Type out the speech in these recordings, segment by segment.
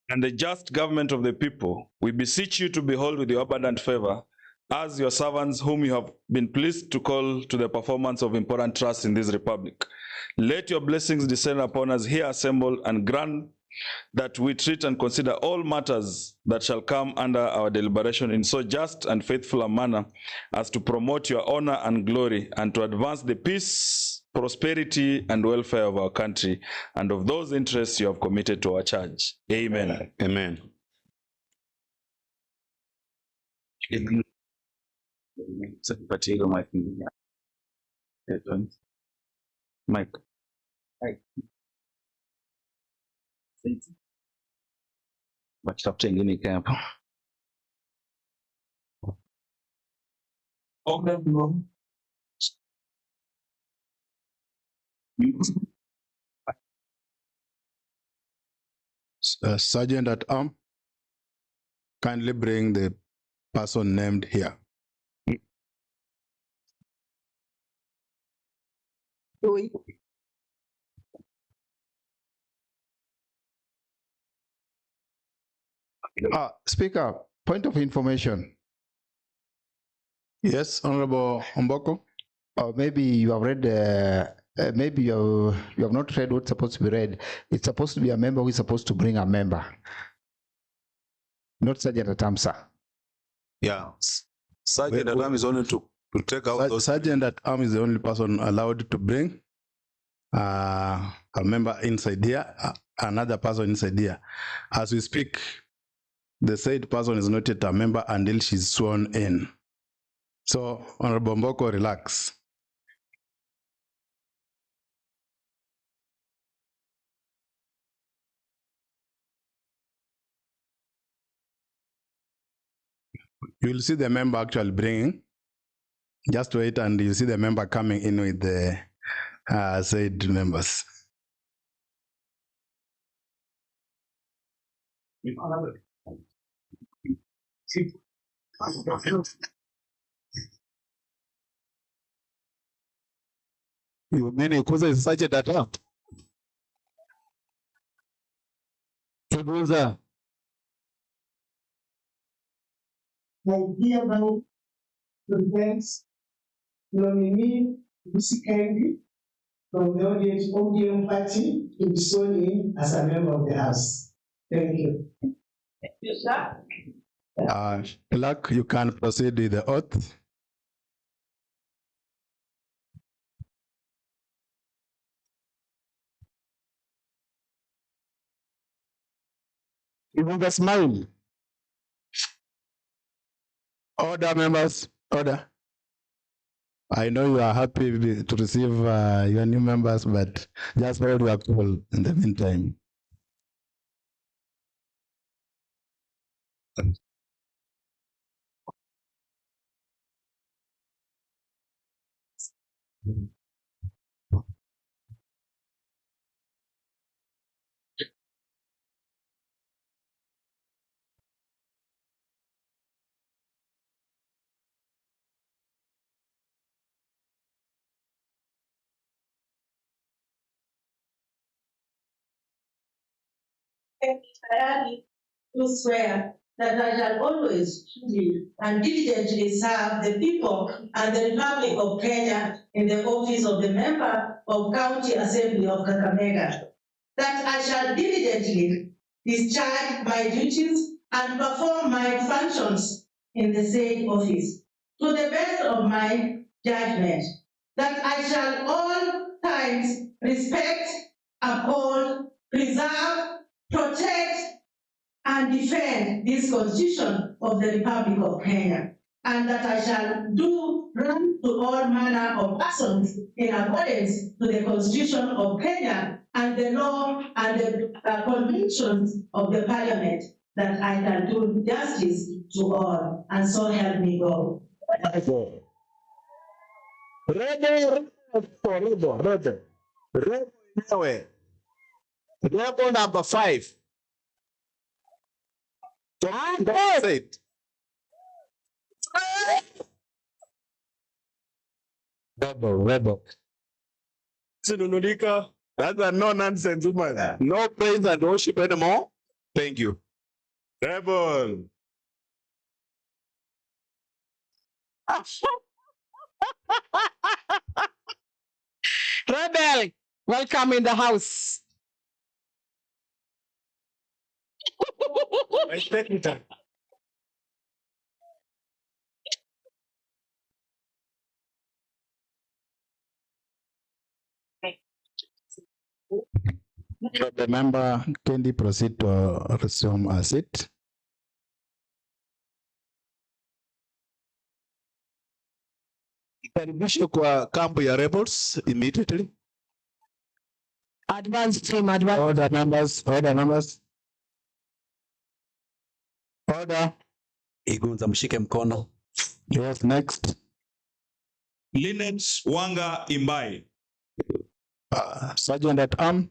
and the just government of the people, we beseech you to behold with your abundant favor, as your servants whom you have been pleased to call to the performance of important trusts in this republic. Let your blessings descend upon us here assembled, and grant that we treat and consider all matters that shall come under our deliberation in so just and faithful a manner as to promote your honor and glory, and to advance the peace, prosperity, and welfare of our country and of those interests you have committed to our charge. Amen. Amen. Mike. Tafuta ingine ikae hapo. Sergeant at arm, kindly bring the person named here. Speaker, point of information. Yes, Honorable Omboko. Or maybe you have read, maybe you have not read what's supposed to be read. It's supposed to be a member who is supposed to bring a member, not Sergeant at arms, sir. Yeah. Sergeant at arm is only to take out those. Sergeant at arm is the only person allowed to bring a member inside here, another person inside here. As we speak, the said person is not yet a member until she's sworn in. So, Honorable Mboko, relax. You will see the member actually bringing. Just wait and you see the member coming in with the said members. You mean because it's such a data? I hereby present nominee Lucy Kendi from the ODM party to be sworn in as a member of the House. Thank you. Thank you, sir. Clerk, you can proceed with the oath. Even the smile. Order, members, order. I know you are happy to receive your new members, but just hold your cool in the meantime. I do swear that I shall always truly and diligently serve the people and the Republic of Kenya in the office of the Member of County Assembly of Kakamega, that I shall diligently discharge my duties and perform my functions in the same office to the best of my judgment, that I shall all times respect, uphold, preserve, protect, and defend this Constitution of the Republic of Kenya, and that I shall do right to all manner of persons in accordance to the Constitution of Kenya and the law and the conventions of the Parliament, that I can do justice to all, and so help me God. Rebel number 5. That's it. Rebel. Sinunulika That's a no-nonsense woman. No praise and worship anymore. Thank you. Rebel. Rebel, welcome in the house. The member Kendi proceed to resume a seat. Karibisho kwa kampu ya rebels immediately. Advance team, advance. Order numbers, order numbers. Order. Igunza mshike mkono. Yes, next. Linet Wanga Imbai. Sergeant at arm,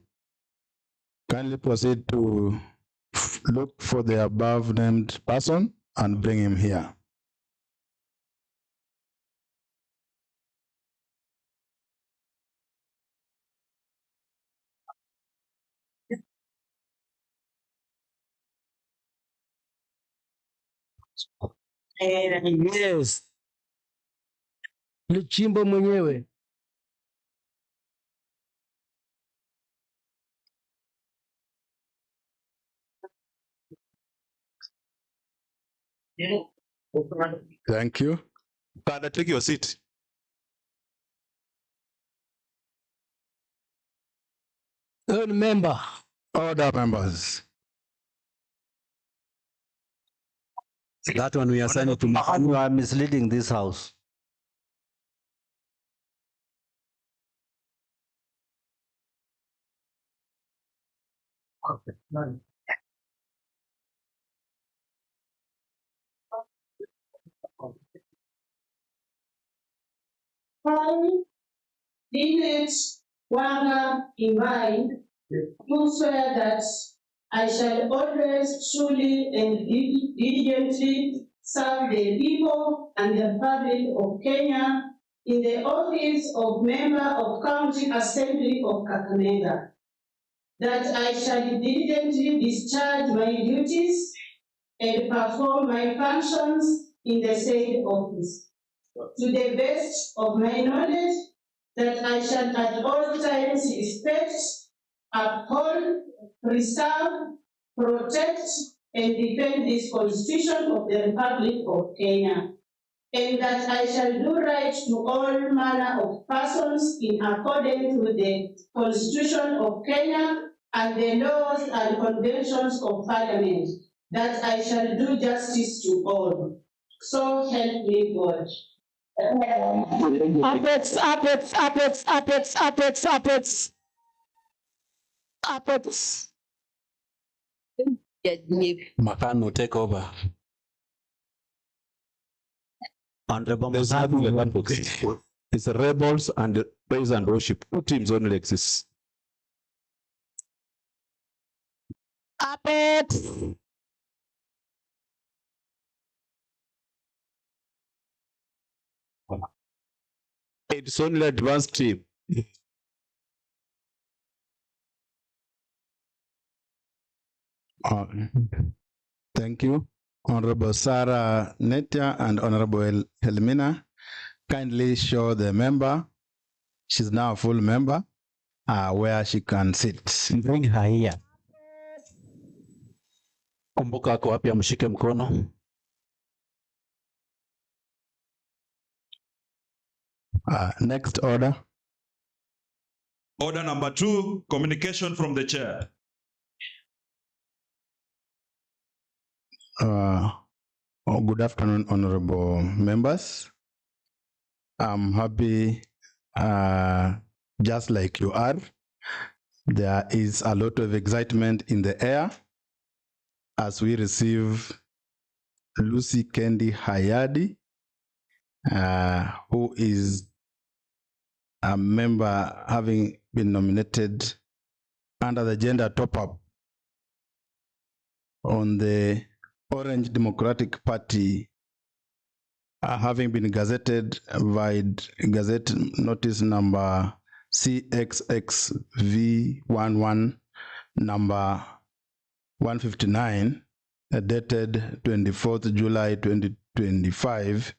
kindly proceed to look for the above named person and bring him here. Yes. Luchimbo mwenyewe. Thank you. Father, take your seat. Third member. Order members. That one we assign to You are misleading this house. Linet Wanga Imbai, do swear that I shall always truly and diligently serve the people and the public of Kenya in the office of Member of County Assembly of Kakamega, that I shall diligently discharge my duties and perform my functions in the said office, to the best of my knowledge, that I shall at all times respect, uphold, preserve, protect, and defend this Constitution of the Republic of Kenya, and that I shall do right to all manner of persons in accordance with the Constitution of Kenya and the laws and conventions of Parliament, that I shall do justice to all. So help me God. Apex. Makano, take over. Honorable There's nothing like that. It's rebels and praise and worship. Two teams only exist. Apex. It's only advanced team. Thank you. Honorable Sarah Netia and Honorable Helmina, kindly show the member, she's now a full member, where she can sit. Bring her here. Kumbuka ako wapi amshike mkono. Next order. Order number 2, communication from the chair. Good afternoon, honorable members. I'm happy, just like you are, there is a lot of excitement in the air as we receive Lucy Kendi Hayadi, who is a member having been nominated under the gender top-up on the Orange Democratic Party, having been gazetted by Gazette Notice number CXXV11 number 159 dated 24th July 2025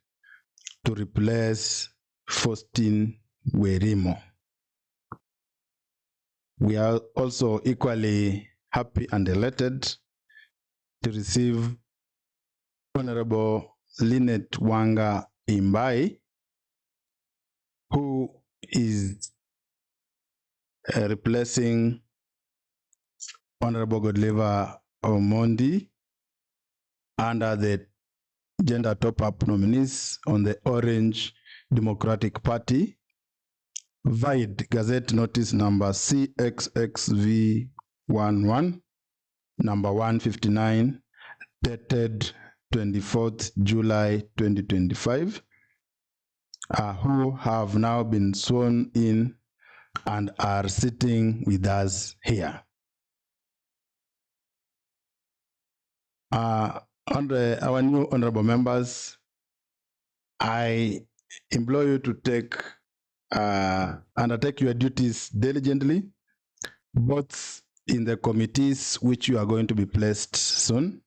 to replace Faustin Werimo. We are also equally happy and elated to receive Honorable Lynette Wanga Imbai, who is replacing Honorable Godliver Omondi under the gender top-up nominees on the Orange Democratic Party. Vide Gazette Notice number CXXV11, number 159, dated 24th July 2025, who have now been sworn in and are sitting with us here. Our new honorable members, I implore you to undertake your duties diligently, both in the committees which you are going to be placed soon,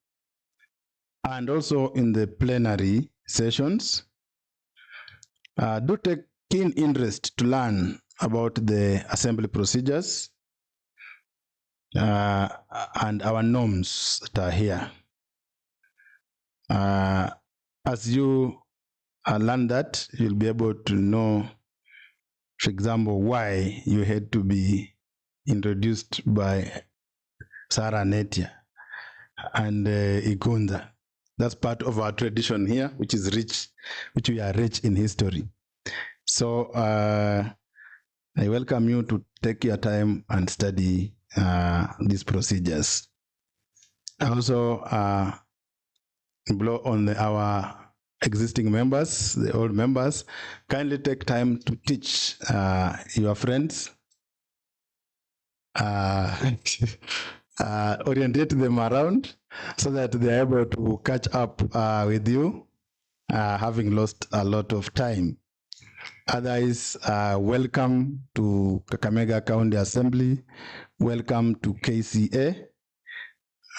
and also in the plenary sessions. Do take keen interest to learn about the assembly procedures and our norms that are here. As you learn that, you'll be able to know, for example, why you had to be introduced by Sarah Netia and Ikunda. That's part of our tradition here, which is rich, which we are rich in history. So I welcome you to take your time and study these procedures. I also blow on our existing members, the old members, kindly take time to teach your friends, orientate them around so that they are able to catch up with you, having lost a lot of time. Otherwise, welcome to Kakamega County Assembly, welcome to KCA,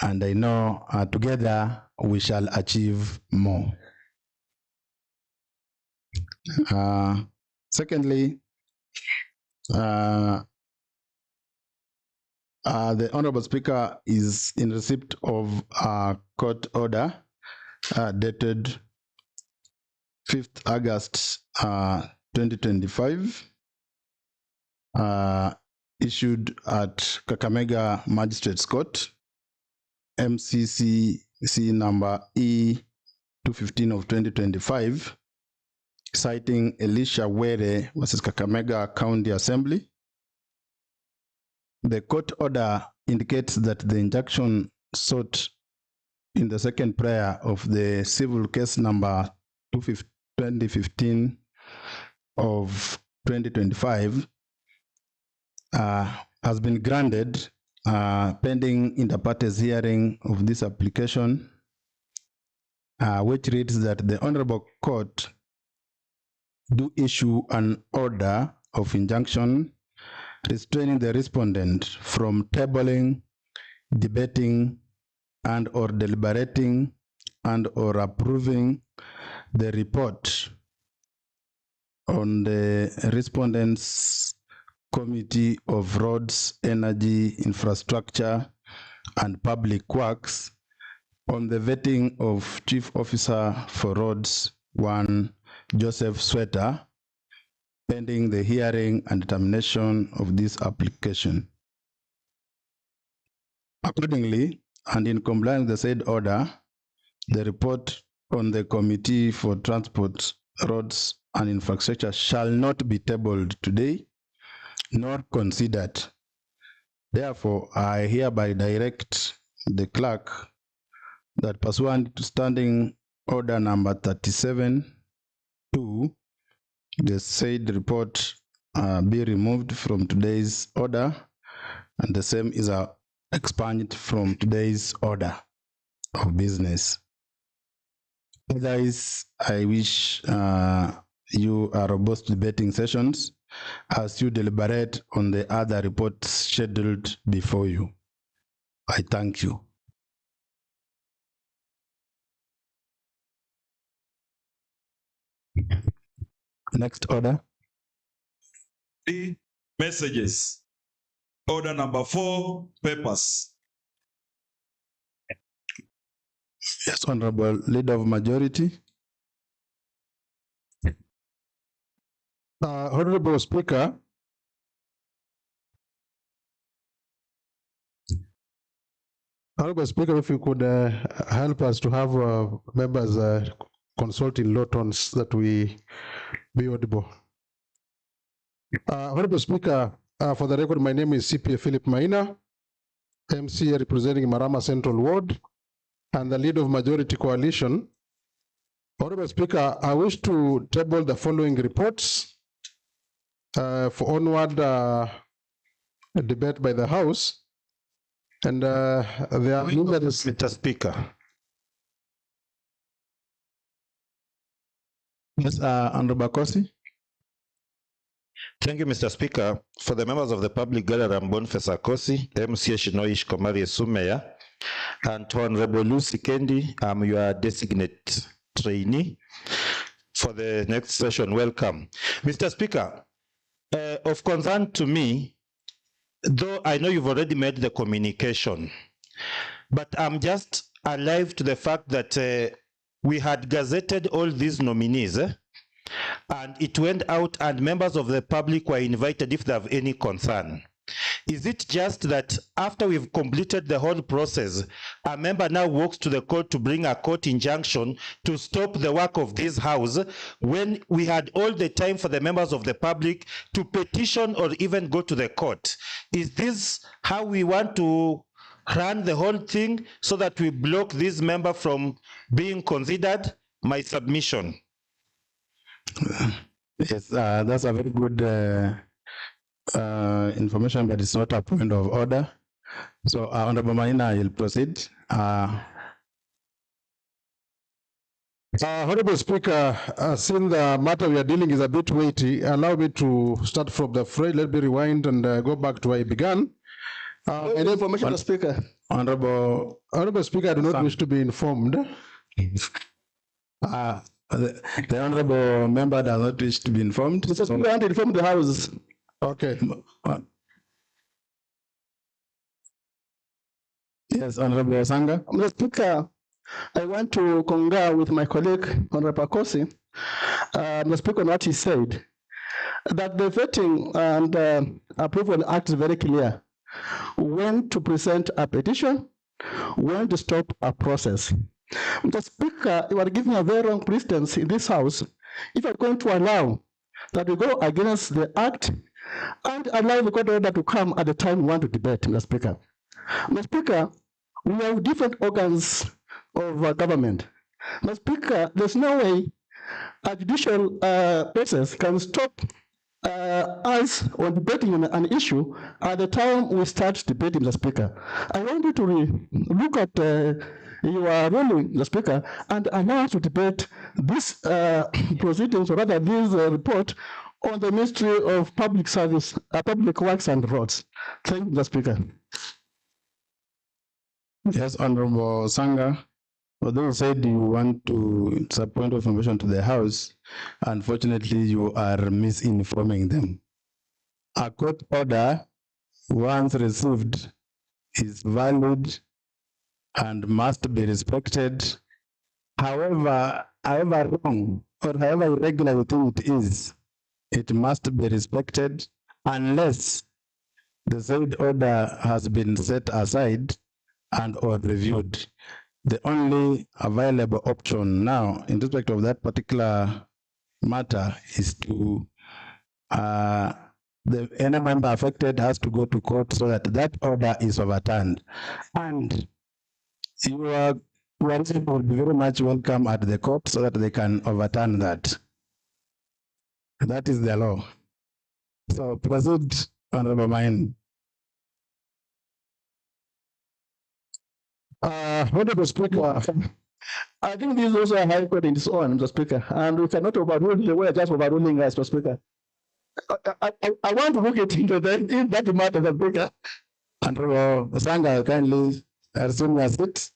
and I know together we shall achieve more. Secondly, the Honorable Speaker is in receipt of a court order dated 5th August 2025, issued at Kakamega Magistrates Court, MCCC number E215 of 2025, citing Elisha Were versus Kakamega County Assembly. The court order indicates that the injunction sought in the second prayer of the civil case number 2015 of 2025 has been granted pending inter partes hearing of this application, which reads that the Honorable Court do issue an order of injunction restraining the respondent from tabling, debating, and or deliberating and or approving the report on the respondent's Committee of Roads, Energy, Infrastructure, and Public Works on the vetting of Chief Officer for Roads 1, Joseph Sweater, pending the hearing and determination of this application. Accordingly, and in compliance with the said order, the report on the Committee for Transport, Roads, and Infrastructure shall not be tabled today, nor considered. Therefore, I hereby direct the clerk that pursuant to Standing Order number 37-2, the said report be removed from today's order, and the same is expunged from today's order of business. Otherwise, I wish you a robust debating sessions as you deliberate on the other reports scheduled before you. I thank you. Next order. 3 messages. Order number 4, papers. Yes, Honorable Leader of Majority. Honorable Speaker, if you could help us to have members consult in low tones that we be audible. Honorable Speaker, for the record, my name is CPA Philip Maina, MC representing Marama Central Ward and the Leader of Majority Coalition. Honorable Speaker, I wish to table the following reports for onward debate by the House. And there are numerous. Mr. Speaker. Yes, Honorable Kosi. Thank you, Mr. Speaker. For the members of the public gathered, I'm Boniface Akosi, MCA Shinoish Komari Sumeya, and to Honorable Lucy Kendi, I'm your designate trainee for the next session. Welcome. Mr. Speaker, of concern to me, though I know you've already made the communication, but I'm just alive to the fact that we had gazetted all these nominees, and it went out and members of the public were invited if they have any concern. Is it just that after we've completed the whole process, a member now walks to the court to bring a court injunction to stop the work of this house when we had all the time for the members of the public to petition or even go to the court? Is this how we want to run the whole thing so that we block this member from being considered? My submission. Yes, that's a very good information, but it's not a point of order. So, Honorable Maina, you'll proceed. Honorable Speaker, since the matter we are dealing is a bit weighty, allow me to start from the phrase. Let me rewind and go back to where I began. Information, Mr. Speaker. Honorable Speaker, I do not wish to be informed. The honorable member does not wish to be informed. Mr. Speaker, I want to inform the House. Okay. Yes, Honorable Sanga. Mr. Speaker, I want to concur with my colleague, Honorable Kosi, Mr. Speaker, on what he said, that the vetting and approval act is very clear. When to present a petition, when to stop a process. Mr. Speaker, you are giving a very wrong precedence in this House if you're going to allow that we go against the act and allow the court order to come at the time we want to debate, Mr. Speaker. Mr. Speaker, we have different organs of government. Mr. Speaker, there's no way a judicial process can stop us on debating on an issue at the time we start debating, Mr. Speaker. I want you to look at your ruling, Mr. Speaker, and allow us to debate this proceedings, or rather this report on the Ministry of Public Service, Public Works and Roads. Thank you, Mr. Speaker. Yes, Honorable Sanga. Although you said you want to, it's a point of information to the House, unfortunately you are misinforming them. A court order, once received, is valid and must be respected. However wrong or however irregular you think it is, it must be respected unless the said order has been set aside and or reviewed. The only available option now in respect of that particular matter is to any member affected has to go to court so that that order is overturned. And your representative will be very much welcome at the court so that they can overturn that. That is the law. So proceed, Honorable Main. Honorable Speaker, I think this is also a high court in its own, Mr. Speaker, and we cannot overrule the way just overruling us, Mr. Speaker. I want to look it into that matter, the bigger. Honorable Sanga, kindly assume your seat.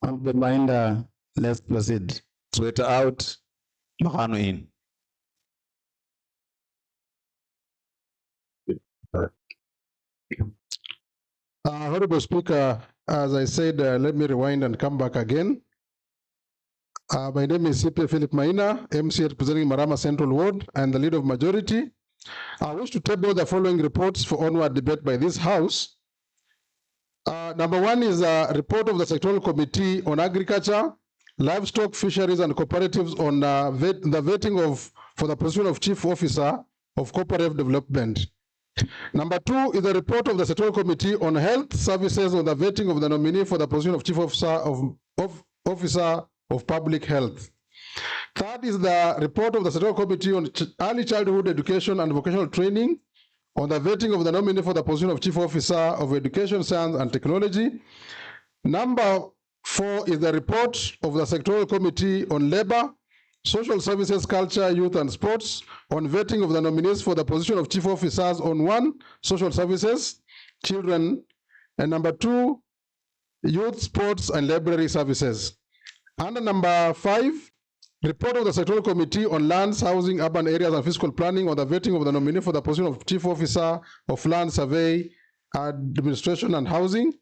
On the mind, let's proceed. Sweater out, Mahano in. Honorable Speaker, as I said, let me rewind and come back again. My name is CP Philip Maina, MC representing Marama Central Ward and the leader of majority. I wish to table the following reports for onward debate by this House. Number one is a report of the Sectoral Committee on Agriculture, Livestock, Fisheries and Cooperatives on the vetting for the position of Chief Officer of Cooperative Development. Number two is a report of the Sectoral Committee on Health Services on the vetting of the nominee for the position of Chief Officer of Public Health. Third is the report of the Sectoral Committee on Early Childhood Education and Vocational Training on the vetting of the nominee for the position of Chief Officer of Education, Science and Technology. Number four is the report of the Sectoral Committee on Labor, Social Services, Culture, Youth and Sports on vetting of the nominees for the position of Chief Officers on 1, Social Services, Children, and number 2, Youth, Sports and Library Services. Under number 5, report of the Sectoral Committee on Lands, Housing, Urban Areas and Fiscal Planning on the vetting of the nominee for the position of Chief Officer of Land Survey, Administration and Housing.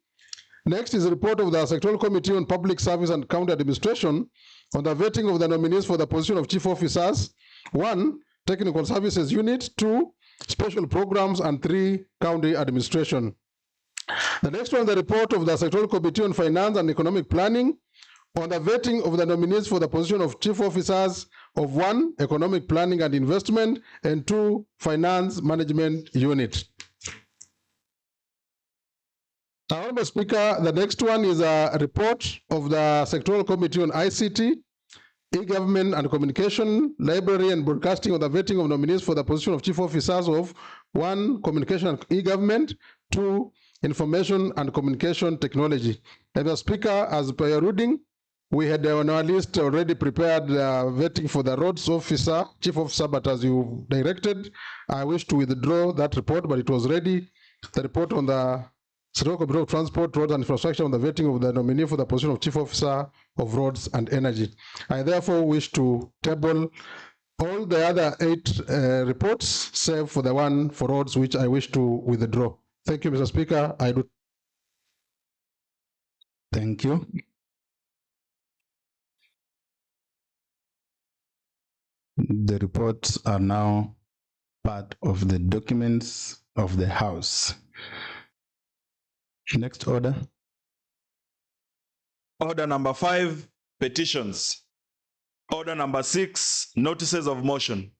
Next is a report of the Sectoral Committee on Public Service and County Administration on the vetting of the nominees for the position of Chief Officers. 1, Technical Services Unit. 2, Special Programs. And 3, County Administration. The next one, the report of the Sectoral Committee on Finance and Economic Planning on the vetting of the nominees for the position of Chief Officers of 1, Economic Planning and Investment, and 2, Finance Management Unit. Honorable Speaker, the next one is a report of the Sectoral Committee on ICT, E-Government and Communication, Library and Broadcasting on the vetting of nominees for the position of Chief Officers of 1, Communication and E-Government, 2, Information and Communication Technology. And the Speaker, as per your reading, we had on our list already prepared vetting for the Roads Officer, Chief Officer, but as you directed, I wish to withdraw that report, but it was ready. The report on the Sectoral Committee of Transport, Roads and Infrastructure on the vetting of the nominee for the position of Chief Officer of Roads and Energy. I therefore wish to table all the other 8 reports, save for the one for roads, which I wish to withdraw. Thank you, Mr. Speaker. I do. Thank you. The reports are now part of the documents of the House. Next order. Order number 5, petitions. Order number 6, notices of motion.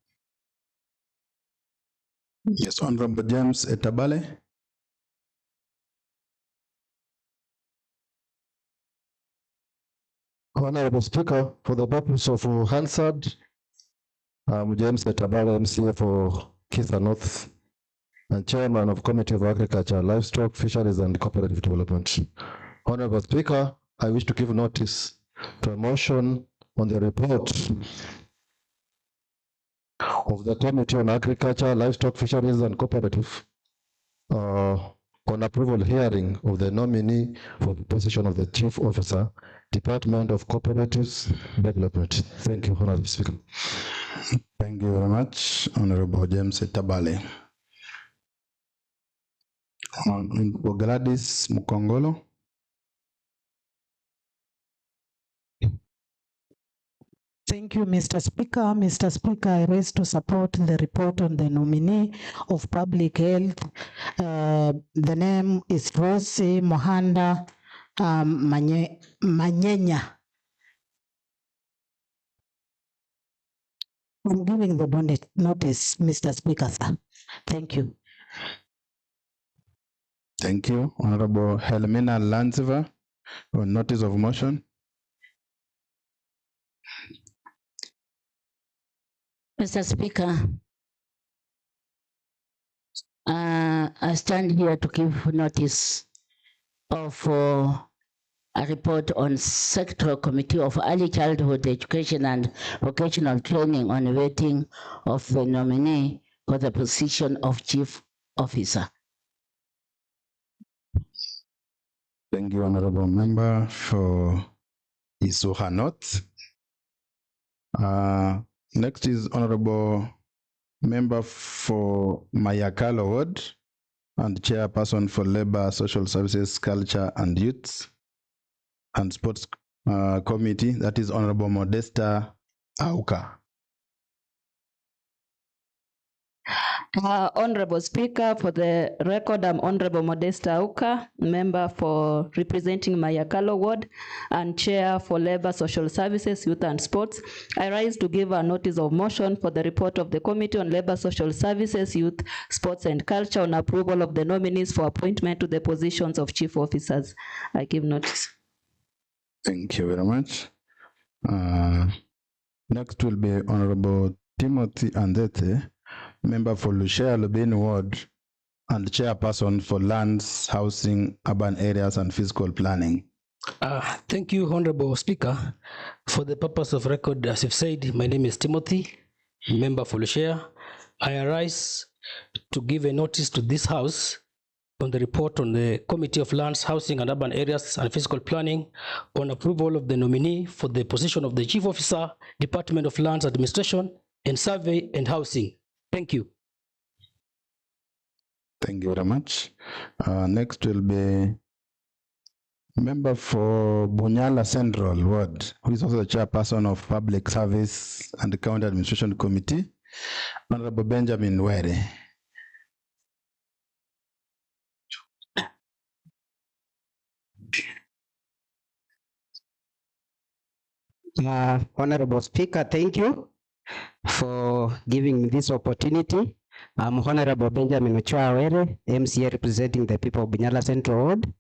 Yes, Honorable James Etabale. Honorable Speaker, for the purpose of Hansard, I'm James Etabale, MCA for Kisa North and Chairman of Committee of Agriculture, Livestock, Fisheries and Cooperative Development. Honorable Speaker, I wish to give notice to a motion on the report of the Committee on Agriculture, Livestock, Fisheries and Cooperative on approval hearing of the nominee for the position of the Chief Officer, Department of Cooperatives Development. Thank you, Honorable Speaker. Thank you very much, Honorable James Etabale. Gladys Mukongolo. Thank you, Mr. Speaker. Mr. Speaker, I raise to support the report on the nominee of public health. The name is Rosie Mohanda Manyenya. I'm giving the notice, Mr. Speaker, sir. Thank you. Thank you. Honorable Helmina Lanziva on notice of motion. Mr. Speaker, I stand here to give notice of a report on Sectoral Committee of Early Childhood Education and Vocational Training on vetting of the nominee for the position of chief officer. Thank you, Honorable Member, for his or her notes. Next is Honorable Member for Mayakalo Ward and Chairperson for Labor, Social Services, Culture and Youth and Sports Committee. That is Honorable Modesta Auka. Honorable Speaker, for the record, I'm Honorable Modesta Auka, member for representing Mayakalo Ward and Chair for Labor, Social Services, Youth and Sports. I rise to give a notice of motion for the report of the Committee on Labor, Social Services, Youth, Sports and Culture on approval of the nominees for appointment to the positions of chief officers. I give notice. Thank you very much. Next will be Honorable Timothy Andete, member for Lucia Lubin Ward and chairperson for lands, housing, urban areas and physical planning. Thank you, Honorable Speaker. For the purpose of record, as you've said, my name is Timothy, member for Lucia. I arise to give a notice to this House on the report on the Committee of Lands, Housing and Urban Areas and Physical Planning on approval of the nominee for the position of the Chief Officer, Department of Lands Administration and Survey and Housing. Thank you. Thank you very much. Next will be member for Bunyala Central Ward, who is also the chairperson of Public Service and the County Administration Committee, Honorable Benjamin Were. Honorable Speaker, thank you for giving me this opportunity. I'm Honorable Benjamin Ochoa-Were, MCA representing the people of Bunyala Central Ward,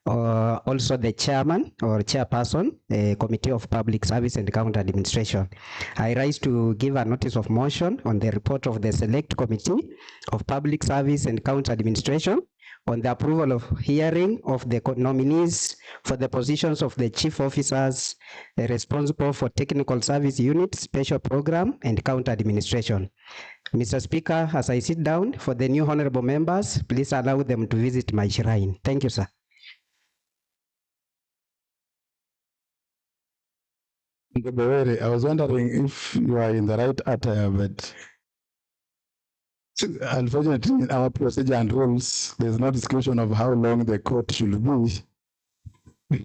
also the chairman or chairperson, Committee of Public Service and County Administration. I rise to give a notice of motion on the report of the Select Committee of Public Service and County Administration on the approval of hearing of the nominees for the positions of the chief officers responsible for technical service unit, special program, and county administration. Mr. Speaker, as I sit down, for the new honorable members, please allow them to visit my shrine. Thank you, sir. I was wondering if you are in the right attire, but unfortunately, in our procedure and rules, there's no discussion of how long the court should be.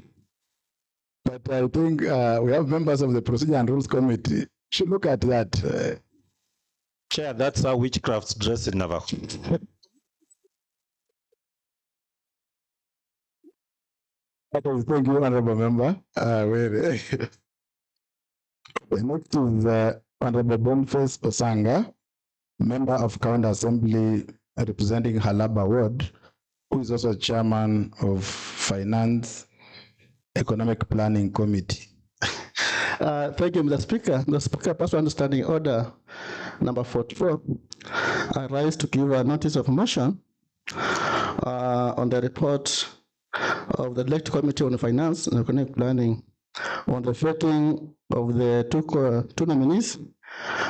But I think we have members of the Procedure and Rules Committee should look at that. Chair, that's how witchcraft's dressed in Navajo. Thank you, Honorable Member. The next is Honorable Boniface Osanga, member of County Assembly representing Halaba Ward, who is also chairman of Finance Economic Planning Committee. Thank you, Mr. Speaker. The Speaker, Personal Understanding Order number 44. I rise to give a notice of motion on the report of the Select Committee on Finance and Economic Planning on the vetting of the two nominees.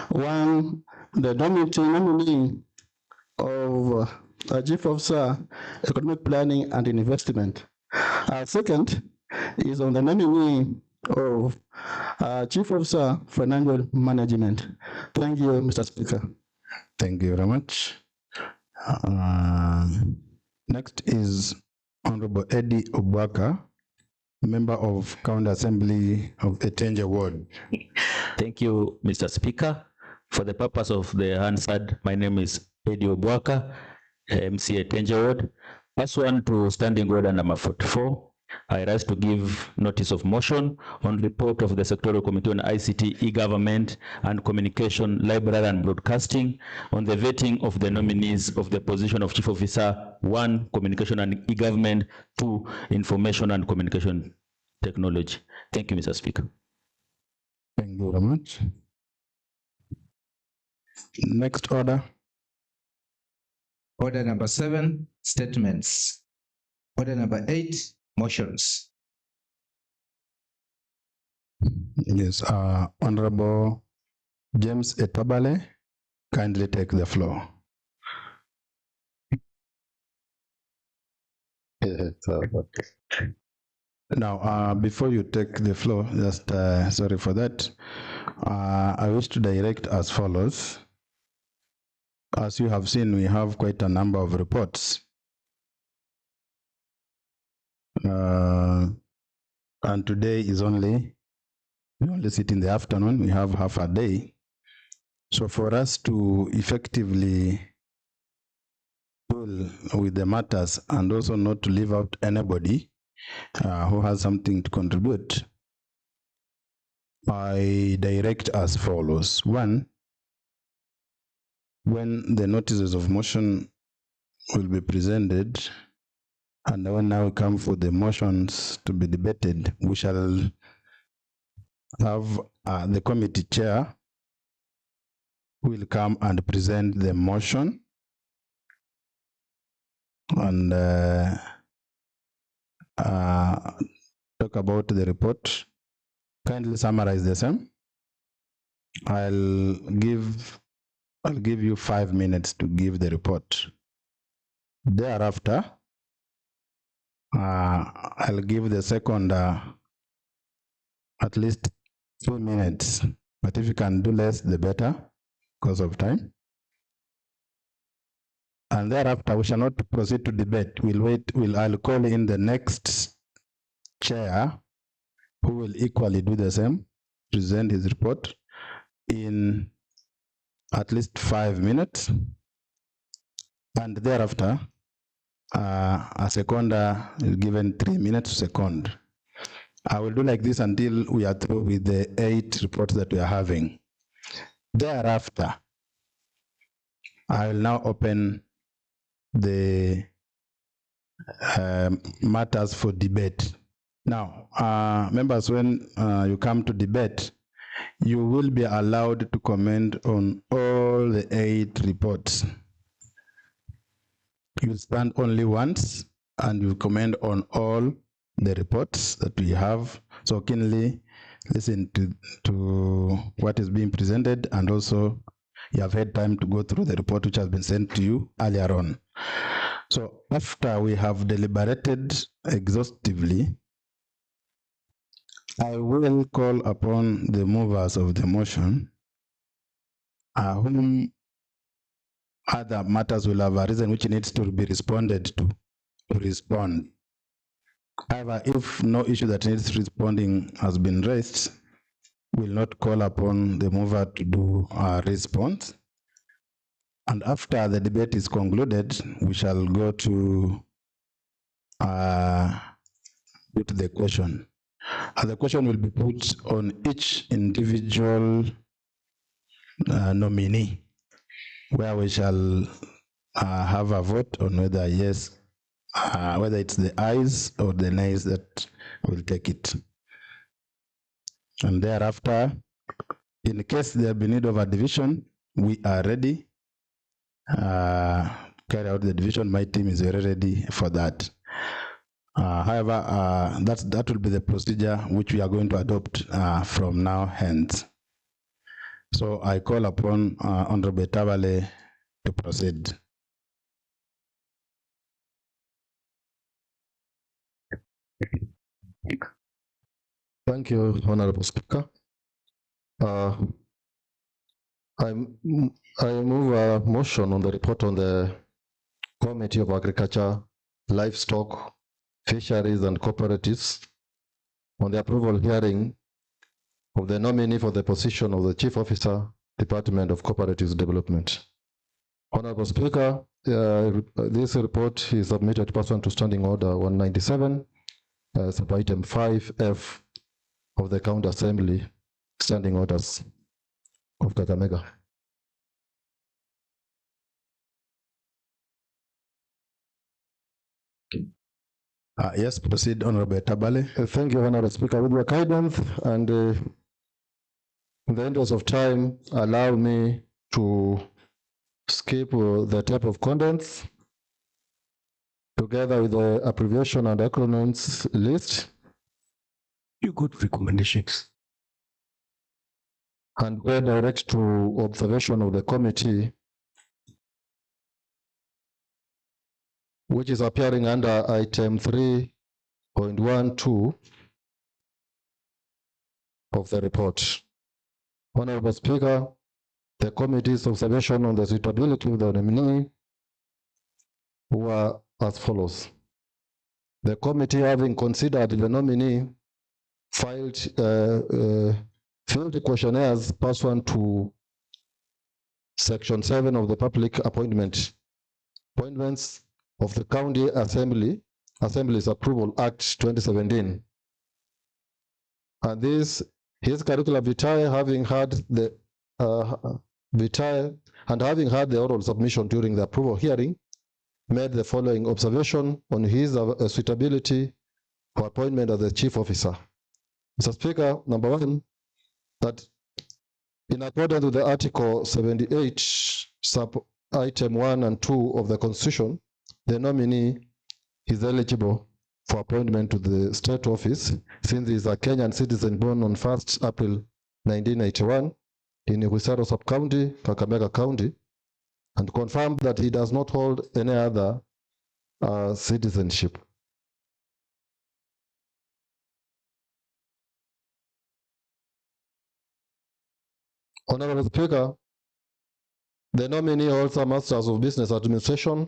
One, the nominee of Chief Officer, Economic Planning and Investment. Second is on the nominee of Chief Officer, Financial Management. Thank you, Mr. Speaker. Thank you very much. Next is Honorable Eddie Obwaka, member of County Assembly of Etenje Ward. Thank you, Mr. Speaker. For the purpose of the answered, my name is Eddie Obwaka, MCA Etenje Ward. Pursuant to Standing Order number 44, I rise to give notice of motion on report of the Sectorial Committee on ICT, E-Government and Communication, Library and Broadcasting on the vetting of the nominees of the position of Chief Officer, 1, Communication and E-Government, 2, Information and Communication Technology. Thank you, Mr. Speaker. Thank you very much. Next order. Order number 7, statements. Order number 8, motions. Yes, Honorable James Etabale, kindly take the floor. Now, before you take the floor, just sorry for that. I wish to direct as follows. As you have seen, we have quite a number of reports. And today is we only sit in the afternoon, we have half a day. So for us to effectively deal with the matters and also not to leave out anybody who has something to contribute, I direct as follows. One, when the notices of motion will be presented, and when now we come for the motions to be debated, we shall have the committee chair who will come and present the motion and talk about the report. Kindly summarize the same. I'll give you 5 minutes to give the report. Thereafter, I'll give the second at least 2 minutes, but if you can do less, the better, because of time. And thereafter, we shall not proceed to debate. I'll call in the next chair, who will equally do the same, present his report in at least 5 minutes. And thereafter, a seconder is given 3 minutes to second. I will do like this until we are through with the 8 reports that we are having. Thereafter, I will now open the matters for debate. Now, members, when you come to debate, you will be allowed to comment on all the 8 reports. You stand only once and you comment on all the reports that we have. So keenly listen to what is being presented, and also you have had time to go through the report which has been sent to you earlier on. So after we have deliberated exhaustively, I will call upon the movers of the motion, whom other matters will have arisen which needs to be responded to respond. However, if no issue that needs responding has been raised, we'll not call upon the mover to do a response. And after the debate is concluded, we shall go to put the question. The question will be put on each individual nominee, where we shall have a vote on whether yes, whether it's the ayes or the nays that will take it. And thereafter, in case there be need of a division, we are ready. Carry out the division. My team is very ready for that. However, that will be the procedure which we are going to adopt from now hence. So I call upon Honorable Tabale to proceed. Thank you, Honorable Speaker. I move a motion on the report on the Committee of Agriculture, Livestock, Fisheries and Cooperatives on the approval hearing of the nominee for the position of the Chief Officer, Department of Cooperatives Development. Honorable Speaker, this report is submitted pursuant to Standing Order 197, sub-item 5F of the County Assembly Standing Orders of Kakamega. Yes, proceed, Honorable Tabale. Thank you, Honorable Speaker. With your guidance and in the interest of time, allow me to skip the type of contents together with the abbreviation and acronyms list. You good recommendations. And go direct to observation of the committee which is appearing under item 3.12 of the report. Honorable Speaker, the committee's observation on the suitability of the nominee were as follows. The committee, having considered the nominee, filled questionnaires pursuant to Section 7 of the Public Appointments of the County Assembly's Approval Act 2017. And this, his curricula vitae, having had the having had the oral submission during the approval hearing, made the following observation on his suitability for appointment as the chief officer. Mr. Speaker, number one, that in accordance with the Article 78, sub item 1 and 2 of the Constitution, the nominee is eligible for appointment to the state office since he is a Kenyan citizen born on 1st April 1981 in Huisero Sub-County, Kakamega County, and confirmed that he does not hold any other citizenship. Honorable Speaker, the nominee holds a Master's of Business Administration,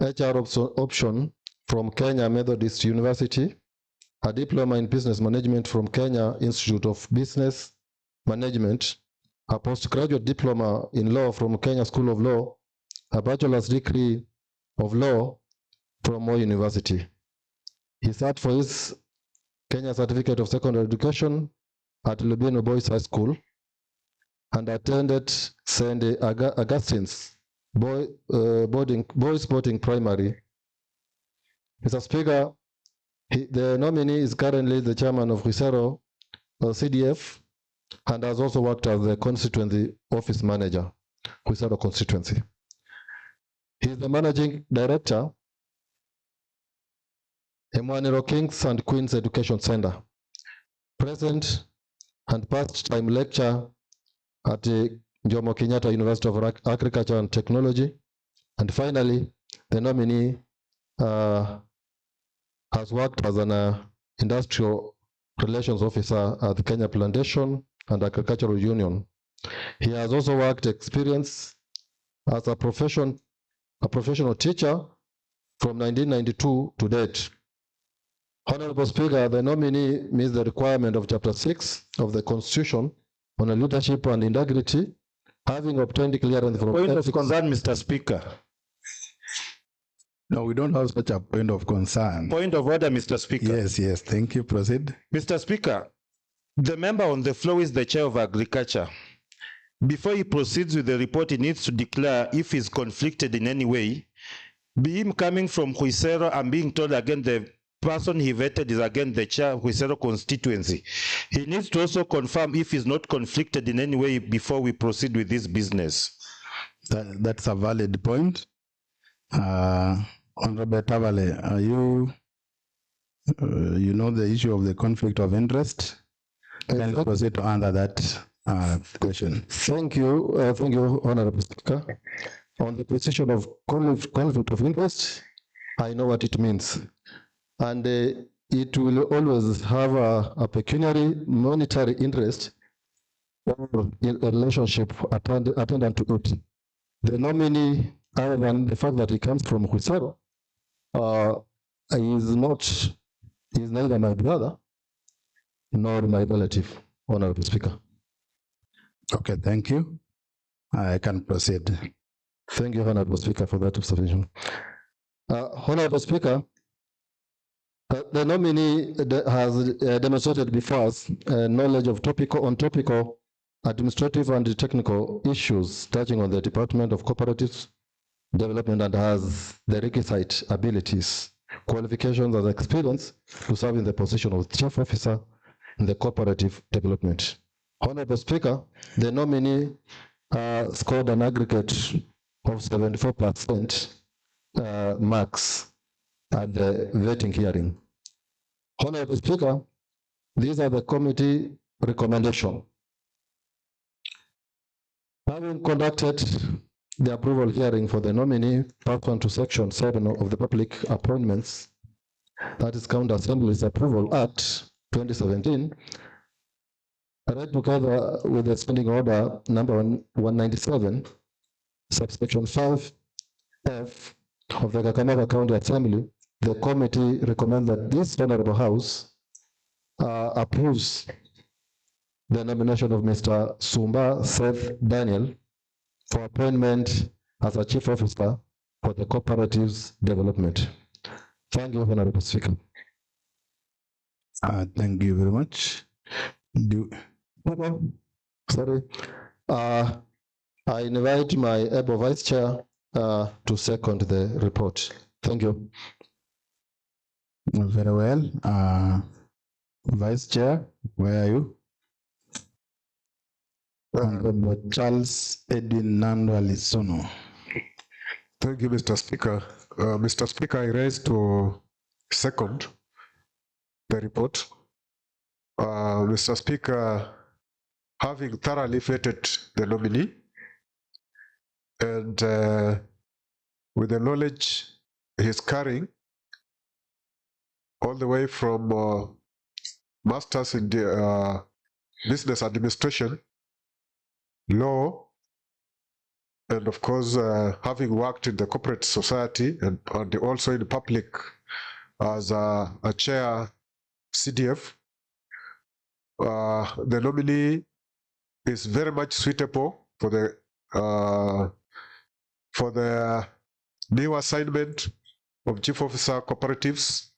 HR option from Kenya Methodist University, a diploma in business management from Kenya Institute of Business Management, a postgraduate diploma in law from Kenya School of Law, a bachelor's degree of law from Moi University. He sat for his Kenya Certificate of Secondary Education at Lubino Boys High School and attended St. Augustine's Boys Boarding Primary. Mr. Speaker, the nominee is currently the chairman of Huisero CDF and has also worked as the constituency office manager, Huisero constituency. He is the managing director, Emwaniro Kings and Queens Education Center, present and past time lecturer at the Jomo Kenyatta University of Agriculture and Technology. And finally, the nominee has worked as an industrial relations officer at the Kenya Plantation and Agricultural Union. He has also worked experience as a professional teacher from 1992 to date. Honorable Speaker, the nominee meets the requirement of Chapter 6 of the Constitution on leadership and integrity, having obtained clearance from Point of concern, Mr. Speaker. No, we don't have such a point of concern. Point of order, Mr. Speaker. Yes, thank you. Proceed. Mr. Speaker, the member on the floor is the chair of Agriculture. Before he proceeds with the report, he needs to declare if he's conflicted in any way. Be him coming from Huisero and being told again the person he vetted is again the chair of Huisero constituency. He needs to also confirm if he's not conflicted in any way before we proceed with this business. That's a valid point. Honorable Tavale, are you know the issue of the conflict of interest? Can you proceed to answer that question? Thank you, Honorable Speaker. On the position of conflict of interest, I know what it means. And it will always have a pecuniary monetary interest or in a relationship attendant to it. The nominee, other than the fact that he comes from Huisero, is neither my brother nor my relative, Honorable Speaker. Okay, thank you. I can proceed. Thank you, Honorable Speaker, for that observation. Honorable Speaker, the nominee has demonstrated before us knowledge of topical administrative and technical issues touching on the Department of Cooperative Development and has the requisite abilities, qualifications, and experience to serve in the position of chief officer in the cooperative development. Honorable Speaker, the nominee scored an aggregate of 74% marks at the vetting hearing. Honorable Speaker, these are the committee recommendations. Having conducted the approval hearing for the nominee pursuant to Section 7 of the Public Appointments, that is County Assembly's Approval Act 2017, read together with the standing order number 197, subsection 5F of the Kakamega County Assembly, the committee recommends that this Honorable House approves the nomination of Mr. Sumba Seth Daniel for appointment as a Chief Officer for the Cooperatives Development. Thank you, Honorable Speaker. Thank you very much. Sorry. I invite my able Vice Chair to second the report. Thank you. Very well. Vice Chair, where are you? Honorable Charles Edwin Nandwali Sono. Thank you, Mr. Speaker. Mr. Speaker, I raise to second the report. Mr. Speaker, having thoroughly vetted the nominee and with the knowledge he's carrying all the way from Masters in the, Business Administration, Law, and of course, having worked in the corporate society and also in public as a chair CDF, the nominee is very much suitable for the new assignment of Chief Officer Cooperatives,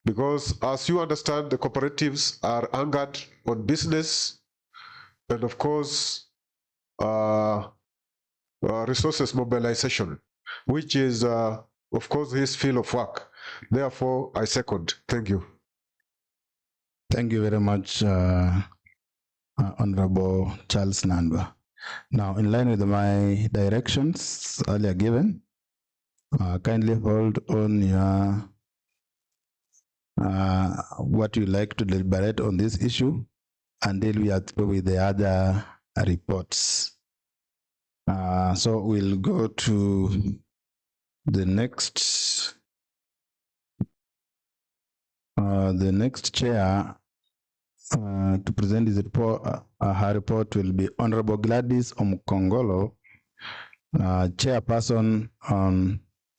because as you understand, the cooperatives are anchored on business and of course resources mobilization, which is of course his field of work. Therefore, I second. Thank you. Thank you very much, Honorable Charles Nandwa. Now, in line with my directions earlier given, kindly hold on your what you like to deliberate on this issue until we are through with the other reports. So we'll go to the next chair to present his report. Her report will be Honorable Gladys Omkongolo, Chairperson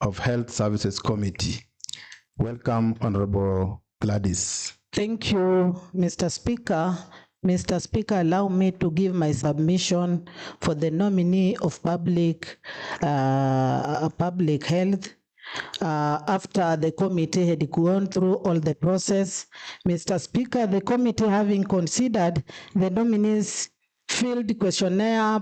of Health Services Committee. Welcome, Honorable Gladys. Thank you, Mr. Speaker. Mr. Speaker, allow me to give my submission for the nominee of public health. After the committee had gone through all the process, Mr. Speaker, the committee having considered the nominees filled questionnaire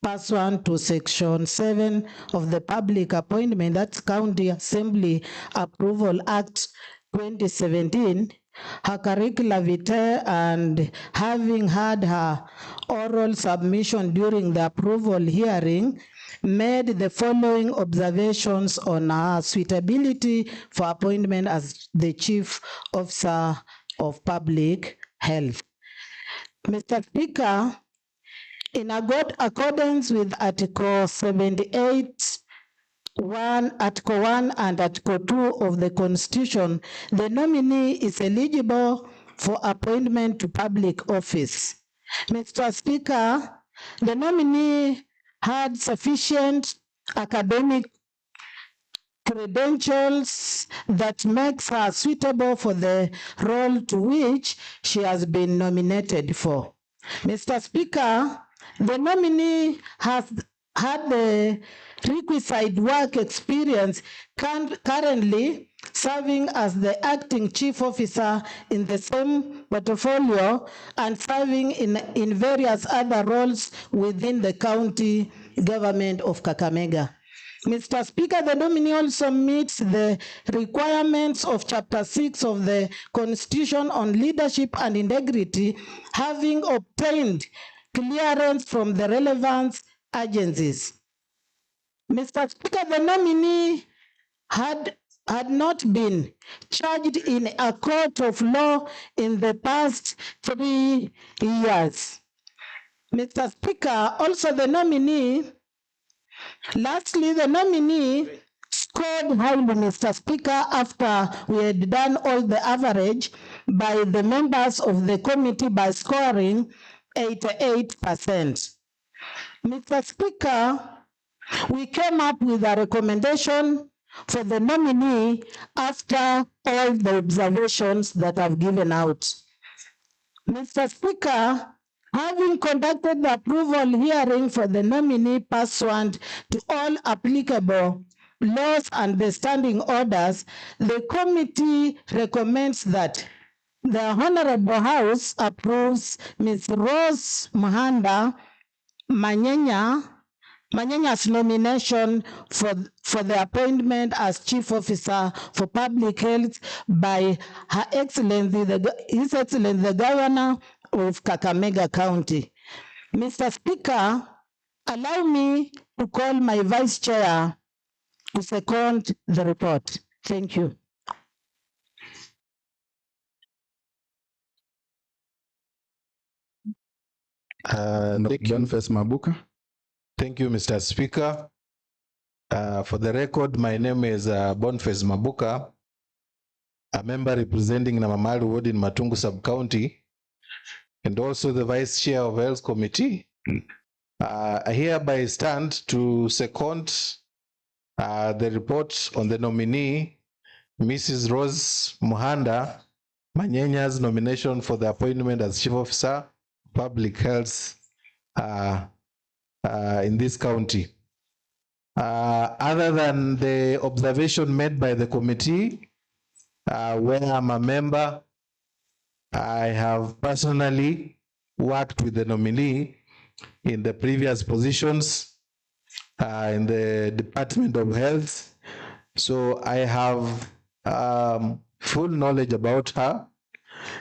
pursuant to Section 7 of the Public Appointment, that's County Assembly Approval Act 2017, her curricula vitae, and having had her oral submission during the approval hearing, made the following observations on her suitability for appointment as the Chief Officer of Public Health. Mr. Speaker, in accordance with Article 78, Article 1 and Article 2 of the Constitution, the nominee is eligible for appointment to public office. Mr. Speaker, the nominee had sufficient academic credentials that makes her suitable for the role to which she has been nominated for. Mr. Speaker, the nominee has had the requisite work experience, currently serving as the acting chief officer in the same portfolio and serving in various other roles within the county government of Kakamega. Mr. Speaker, the nominee also meets the requirements of Chapter 6 of the Constitution on Leadership and Integrity, having obtained clearance from the relevant agencies. Mr. Speaker, the nominee had not been charged in a court of law in the past 3 years. Mr. Speaker, also the nominee Lastly, the nominee scored highly, Mr. Speaker, after we had done all the average by the members of the committee by scoring 88%. Mr. Speaker, we came up with a recommendation for the nominee after all the observations that I've given out. Mr. Speaker, having conducted the approval hearing for the nominee pursuant to all applicable laws and the standing orders, the committee recommends that the Honorable House approves Ms. Rose Muhanda Manyenya's nomination for the appointment as Chief Officer for Public Health by His Excellency the Governor of Kakamega County. Mr. Speaker, allow me to call my Vice Chair to second the report. Thank you. Boniface Mabuka. Thank you, Mr. Speaker. For the record, my name is Boniface Mabuka, a member representing Namamalu Ward in Matungu Sub-County, and also the Vice Chair of Health Committee. I hereby stand to second the report on the nominee, Mrs. Rose Muhanda Manyenya's nomination for the appointment as Chief Officer, Public Health in this county. Other than the observation made by the committee, where I'm a member, I have personally worked with the nominee in the previous positions in the Department of Health. So I have full knowledge about her,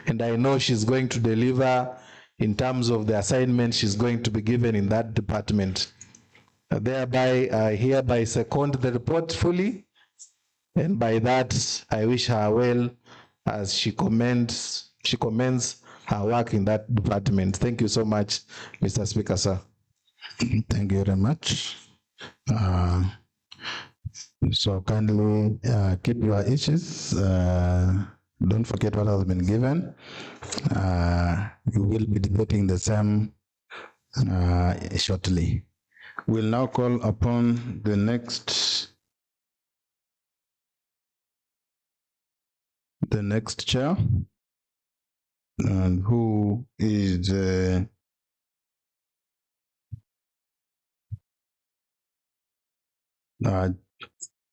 and I know she's going to deliver in terms of the assignment she's going to be given in that department. Thereby, I hereby second the report fully, and by that, I wish her well as she commends her work in that department. Thank you so much, Mr. Speaker, sir. Thank you very much. So kindly keep your issues. Don't forget what has been given. You will be debating the same shortly. We'll now call upon the next chair, and who is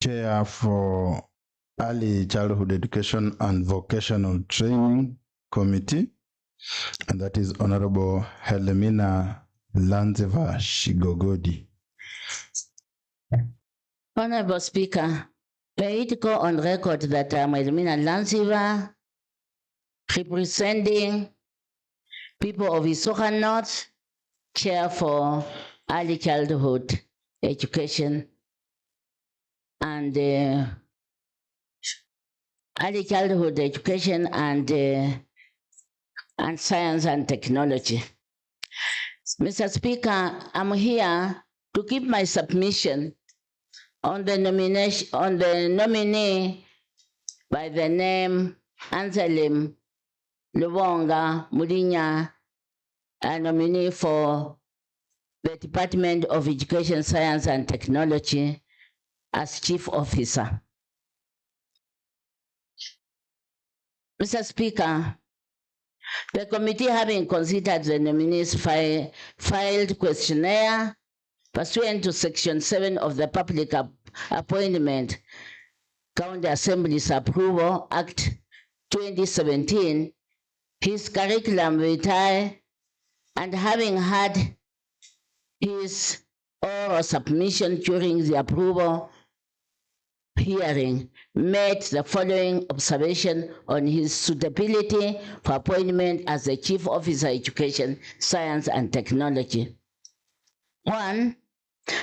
chair for Early Childhood Education and Vocational Training Committee, and that is Honorable Helena Lanzeva Shigogodi. Honorable Speaker, may it go on record that I'm Helena Lanzeva, representing people of Isoka North, chair for Early Childhood Education and Early Childhood Education and Science and Technology. Mr. Speaker, I'm here to give my submission on the nominee by the name Anselim Lubonga Mudinya, a nominee for the Department of Education, Science and Technology as Chief Officer. Mr. Speaker, the committee, having considered the nominees' filed questionnaire pursuant to Section 7 of the Public Appointment County Assembly's Approval Act 2017, his curriculum vitae, and having had his oral submission during the approval hearing, made the following observation on his suitability for appointment as the Chief Officer, Education, Science and Technology. 1,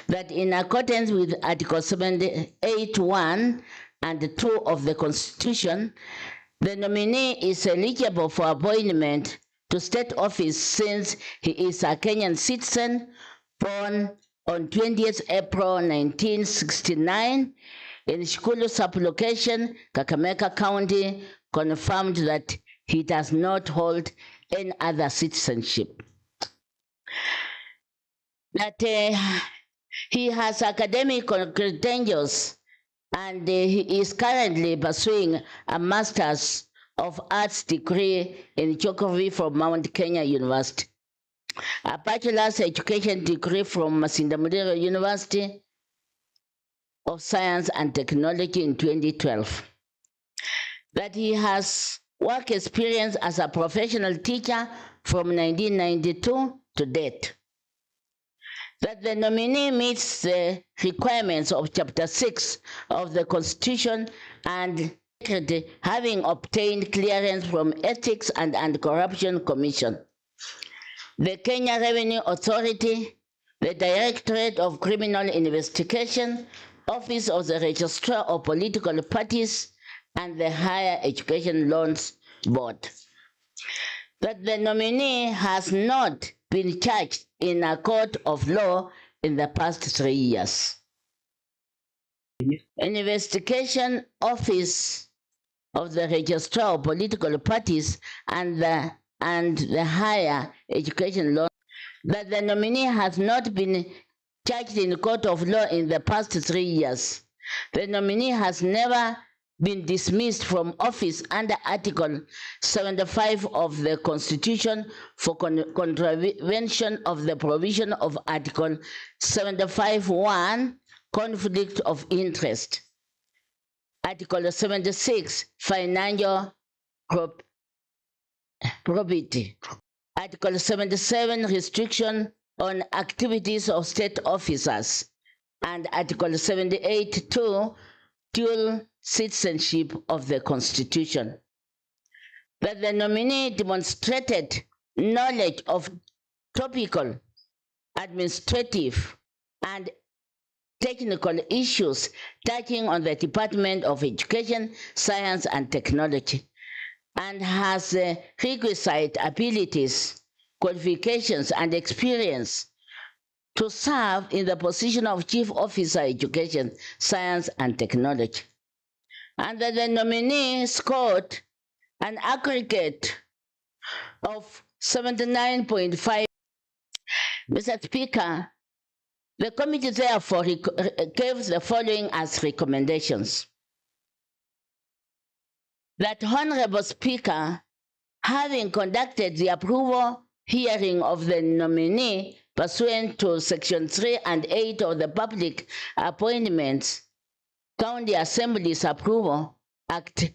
that in accordance with Article 78(1) and 2 of the Constitution, the nominee is eligible for appointment to state office since he is a Kenyan citizen born on 20th April 1969 in Shikulu sublocation, Kakamega County, confirmed that he does not hold any other citizenship. That he has academic credentials and he is currently pursuing a Master's of Arts degree in geography from Mount Kenya University, a bachelor's education degree from Masinda Muliro University of Science and Technology in 2012. That he has work experience as a professional teacher from 1992 to date. That the nominee meets the requirements of Chapter 6 of the Constitution and having obtained clearance from Ethics and Anti-Corruption Commission, the Kenya Revenue Authority, the Directorate of Criminal Investigation, Office of the Registrar of Political Parties, and the Higher Education Loans Board. That the nominee has not been charged in a court of law in the past 3 years. Investigation Office of the Registrar of Political Parties and the Higher Education Law, that the nominee has not been charged in court of law in the past 3 years. The nominee has never been dismissed from office under Article 75 of the Constitution for contravention of the provision of Article 75(1), conflict of interest. Article 76, financial probity. Article 77, restriction on activities of state officers. And Article 78(2), dual citizenship of the Constitution. That the nominee demonstrated knowledge of topical, administrative, and technical issues touching on the Department of Education, Science, and Technology, and has requisite abilities, qualifications, and experience to serve in the position of Chief Officer, Education, Science, and Technology. And that the nominee scored an aggregate of 79.5. Mr. Speaker, the committee therefore gave the following as recommendations. That Honorable Speaker, having conducted the approval hearing of the nominee pursuant to Section 3 and 8 of the Public Appointments County Assembly's Approval Act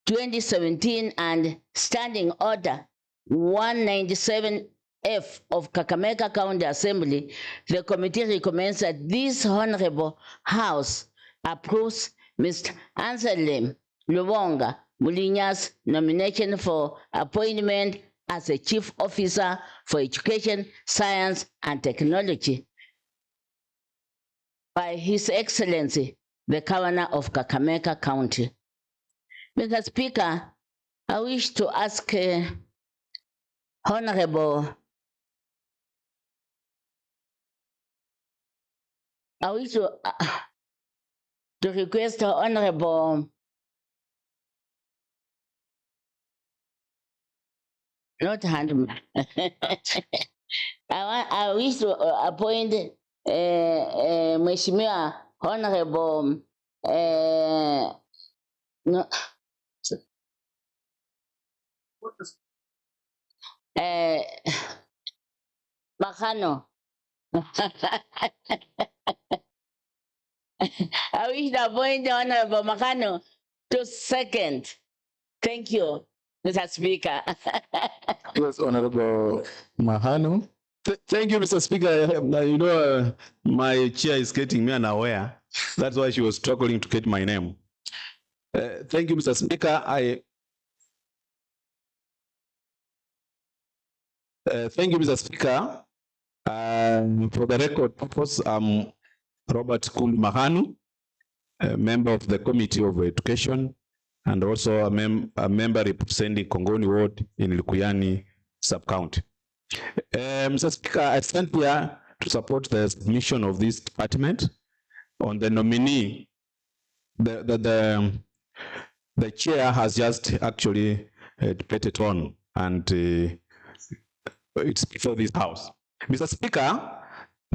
2017 and Standing Order 197F of Kakamega County Assembly, the committee recommends that this Honorable House approves Mr. Anselm Lubonga Mulinya's nomination for appointment as a Chief Officer for Education, Science, and Technology by His Excellency, the Governor of Kakamega County. Mr. Speaker, I wish to ask Honorable, I wish to request Honorable, not hand. I wish to appoint Mheshimiwa Honorable no, Makano. I wish to appoint Honorable Makano to second. Thank you, Mr. Speaker. Yes, Honorable Mahano. Thank you, Mr. Speaker. You know, my chair is getting me unaware. That's why she was struggling to get my name. Thank you, Mr. Speaker. Thank you, Mr. Speaker. For the record purpose, I'm Robert Kul Mahanu, a member of the Committee of Education, and also a member representing Kongoni Ward in Likuyani Sub-County. Mr. Speaker, I stand here to support the submission of this department. On the nominee, the chair has just actually debated on, and it's before this house. Mr. Speaker,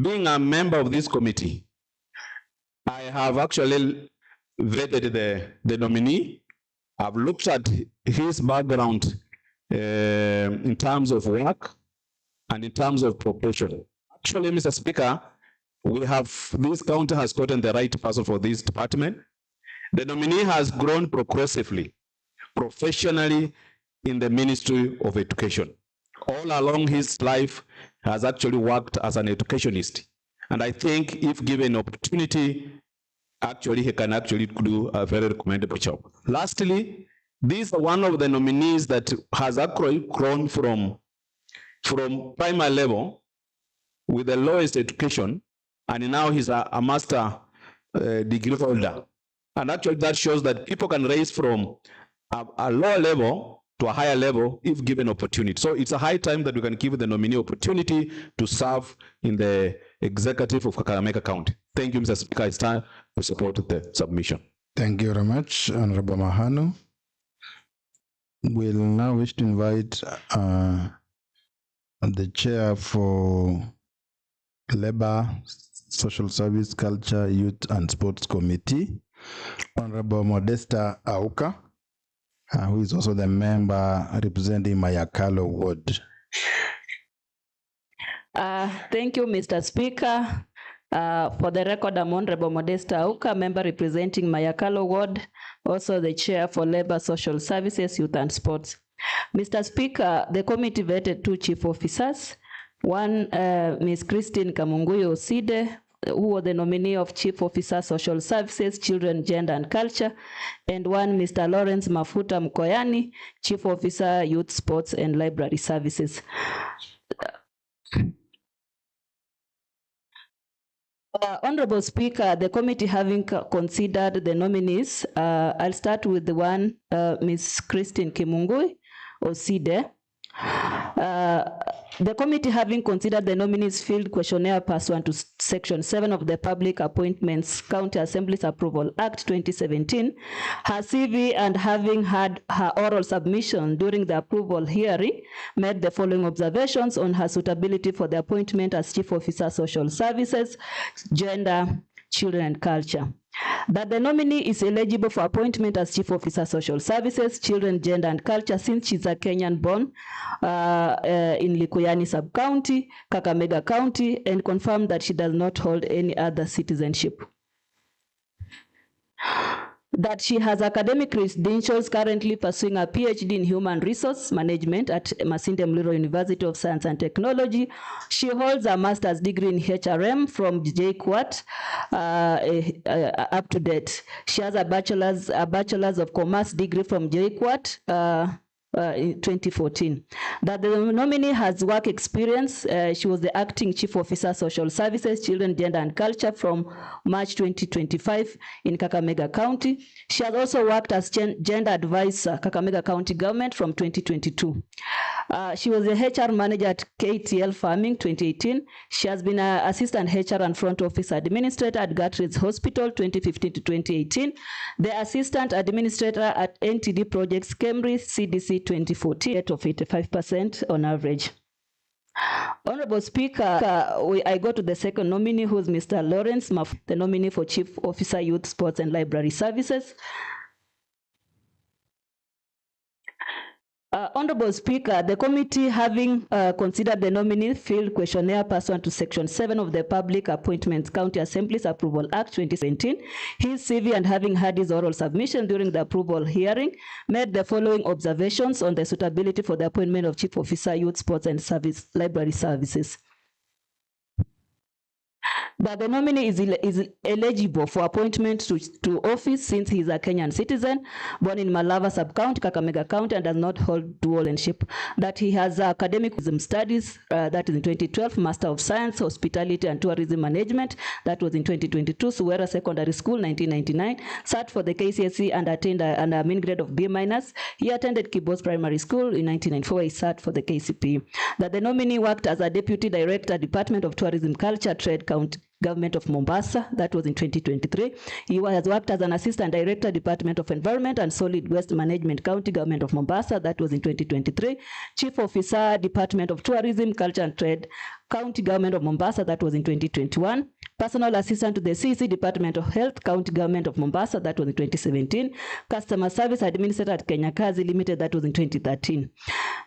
being a member of this committee, I have actually vetted the nominee. I've looked at his background in terms of work and in terms of profession. Actually, Mr. Speaker, this county has gotten the right person for this department. The nominee has grown progressively, professionally in the Ministry of Education. All along his life, has actually worked as an educationist. And I think if given opportunity, actually he can actually do a very recommendable job. Lastly, this is one of the nominees that has actually grown from primary level with the lowest education, and now he's a master degree holder. And actually that shows that people can raise from a lower level to a higher level if given opportunity. So it's a high time that we can give the nominee opportunity to serve in the executive of Kakamega County. Thank you, Mr. Speaker. It's time to support the submission. Thank you very much, Honorable Mahanu. We'll now wish to invite the chair for Labor, Social Service, Culture, Youth and Sports Committee, Honorable Modesta Auka, who is also the member representing Mayakalo Ward. Thank you, Mr. Speaker. For the record, I'm Honorable Modesta Auka, member representing Mayakalo Ward, also the chair for Labor, Social Services, Youth and Sports. Mr. Speaker, the committee vetted 2 chief officers. One, Ms. Christine Kamunguyo Oside, who was the nominee of Chief Officer, Social Services, Children, Gender and Culture, and one, Mr. Lawrence Mafuta Mkoyani, Chief Officer, Youth, Sports and Library Services. Honorable Speaker, the committee having considered the nominees, I'll start with the one, Ms. Christine Kimungui Oside. The committee having considered the nominees filled questionnaire pursuant to Section 7 of the Public Appointments County Assemblies Approval Act 2017, her CV and having had her oral submission during the approval hearing, made the following observations on her suitability for the appointment as Chief Officer, Social Services, Gender, Children and Culture. That the nominee is eligible for appointment as Chief Officer, Social Services, Children, Gender and Culture since she's a Kenyan born in Likuyani Sub-County, Kakamega County, and confirmed that she does not hold any other citizenship. That she has academic credentials, currently pursuing a PhD in Human Resource Management at Masinde Muliro University of Science and Technology. She holds a master's degree in HRM from JKUAT, up to date. She has a bachelor's of commerce degree from JKUAT, in 2014. That the nominee has work experience. She was the acting Chief Officer, Social Services, Children, Gender and Culture from March 2025 in Kakamega County. She has also worked as Gender Advisor, Kakamega County Government from 2022. She was the HR Manager at KTL Farming 2018. She has been an Assistant HR and Front Office Administrator at Gatridge Hospital 2015 to 2018. The Assistant Administrator at NTD Projects Kemri CDC 2014, rate of 85% on average. Honorable Speaker, I go to the second nominee, who is Mr. Lawrence Maf, the nominee for Chief Officer, Youth, Sports and Library Services. Honorable Speaker, the committee having considered the nominee filled questionnaire pursuant to Section 7 of the Public Appointments County Assemblies Approval Act 2017, his CV and having had his oral submission during the approval hearing, made the following observations on the suitability for the appointment of Chief Officer, Youth, Sports and Library Services. that the nominee is eligible for appointment to office since he is a Kenyan citizen, born in Malava sub-county, Kakamega County, and does not hold dualship. That he has academic studies, that is in 2012, Master of Science, Hospitality and Tourism Management, that was in 2022, Suwera Secondary School, 1999, sat for the KCSE and attained a mean grade of B-. He attended Kibos Primary School in 1994, he sat for the KCPE. That the nominee worked as a Deputy Director, Department of Tourism, Culture, Trade, County Government of Mombasa, that was in 2023. He has worked as an Assistant Director, Department of Environment and Solid Waste Management, County Government of Mombasa, that was in 2023. Chief Officer, Department of Tourism, Culture and Trade, County Government of Mombasa, that was in 2021. Personal Assistant to the CC, Department of Health, County Government of Mombasa, that was in 2017. Customer Service Administrator at Kenya Kazi Limited, that was in 2013.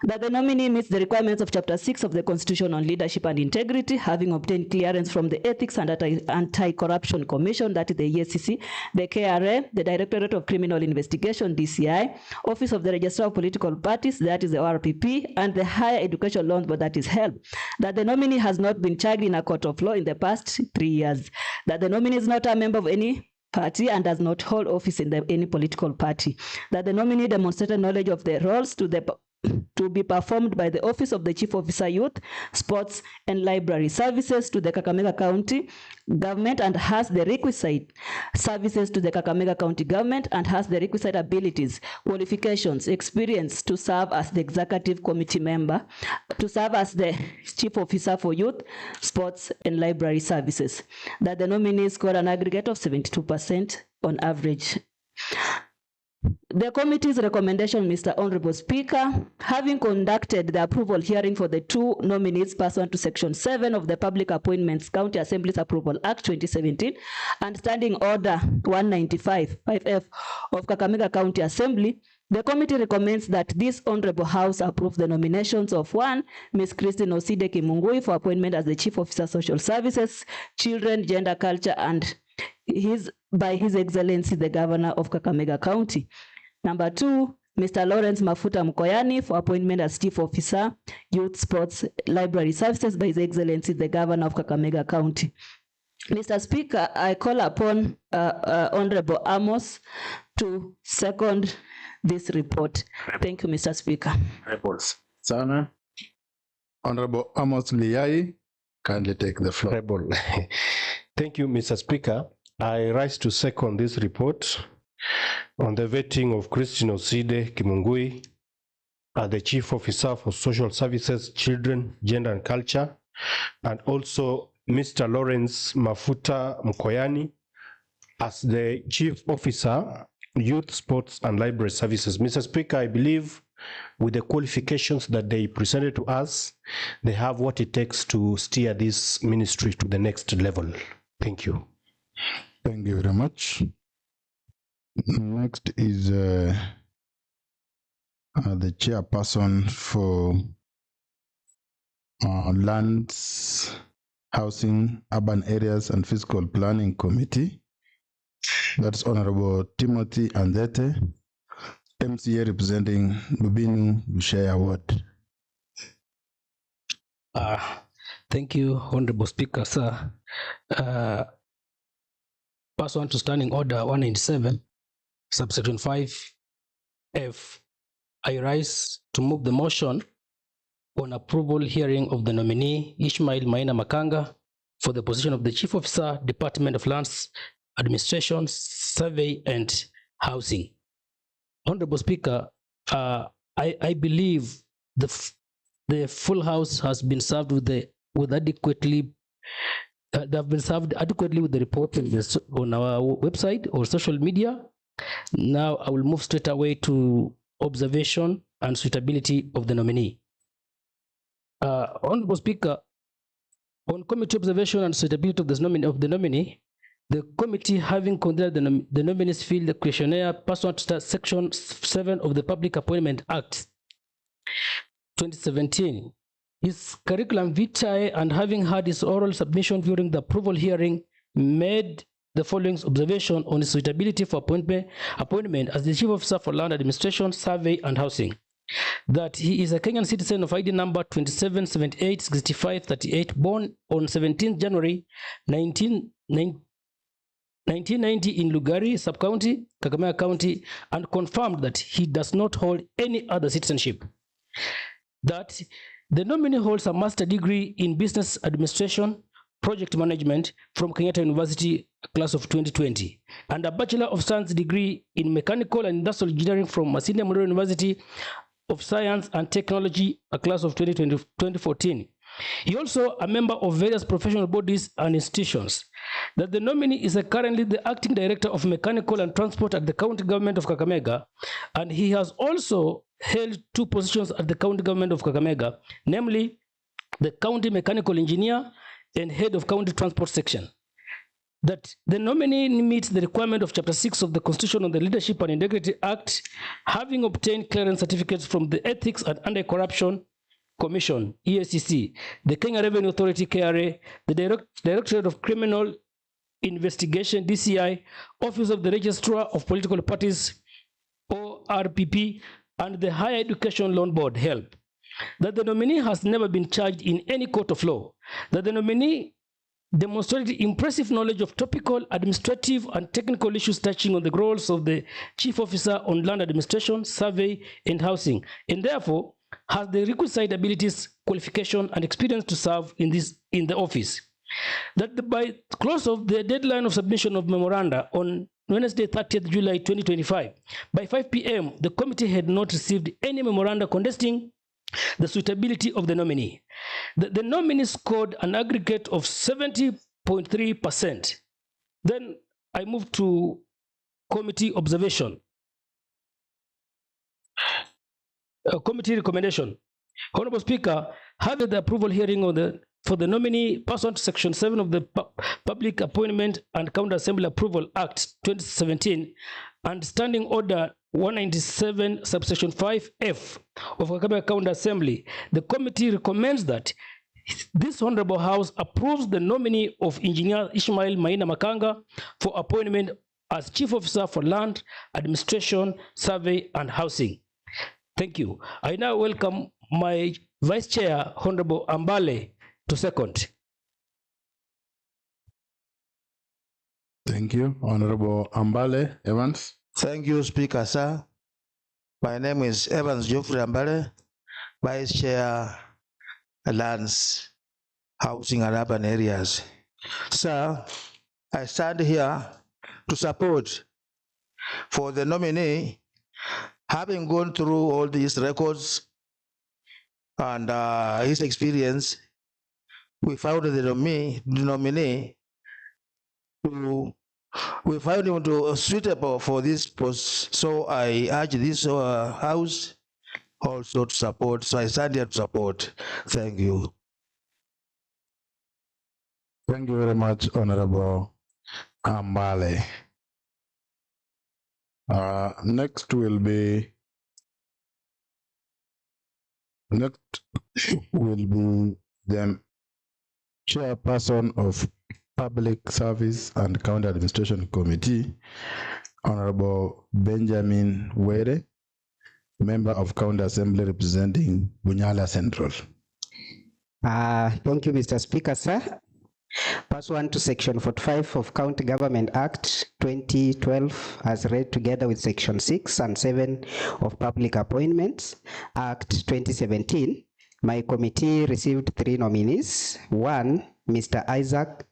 That the nominee meets the requirements of Chapter 6 of the Constitution on Leadership and Integrity, having obtained clearance from the Ethics and Anti-Corruption Commission, that is the EACC, the KRA, the Directorate of Criminal Investigation, DCI, Office of the Registrar of Political Parties, that is the ORPP, and the Higher Education Loans Board, that is HELB. That the nominee has not been charged in a court of law in the past 3 years. That the nominee is not a member of any party and does not hold office in any political party. That the nominee demonstrated knowledge of the roles to be performed by the Office of the Chief Officer Youth, Sports and Library Services to the Kakamega County Government and has the requisite services to the Kakamega County Government and has the requisite abilities, qualifications, experience to serve as the Executive Committee member, to serve as the Chief Officer for Youth, Sports and Library Services. That the nominee scored an aggregate of 72% on average. The committee's recommendation, Mr. Honorable Speaker, having conducted the approval hearing for the two nominees pursuant to Section 7 of the Public Appointments County Assemblies Approval Act 2017 and Standing Order 195 5F of Kakamega County Assembly, the committee recommends that this Honorable House approve the nominations of 1, Ms. Christine Oside Kimungui for appointment as the Chief Officer Social Services, Children, Gender, Culture, and by His Excellency the Governor of Kakamega County. Number 2, Mr. Lawrence Mafuta Mkoyani for appointment as Chief Officer, Youth, Sports, Library Services by His Excellency the Governor of Kakamega County. Mr. Speaker, I call upon Honorable Amos to second this report. Thank you, Mr. Speaker. Sana. Honorable Amos Liyai, kindly take the floor. Thank you, Mr. Speaker. I rise to second this report on the vetting of Christine Oside Kimungui as the Chief Officer for Social Services, Children, Gender and Culture, and also Mr. Lawrence Mafuta Mkoyani as the Chief Officer, Youth, Sports and Library Services. Mr. Speaker, I believe with the qualifications that they presented to us, they have what it takes to steer this ministry to the next level. Thank you. Thank you very much. Next is the chairperson for Lands, Housing, Urban Areas and Fiscal Planning Committee. That's Honorable Timothy Andete, MCA representing Lubinu Bushaya Ward. Thank you, Honorable Speaker, sir. Pursuant to Standing Order 197, subsection 5F, I rise to move the motion on approval hearing of the nominee Ishmael Maina Makanga for the position of the Chief Officer, Department of Lands Administration, Survey and Housing. Honorable Speaker, I believe the full House has been served with adequately. They have been served adequately with the report on our website or social media. Now I will move straight away to observation and suitability of the nominee. Honorable Speaker, on committee observation and suitability of the nominee, the committee, having considered the nominee's field questionnaire pursuant to Section 7 of the Public Appointment Act 2017, his curriculum vitae, and having had his oral submission during the approval hearing, made the following observation on his suitability for appointment as the Chief Officer for Land Administration, Survey and Housing. that he is a Kenyan citizen of ID number 27786538, born on 17th January 1990 in Lugari sub-county, Kakamega County, and confirmed that he does not hold any other citizenship. That the nominee holds a master's degree in business administration, project management from Kenyatta University, class of 2020, and a Bachelor of Science degree in mechanical and industrial engineering from Masinde Muliro University of Science and Technology, a class of 2014. He also a member of various professional bodies and institutions. That the nominee is currently the acting director of mechanical and transport at the county government of Kakamega, and he has also held 2 positions at the county government of Kakamega, namely the county mechanical engineer and head of county transport section. That the nominee meets the requirement of Chapter 6 of the Constitution on the Leadership and Integrity Act, having obtained clearance certificates from the Ethics and Anti-Corruption Commission, EACC, the Kenya Revenue Authority, KRA, the Directorate of Criminal Investigation, DCI, Office of the Registrar of Political Parties, ORPP, and the Higher Education Loan Board, HELP. That the nominee has never been charged in any court of law. That the nominee demonstrated impressive knowledge of topical, administrative, and technical issues touching on the roles of the Chief Officer on Land Administration, Survey, and Housing, and therefore has the requisite abilities, qualification, and experience to serve in the office. That by close of the deadline of submission of memoranda on Wednesday, 30th July 2025, by 5 p.m., the committee had not received any memoranda contesting the suitability of the nominee. The nominee scored an aggregate of 70.3%. Then I move to committee observation. Committee recommendation. Honorable Speaker, having the approval hearing for the nominee pursuant to Section 7 of the Public Appointment and County Assembly Approval Act 2017 and Standing Order 197 subsection 5F of Kakamega County Assembly, the committee recommends that this Honorable House approves the nominee of Engineer Ishmael Maina Makanga for appointment as Chief Officer for Land, Administration, Survey, and Housing. Thank you. I now welcome my Vice Chair, Honorable Ambale, to second. Thank you, Honorable Ambale Evans. Thank you, Speaker, sir. My name is Evans Geoffrey Ambale, Vice Chair, Lands, Housing and Urban Areas. Sir, I stand here to support for the nominee, having gone through all these records and his experience. We found the nominee we found him suitable for this post, so I urge this House also to support. So I stand here to support. Thank you. Thank you very much, Honorable Ambale. Next will be the Chairperson of Public Service and County Administration Committee, Honorable Benjamin Were, Member of County Assembly representing Bunyala Central. Thank you, Mr. Speaker, sir. Pursuant to Section 45 of County Government Act 2012, as read together with Section 6 and 7 of Public Appointments Act 2017, my committee received 3 nominees. 1, Mr. Isaac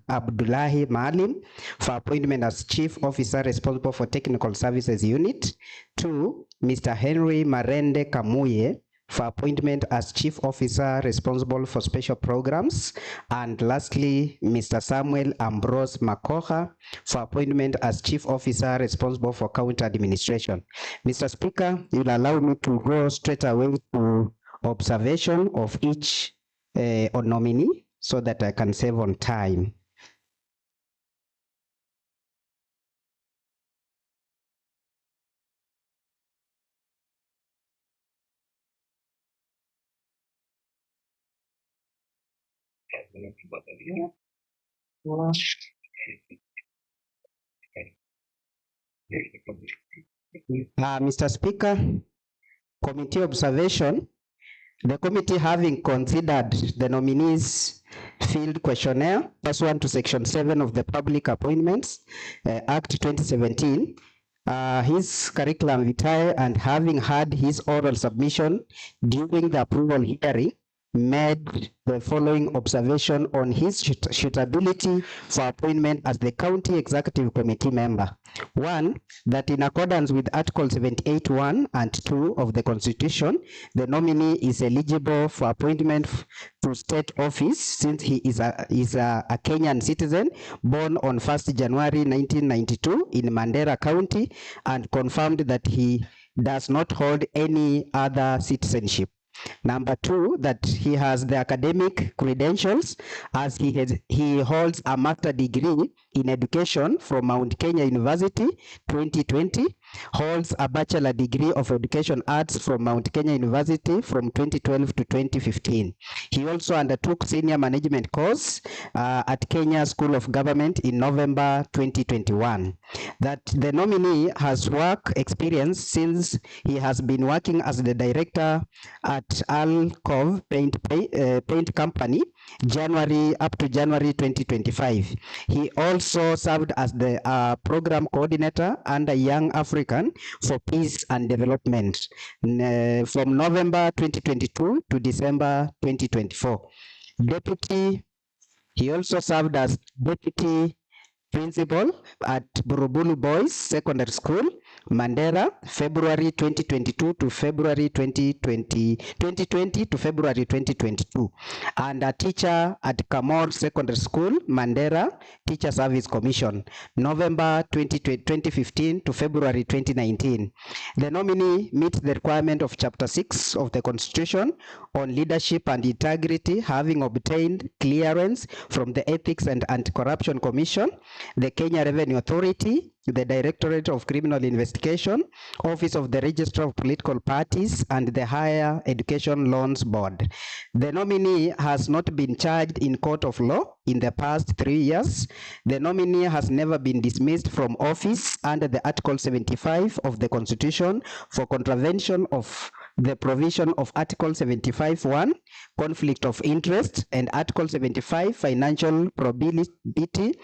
Abdullahi Maalim for appointment as Chief Officer responsible for Technical Services Unit. 2, Mr. Henry Marende Kamuye for appointment as Chief Officer responsible for Special Programs. And lastly, Mr. Samuel Ambrose Makoha for appointment as Chief Officer responsible for County Administration. Mr. Speaker, you'll allow me to go straight away to observation of each nominee so that I can save on time. Mr. Speaker, committee observation, the committee having considered the nominees' field questionnaire pursuant to Section 7 of the Public Appointments Act 2017, his curriculum vitae, and having had his oral submission during the approval hearing, made the following observation on his suitability for appointment as the County Executive Committee member. One, that in accordance with Article 78(1) and 2 of the Constitution, the nominee is eligible for appointment to state office since he is a Kenyan citizen born on 1st January 1992 in Mandera County, and confirmed that he does not hold any other citizenship. Number two, that he has the academic credentials as he holds a master's degree in education from Mount Kenya University 2020, holds a bachelor degree of education arts from Mount Kenya University from 2012 to 2015. He also undertook senior management course at Kenya School of Government in November 2021. That the nominee has work experience since he has been working as the director at Alcove Paint Company January up to January 2025. He also served as the program coordinator under Young African for Peace and Development from November 2022 to December 2024. He also served as deputy principal at Burubulu Boys Secondary School, Mandera, February 2022 to February 2020 to February 2022, and a teacher at Kamor Secondary School, Mandera, Teacher Service Commission, November 2015 to February 2019. The nominee meets the requirement of Chapter 6 of the Constitution on leadership and integrity, having obtained clearance from the Ethics and Anti-Corruption Commission, the Kenya Revenue Authority, the Directorate of Criminal Investigation, Office of the Registrar of Political Parties, and the Higher Education Loans Board. The nominee has not been charged in court of law in the past 3 years. The nominee has never been dismissed from office under the Article 75 of the Constitution for contravention of the provision of Article 75(1), conflict of interest, and Article 75, financial probability,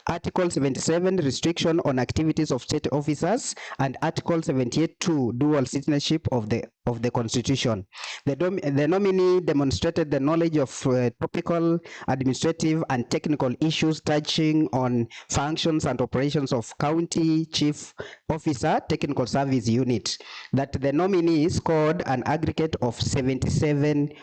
Article 77, restriction on activities of state officers, and Article 78(2), dual citizenship of the Constitution. The nominee demonstrated the knowledge of topical, administrative, and technical issues touching on functions and operations of County Chief Officer, Technical Service Unit. That the nominee scored an aggregate of 77%.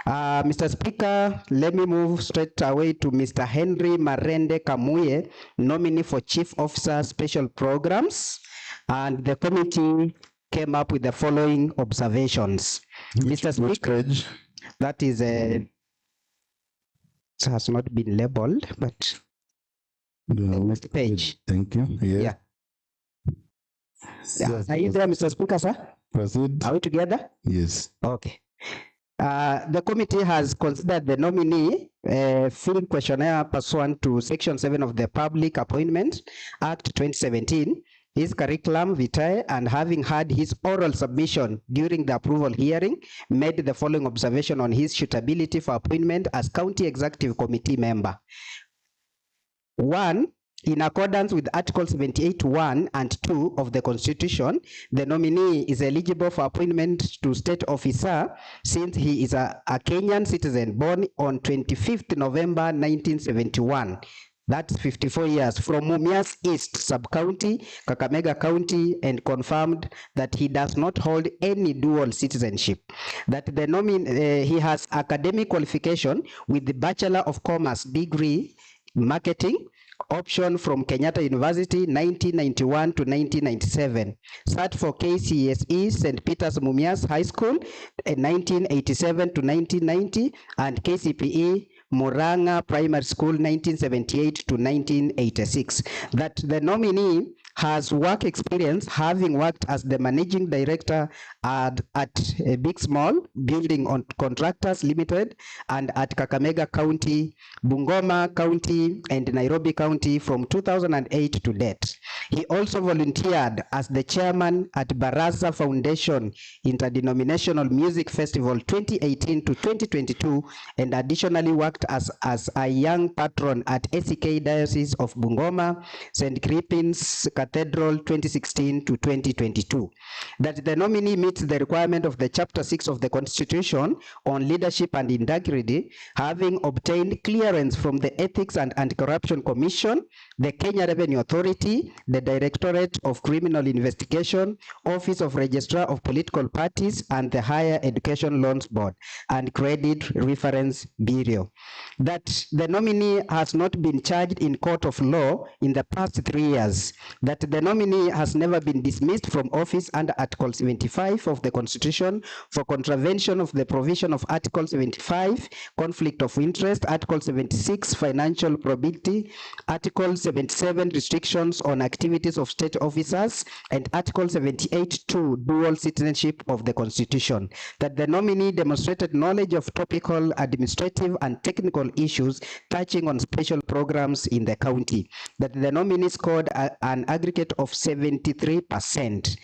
Mr. Speaker, let me move straight away to Mr. Henry Marende Kamuye, nominee for Chief Officer, Special Programs, and the committee came up with the following observations. Mr. Speaker, that is it has not been labeled, but next page. Thank you. Yeah. Are you there, Mr. Speaker, sir? Proceed. Are we together? Yes. Okay. The committee has considered the nominee field questionnaire pursuant to Section 7 of the Public Appointments Act 2017, his curriculum vitae, and having had his oral submission during the approval hearing, made the following observation on his suitability for appointment as County Executive Committee member. One, in accordance with Article 78(1) and 2 of the Constitution, the nominee is eligible for appointment to state officer since he is a Kenyan citizen born on 25th November 1971. That's 54 years, from Mumias East Sub-County, Kakamega County, and confirmed that he does not hold any dual citizenship. That the nominee, he has academic qualification with the Bachelor of Commerce degree, Marketing, option from Kenyatta University 1991 to 1997. Sat for KCSE St. Peter's Mumias High School 1987 to 1990, and KCPE Muranga Primary School 1978 to 1986. That the nominee has work experience, having worked as the managing director at a Big Small Building on Contractors Limited and at Kakamega County, Bungoma County, and Nairobi County from 2008 to date. He also volunteered as the chairman at Baraza Foundation Interdenominational Music Festival 2018 to 2022, and additionally worked as a young patron at ACK Diocese of Bungoma, St. Crispin's Cathedral 2016 to 2022. That the nominee meets the requirement of the Chapter 6 of the Constitution on leadership and integrity, having obtained clearance from the Ethics and Anti-Corruption Commission, the Kenya Revenue Authority, the Directorate of Criminal Investigation, Office of Registrar of Political Parties, and the Higher Education Loans Board and Credit Reference Bureau. That the nominee has not been charged in court of law in the past 3 years. That the nominee has never been dismissed from office under Article 75 of the Constitution for contravention of the provision of Article 75, conflict of interest, Article 76, financial probity, Article 77, restrictions on activities of state officers, and Article 78(2), dual citizenship of the Constitution. That the nominee demonstrated knowledge of topical, administrative, and technical issues touching on special programs in the county. That the nominee scored an aggregate of 73%.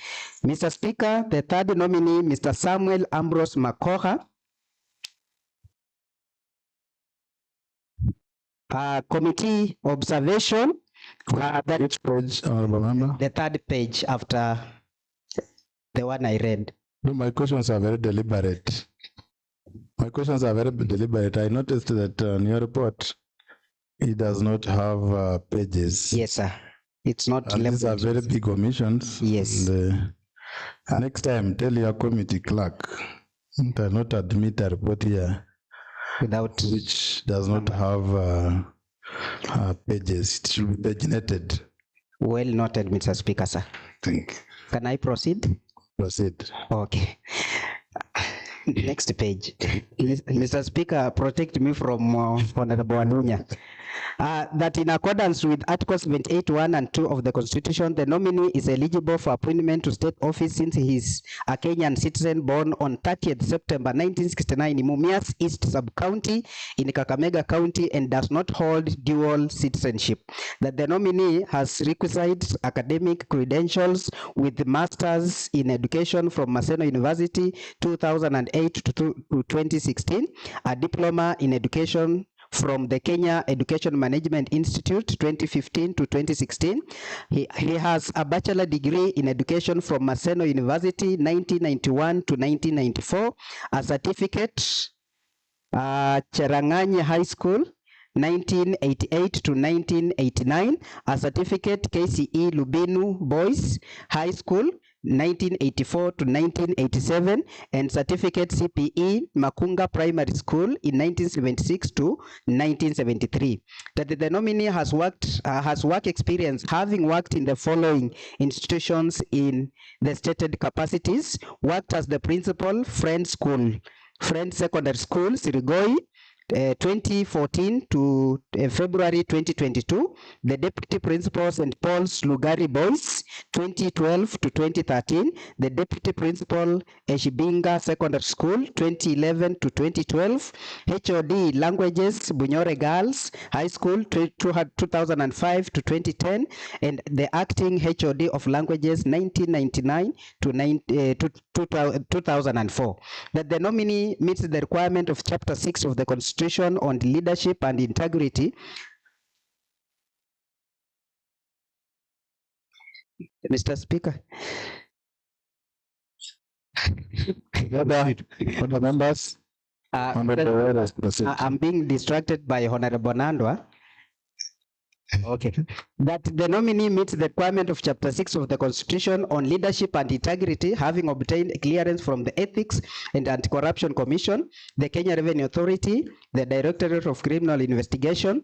Mr. Speaker, the third nominee, Mr. Samuel Ambrose Makoha, committee observation. Which page, Honorable Member? The third page after the one I read. No, my questions are very deliberate. My questions are very deliberate. I noticed that in your report, it does not have pages. Yes, sir. It's not. And these are very big omissions. Yes. And, next time, tell your committee clerk to not admit a report here without which does not have pages. It should be paginated. Well noted, Mr. Speaker, sir. Thank you. Can I proceed? Proceed. Okay. Next page. Mr. Speaker, protect me from Honorable Anunya. That in accordance with Articles 78(1) and 2 of the Constitution, the nominee is eligible for appointment to state office since he is a Kenyan citizen born on 30th September 1969 in Mumias East Sub-County in Kakamega County and does not hold dual citizenship. That the nominee has requisite academic credentials with Masters in Education from Maseno University 2008 to 2016, a diploma in education from the Kenya Education Management Institute 2015 to 2016. He has a bachelor degree in education from Maseno University 1991 to 1994, a certificate Cherangany High School 1988 to 1989, a certificate KCE Lubinu Boys High School 1984 to 1987, and certificate CPE Makunga Primary School in 1976 to 1973. That the nominee has work experience, having worked in the following institutions in the stated capacities: worked as the principal, Friends Secondary School, Sirigoi, 2014 to February 2022, the deputy principal St. Paul's Lugari Boys 2012 to 2013, the deputy principal Eshibinga Secondary School 2011 to 2012, HOD Languages Bunyore Girls High School 2005 to 2010, and the acting HOD of Languages 1999 to 2004. That the nominee meets the requirement of Chapter 6 of the Constitution on leadership and integrity. Mr. Speaker. Other members? I'm being distracted by Honorable Nandwa. Okay. That the nominee meets the requirement of Chapter 6 of the Constitution on leadership and integrity, having obtained clearance from the Ethics and Anti-Corruption Commission, the Kenya Revenue Authority, the Directorate of Criminal Investigation,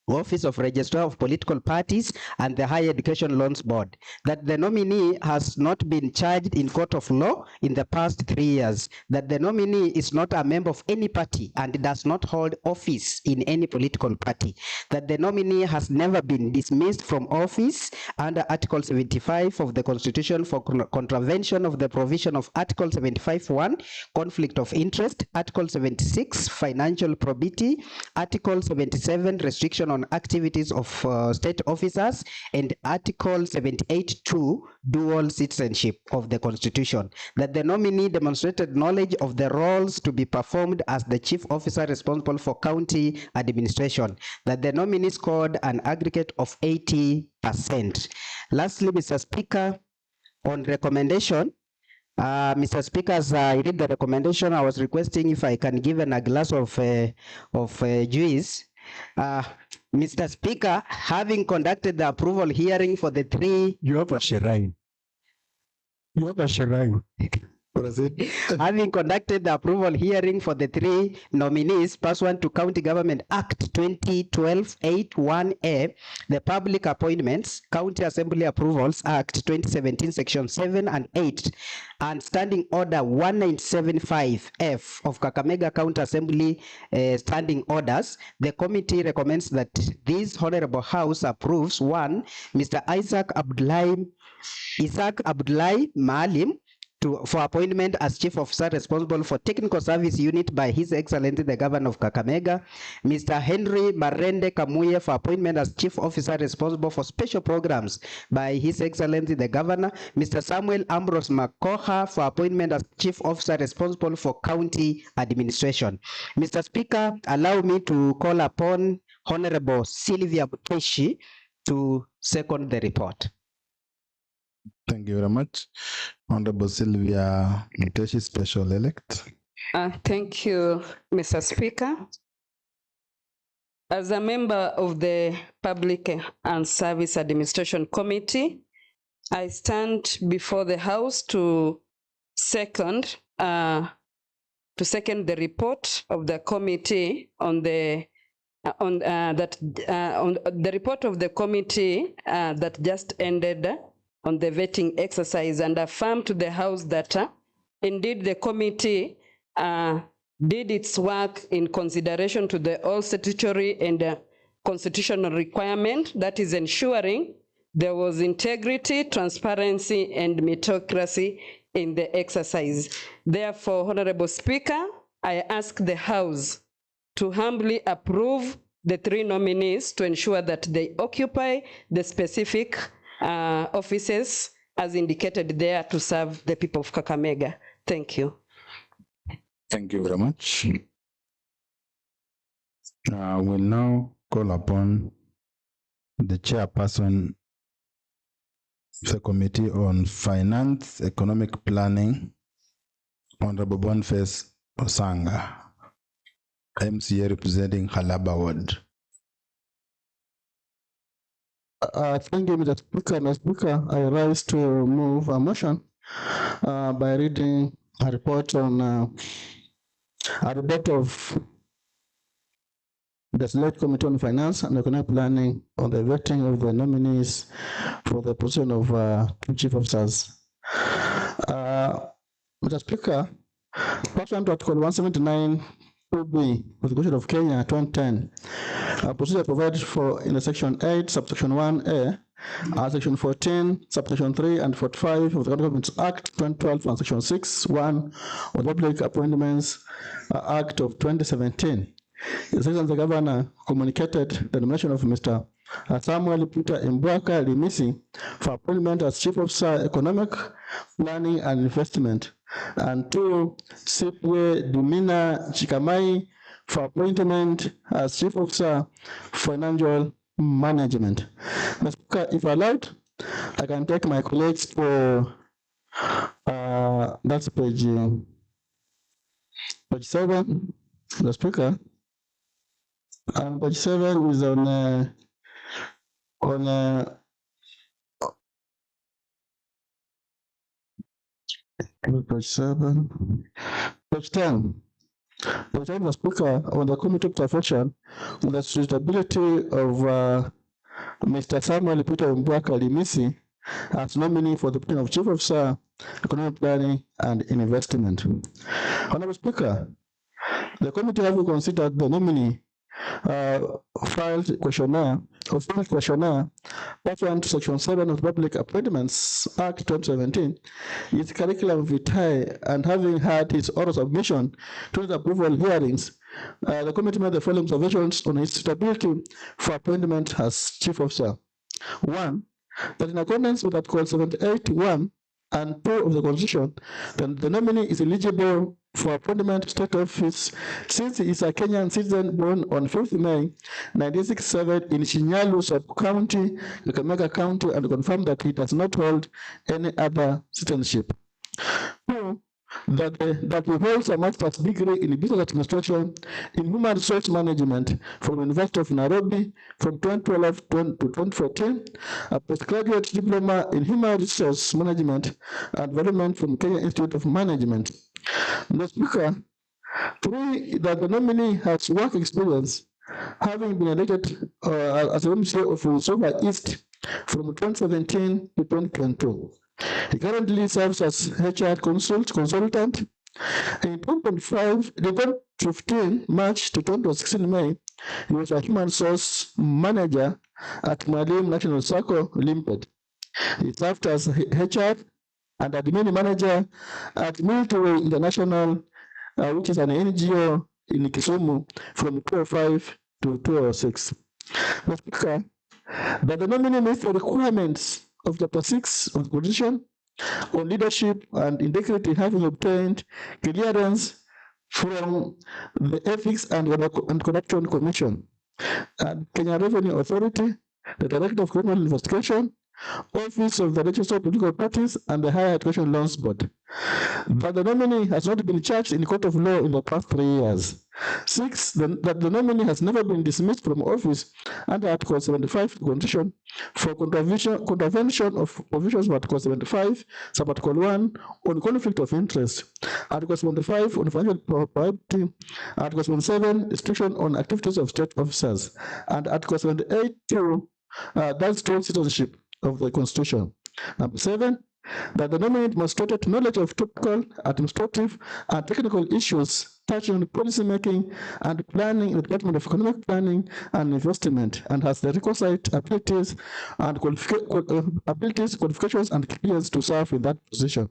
Office of Registrar of Political Parties, and the Higher Education Loans Board, that the nominee has not been charged in court of law in the past 3 years, that the nominee is not a member of any party and does not hold office in any political party, that the nominee has never been dismissed from office under Article 75 of the Constitution for contravention of the provision of Article 75(1), conflict of interest, Article 76, financial probity, Article 77, restriction on activities of state officers, and Article 78(2), dual citizenship of the Constitution, that the nominee demonstrated knowledge of the roles to be performed as the chief officer responsible for county administration, that the nominee scored an aggregate of 80%. Lastly, Mr. Speaker, on recommendation, Mr. Speaker, as I read the recommendation, I was requesting if I can give a glass of juice. Mr. Speaker, having conducted the approval hearing for the three... You have a shrine. You have a shrine. Having conducted the approval hearing for the three nominees pursuant to County Government Act 2012-81A, the Public Appointments, County Assembly Approvals Act 2017, Section 7 and 8, and Standing Order 1975F of Kakamega County Assembly Standing Orders, the committee recommends that this Honorable House approves 1. Mr. Isaac Abdullahi Maalim, for appointment as Chief Officer responsible for Technical Service Unit by His Excellency the Governor of Kakamega. Mr. Henry Marende Kamuye for appointment as Chief Officer responsible for Special Programs by His Excellency the Governor. Mr. Samuel Ambrose Makoha for appointment as Chief Officer responsible for County Administration. Mr. Speaker, allow me to call upon Honorable Sylvia Buteshi to second the report. Thank you very much. Honorable Sylvia Muteshi, Special Elect. Thank you, Mr. Speaker. As a member of the Public and Service Administration Committee, I stand before the House to second the report of the committee on the report of the committee that just ended on the vetting exercise, and affirm to the House that indeed the committee did its work in consideration to the all statutory and constitutional requirement, that is ensuring there was integrity, transparency, and meritocracy in the exercise. Therefore, Honorable Speaker, I ask the House to humbly approve the three nominees to ensure that they occupy the specific offices as indicated there to serve the people of Kakamega. Thank you. Thank you very much. We'll now call upon the chairperson of the Committee on Finance, Economic Planning, Honorable Boniface Osanga, MCA representing Halaba Ward. Thank you, Mr. Speaker. Mr. Speaker, I rise to move a motion by reading a report on a report of the Select Committee on Finance and Economic Planning on the vetting of the nominees for the position of chief officers. Mr. Speaker, pursuant to Article 179 2B of the Constitution of Kenya 2010, a procedure provided for in the Section 8, subsection 1A, Section 14, subsection 3 and 45 of the Government Act 2012 and Section 6, 1 of the Public Appointments Act of 2017. The Excellency Governor communicated the nomination of Mr. Samuel Peter Mbwaka Limisi for appointment as Chief Officer Economic Planning and Investment, and 2. Sipwe Dumina Chikamai for appointment as Chief Officer Financial Management. Mr. Speaker, if allowed, I can take my colleagues for that's page 7, the Speaker. And page 7 is on page 7, page 10. Mr. Speaker, on the committee observation on the suitability of Mr. Samuel Peter Mbwaka Limisi as nominee for the position of Chief Officer, Economic Planning and Investment. Honorable Speaker, the committee having considered the nominee filed questionnaire pursuant to Section 7 of the Public Appointments Act 2017, its curriculum vitae, and having had its oral submission to the approval hearings, the committee made the following observations on its suitability for appointment as Chief Officer. 1. That in accordance with Article 78(1) and 2 of the Constitution, the nominee is eligible for appointment to state office since he is a Kenyan citizen born on 5th May 1967 in Shinyalu Sub-County, Kakamega County, and confirmed that he does not hold any other citizenship. 2. That he holds a master's degree in business administration in human resource management from the University of Nairobi from 2012 to 2014, a postgraduate diploma in human resource management and development from Kenya Institute of Management. Mr. Speaker, 3, that the nominee has work experience, having been elected as a MC of Usoga East from 2017 to 2022. He currently serves as HR consultant. In 2015 March to 2016 May, he was a human resource manager at Mwalimu National Circle Limited. He served as HR and admin manager at Military International, which is an NGO in Kisumu from 2005 to 2006. Mr. Speaker, that the nominee meets the requirements of Chapter 6 of the Constitution on leadership and integrity, having obtained clearance from the Ethics and Corruption Commission, and Kenya Revenue Authority, the Director of Criminal Investigation, Office of the Registrar of Political Parties, and the Higher Education Loans Board. But the nominee has not been charged in court of law in the past 3 years. 6, that the nominee has never been dismissed from office under Article 75 of the Constitution for contravention of provisions of Article 75, Sub-Article 1 on conflict of interest, Article 75 on financial propriety, Article 77 restriction on activities of state officers, and Article 78 that's dual citizenship of the Constitution. Number 7, that the nominee must state knowledge of topical, administrative, and technical issues touching on policy making and planning in the Department of Economic Planning and Investment, and has the requisite abilities, qualifications, and clearance to serve in that position.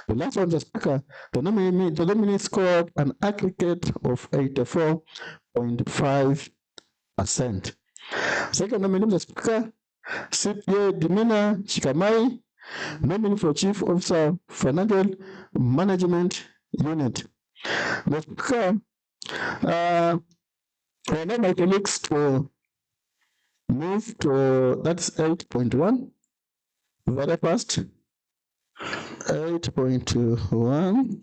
The last one, the Speaker, the nominee scored an aggregate of 84.5%. Second nominee, the Speaker, CPA Dimina Shikamai, nominee for Chief Officer, Financial Management Unit. Mr. Speaker, I want my colleagues to move to, that's 8.1, very fast. 8.1.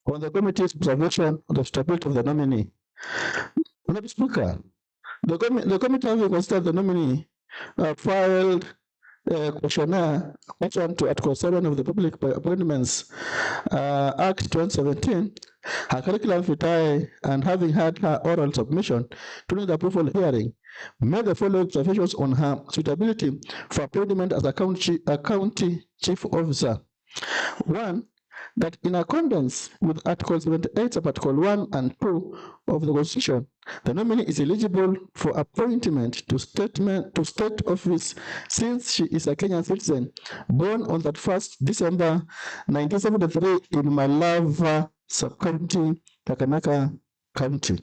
On the committee's observation on the stability of the nominee. Mr. Speaker, the committee having considered the nominee filed a questionnaire pursuant to Article 7 of the Public Appointments Act 2017, her curriculum vitae, and having had her oral submission during the approval hearing, made the following observations on her suitability for appointment as a county chief officer. 1, that in accordance with Article 78 of Article 1 and 2 of the Constitution, the nominee is eligible for appointment to state office since she is a Kenyan citizen born on that 1st December 1973 in Malava Sub-County, Kakamega County.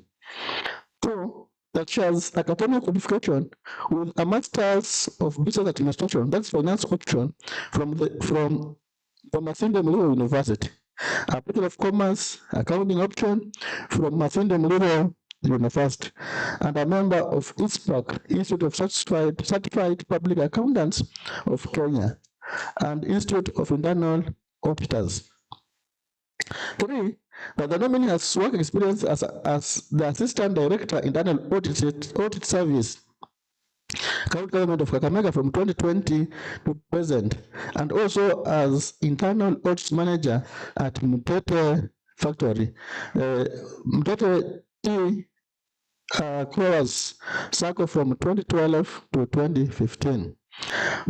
2, that she has academic qualification with a Master's of Business Administration, that's finance option, from Masinde Muliro University, a Bachelor of Commerce accounting option from Masinde Muliro University, and a member of ISPAC, Institute of Certified Public Accountants of Kenya, and Institute of Internal Auditors. 3, that the nominee has work experience as the Assistant Director Internal Audit Service, county government of Kakamega from 2020 to present, and also as internal ops manager at Mtete factory. Mtete Tea Course Circle from 2012 to 2015.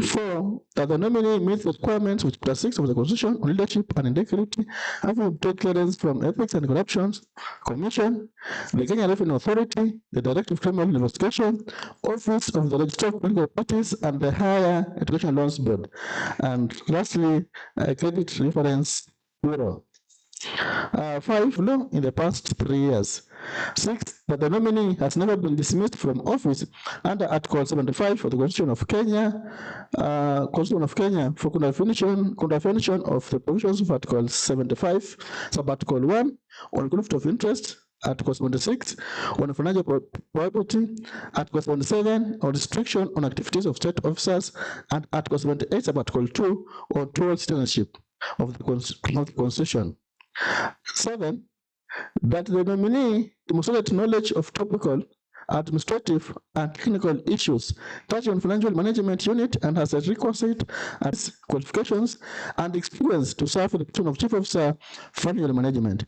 4. That the nominee meets the requirements with Chapter 6 of the Constitution on leadership and integrity, having obtained clearance from Ethics and Corruptions Commission, the Kenya Revenue Authority, the Directive Criminal Investigation, Office of the Registrar of Political Parties, and the Higher Education Loans Board. And lastly, Credit Reference Bureau. 5. Law in the past 3 years. 6. That the nominee has never been dismissed from office under Article 75 of the Constitution of Kenya, for contravention of the provisions of Article 75, sub-Article 1, on conflict of interest, Article 76, on financial property, Article 77, on restriction on activities of state officers, and Article 78, sub-Article 2, on dual citizenship of the Constitution. 7. That the nominee demonstrated knowledge of topical, administrative, and technical issues touching on financial management unit and has a requisite qualifications and experience to serve for the position of Chief Officer, Financial Management.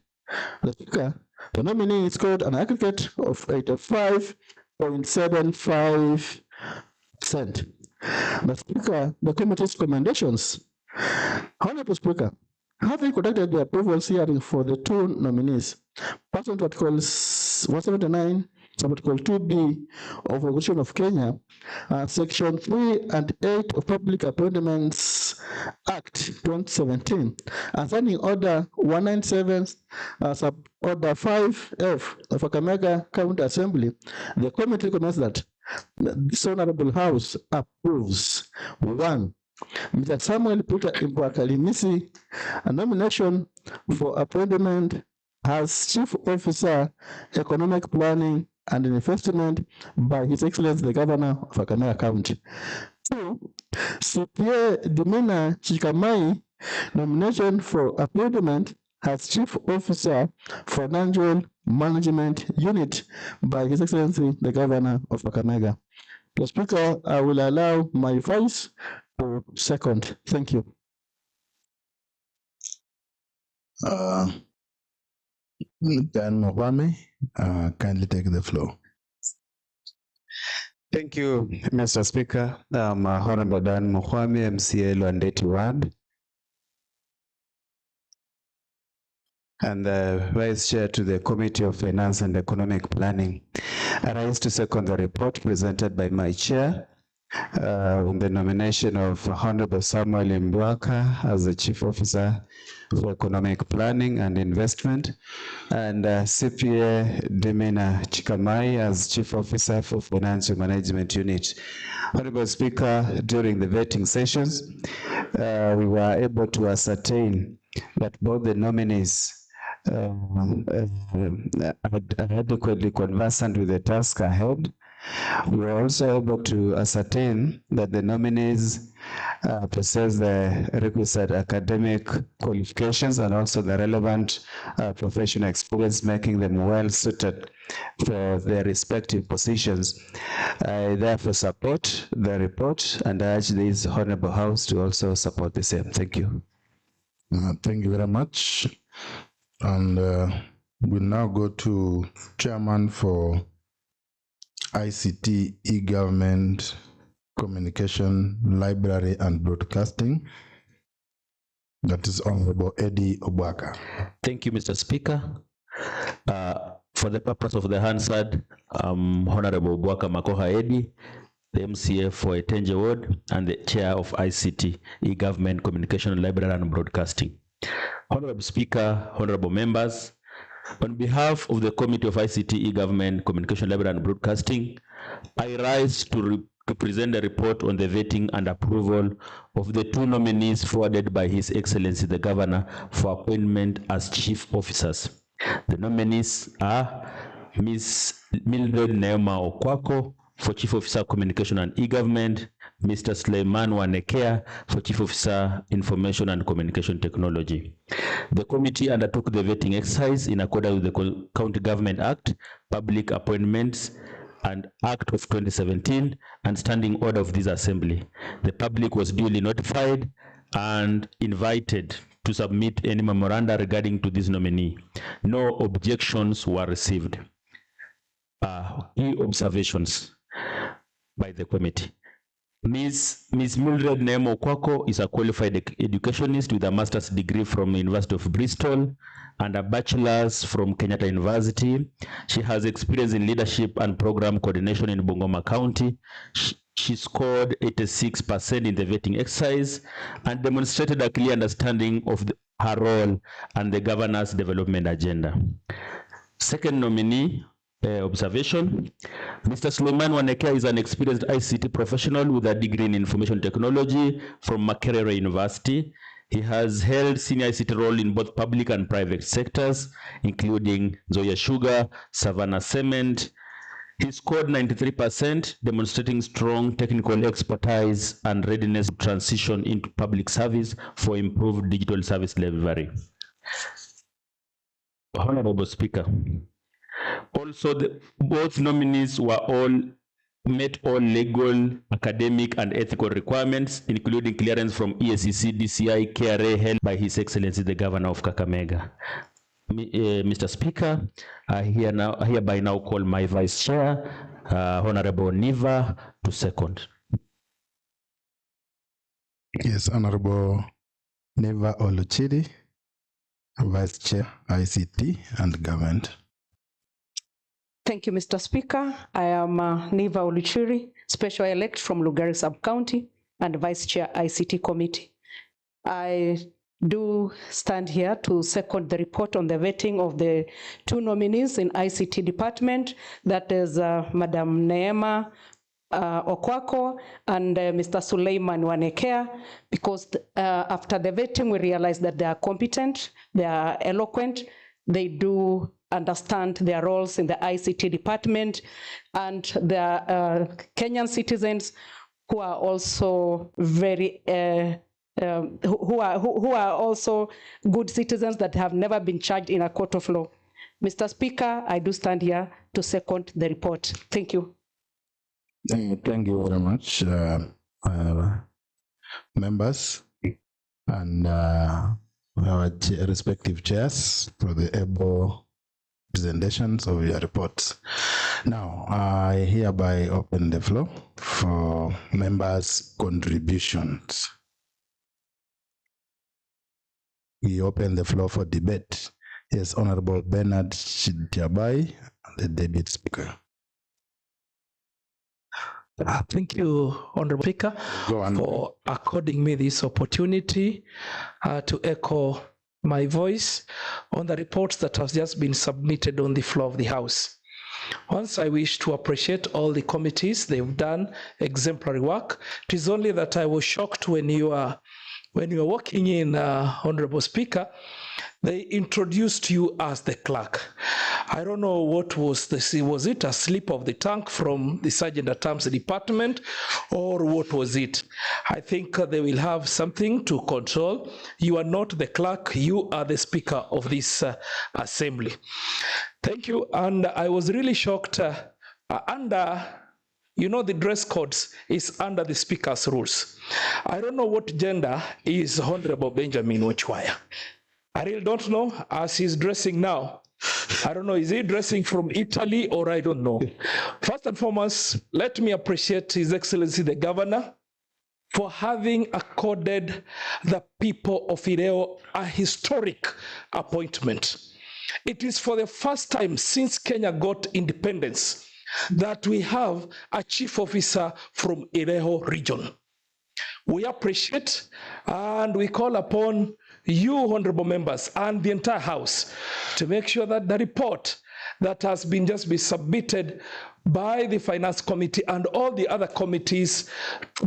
The Speaker, the nominee scored an aggregate of 85.75%. The Speaker, the committee's recommendations. Honorable Speaker, having conducted the approvals hearing for the 2 nominees, pursuant to Article 179, Sub-Article 2B of the Constitution of Kenya, Section 3 and 8 of Public Appointments Act 2017, and signing Order 197, Sub-Order 5F of Kakamega County Assembly, the committee recommends that this Honorable House approves 1. Mr. Samuel Peter Imbwakalimisi, a nomination for appointment as Chief Officer, Economic Planning and Investment by His Excellency the Governor of Kakamega County. 2. CPA Dimina Chikamai, nomination for appointment as Chief Officer, Financial Management Unit by His Excellency the Governor of Kakamega. The Speaker, I will allow my vice to second. Thank you. Dan Mokwame, kindly take the floor. Thank you, Mr. Speaker. Honorable Dan Mokwame, MCA Luandeti Ward, and the Vice Chair to the Committee of Finance and Economic Planning. I rise to second the report presented by my chair on the nomination of Honorable Samuel Mbwaka as the Chief Officer for Economic Planning and Investment, and CPA Dimina Chikamai as Chief Officer for Financial Management Unit. Honorable Speaker, during the vetting sessions, we were able to ascertain that both the nominees adequately conversant with the task ahead. We were also able to ascertain that the nominees possess the requisite academic qualifications and also the relevant professional experience, making them well suited for their respective positions. I therefore support the report and I urge this Honorable House to also support the same. Thank you. Thank you very much. And we'll now go to Chairman for ICT, e-government, communication, library, and broadcasting. That is Honorable Eddie Obwaka. Thank you, Mr. Speaker. For the purpose of the Hansard, Honorable Obwaka Makoha Eddie, the MCA for Etenje Ward, and the Chair of ICT, e-government, communication, library, and broadcasting. Honorable Speaker, honorable members, on behalf of the Committee of ICT, e-government, communication, library, and broadcasting, I rise to present a report on the vetting and approval of the 2 nominees forwarded by His Excellency the Governor for appointment as chief officers. The nominees are Ms. Mildred Neema Okwako for Chief Officer, Communication and E-Government, Mr. Suleiman Wanekea for Chief Officer, Information and Communication Technology. The committee undertook the vetting exercise in accordance with the County Government Act, Public Appointments and Act of 2017 and Standing Order of this Assembly. The public was duly notified and invited to submit any memoranda regarding to this nominee. No objections were received. Key observations by the committee. Ms. Mildred Nemo Kwako is a qualified educationist with a master's degree from the University of Bristol and a bachelor's from Kenyatta University. She has experience in leadership and program coordination in Bungoma County. She scored 86% in the vetting exercise and demonstrated a clear understanding of her role and the governor's development agenda. Second nominee, observation. Mr. Suleiman Wanekea is an experienced ICT professional with a degree in information technology from Makerere University. He has held senior ICT role in both public and private sectors, including Zoya Sugar, Savannah Cement. He scored 93%, demonstrating strong technical expertise and readiness to transition into public service for improved digital service delivery. Honorable Speaker, also, both nominees met all legal, academic, and ethical requirements, including clearance from EACC, DCI, KRA, held by His Excellency the Governor of Kakamega. Mr. Speaker, I hereby now call my Vice Chair, Honorable Niva, to second. Yes, Honorable Niva Oluchiri, Vice Chair, ICT and Government. Thank you, Mr. Speaker. I am Niva Oluchiri, Special Elect from Lugari Sub-County and Vice Chair ICT Committee. I do stand here to second the report on the vetting of the two nominees in ICT department, that is Madam Neema Okwako and Mr. Suleiman Wanekea, because after the vetting we realized that they are competent, they are eloquent, they do understand their roles in the ICT department, and they are Kenyan citizens who are also very who are also good citizens that have never been charged in a court of law. Mr. Speaker, I do stand here to second the report. Thank you. Thank you very much, members and our respective chairs for the able presentations of your reports. Now, I hereby open the floor for members' contributions. We open the floor for debate. Yes, Honorable Bernard Shidjabai, the Deputy Speaker. Thank you, Honorable Speaker, for according me this opportunity to echo my voice on the reports that have just been submitted on the floor of the House. Once I wish to appreciate all the committees, they've done exemplary work. It is only that I was shocked when you were walking in, Honorable Speaker, they introduced you as the clerk. I don't know what was this. Was it a slip of the tongue from the Sergeant at Arms Department, or what was it? I think they will have something to control. You are not the clerk, you are the Speaker of this assembly. Thank you. And I was really shocked you know, the dress codes is under the Speaker's rules. I don't know what gender is Honorable Benjamin Ochwaya. I really don't know, as he's dressing now. I don't know, is he dressing from Italy or I don't know. First and foremost, let me appreciate His Excellency the Governor for having accorded the people of Ireo a historic appointment. It is for the first time since Kenya got independence that we have a chief officer from Ireo region. We appreciate and we call upon you, honorable members, and the entire House to make sure that the report that has been submitted by the Finance Committee and all the other committees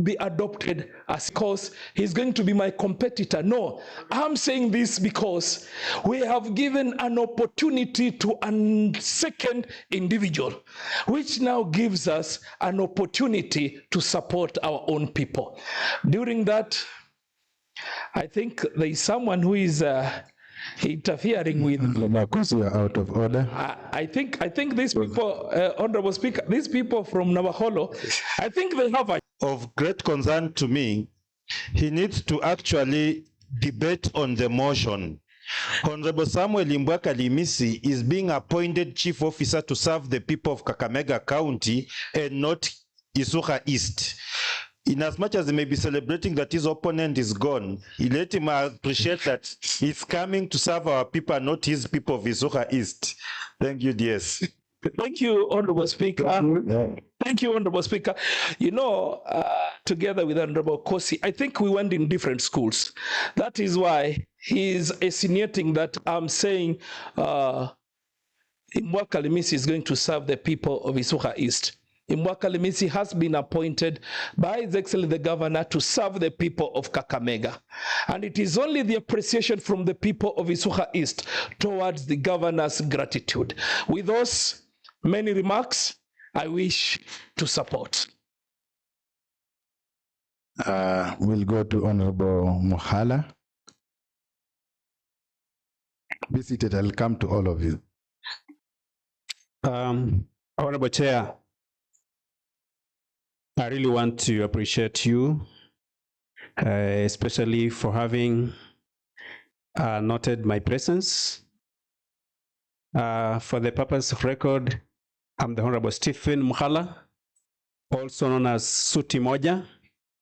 be adopted, as because he's going to be my competitor. No, I'm saying this because we have given an opportunity to a second individual, which now gives us an opportunity to support our own people. During that, I think there is someone who is interfering with. Because you are out of order. I think these people, Honorable Speaker, these people from Navaholo, I think they have a. Of great concern to me, he needs to actually debate on the motion. Honorable Samuel Imbwaka Limisi is being appointed chief officer to serve the people of Kakamega County and not Isuka East. In as much as he may be celebrating that his opponent is gone, he let him appreciate that he's coming to serve our people, not his people of Isuka East. Thank you, DS. Thank you, Honorable Speaker. Thank you, Honorable Speaker. You know, together with Honorable Kosi, I think we went in different schools. That is why he's insinuating that I'm saying Imbwaka Limisi is going to serve the people of Isuka East. Imbwaka Limisi has been appointed by His Excellency the Governor to serve the people of Kakamega. And it is only the appreciation from the people of Isuka East towards the Governor's gratitude. With those many remarks, I wish to support. We'll go to Honorable Mohala. Be seated, I'll come to all of you. Honorable Chair, I really want to appreciate you, especially for having noted my presence. For the purpose of record, I'm the Honorable Stephen Muhala, also known as Suti Moja,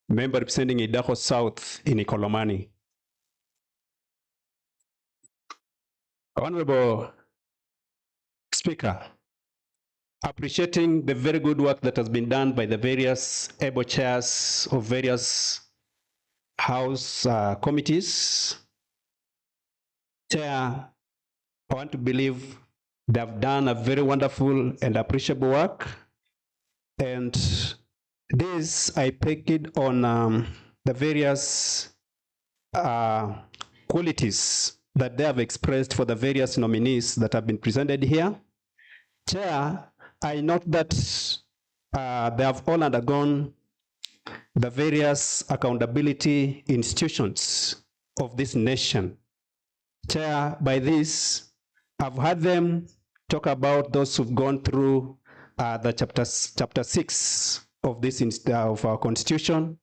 member representing Idaho South in Ikolomani. Honorable Speaker, appreciating the very good work that has been done by the various able chairs of various House committees. Chair, I want to believe they have done a very wonderful and appreciable work. And this, I pick it on the various qualities that they have expressed for the various nominees that have been presented here. Chair, I note that they have all undergone the various accountability institutions of this nation. Chair, by this, I've heard them talk about those who've gone through the chapter 6 of this of our constitution.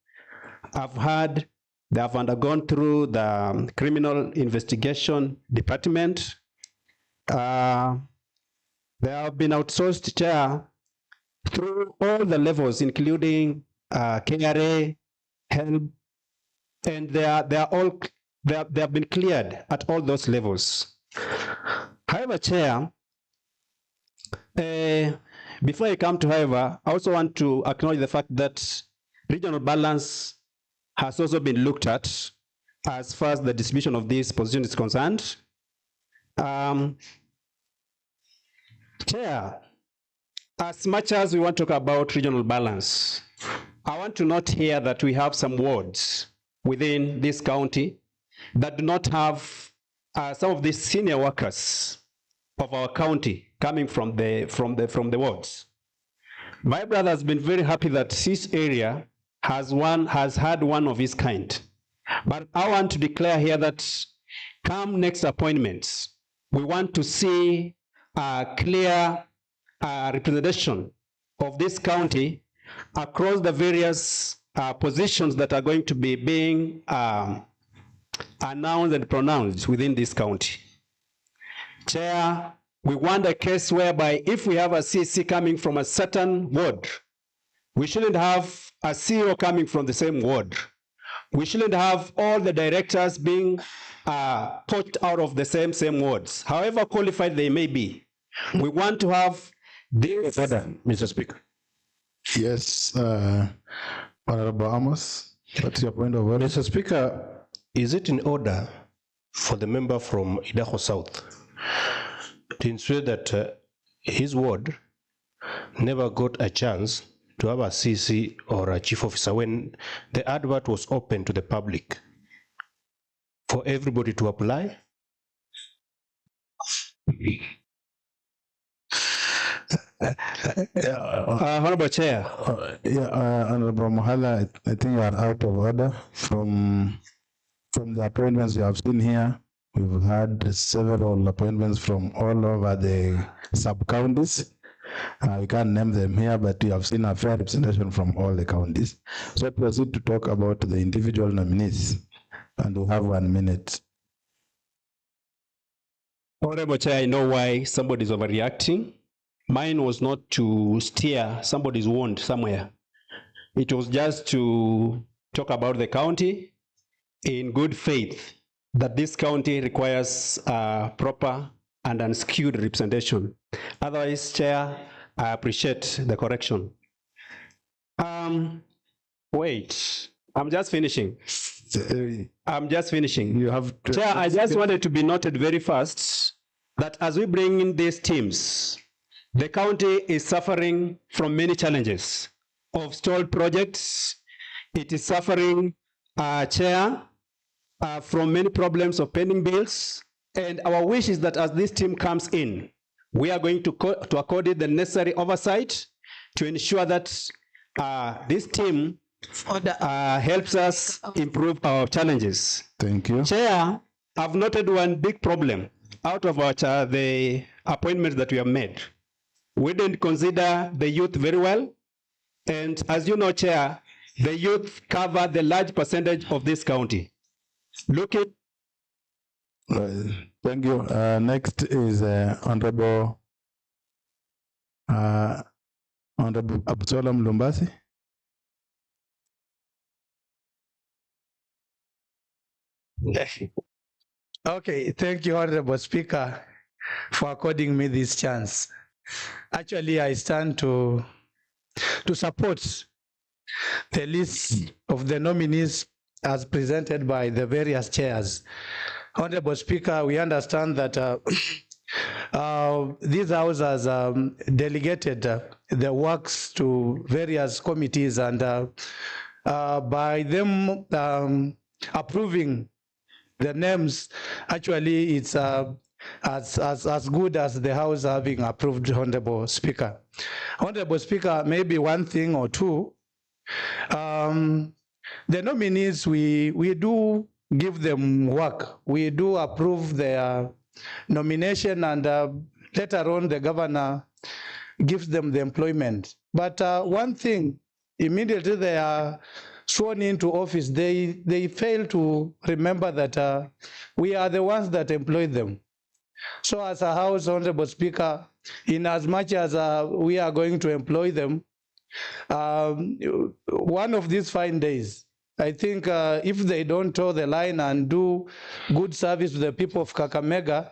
I've heard they have undergone through the criminal investigation department. They have been outsourced, Chair, through all the levels, including KRA, HELP, and they have been cleared at all those levels. However, Chair, before I come to however, I also want to acknowledge the fact that regional balance has also been looked at as far as the distribution of this position is concerned. Chair, as much as we want to talk about regional balance, I want to note here that we have some wards within this county that do not have some of the senior workers of our county coming from the wards. My brother has been very happy that this area has had one of his kind. But I want to declare here that come next appointments, we want to see a clear representation of this county across the various positions that are going to be being announced and pronounced within this county. Chair, we want a case whereby if we have a CC coming from a certain ward, we shouldn't have a CEO coming from the same ward. We shouldn't have all the directors being poached out of the same wards, however qualified they may be. We want to have this. Order, Mr. Speaker. Yes, Honorable Amos, what's your point of order? Mr. Speaker, is it in order for the member from Idaho South to ensure that his ward never got a chance to have a CC or a chief officer when the advert was open to the public for everybody to apply? Honorable Chair. Honorable Mohala, I think you are out of order from the appointments you have seen here. We've had several appointments from all over the sub-counties. We can't name them here, but you have seen a fair representation from all the counties. So proceed to talk about the individual nominees, and we have 1 minute. Honorable Chair, I know why somebody's overreacting. Mine was not to steer somebody's wound somewhere. It was just to talk about the county in good faith that this county requires proper and unskewed representation. Otherwise, Chair, I appreciate the correction. Wait, I'm just finishing. I'm just finishing. You have to, Chair, I just wanted to be noted very fast that as we bring in these teams, the county is suffering from many challenges of stalled projects. It is suffering, Chair, from many problems of pending bills. And our wish is that as this team comes in, we are going to accord it the necessary oversight to ensure that this team helps us improve our challenges. Thank you. Chair, I've noted one big problem out of the appointments that we have made. We didn't consider the youth very well. And as you know, Chair, the youth cover the large percentage of this county. Look at. Thank you. Next is Honorable Absalom Lumbasi. Okay, thank you, Honorable Speaker, for according me this chance. Actually, I stand to support the list of the nominees as presented by the various chairs. Honorable Speaker, we understand that this House has delegated the works to various committees, and by them approving the names, actually it's as good as the House having approved, Honorable Speaker. Honorable Speaker, maybe one thing or two. The nominees, we do give them work. We do approve their nomination, and later on the governor gives them the employment. But one thing, immediately they are sworn into office, they fail to remember that we are the ones that employ them. So as a House, Honorable Speaker, in as much as we are going to employ them, one of these fine days, I think if they don't toe the line and do good service to the people of Kakamega,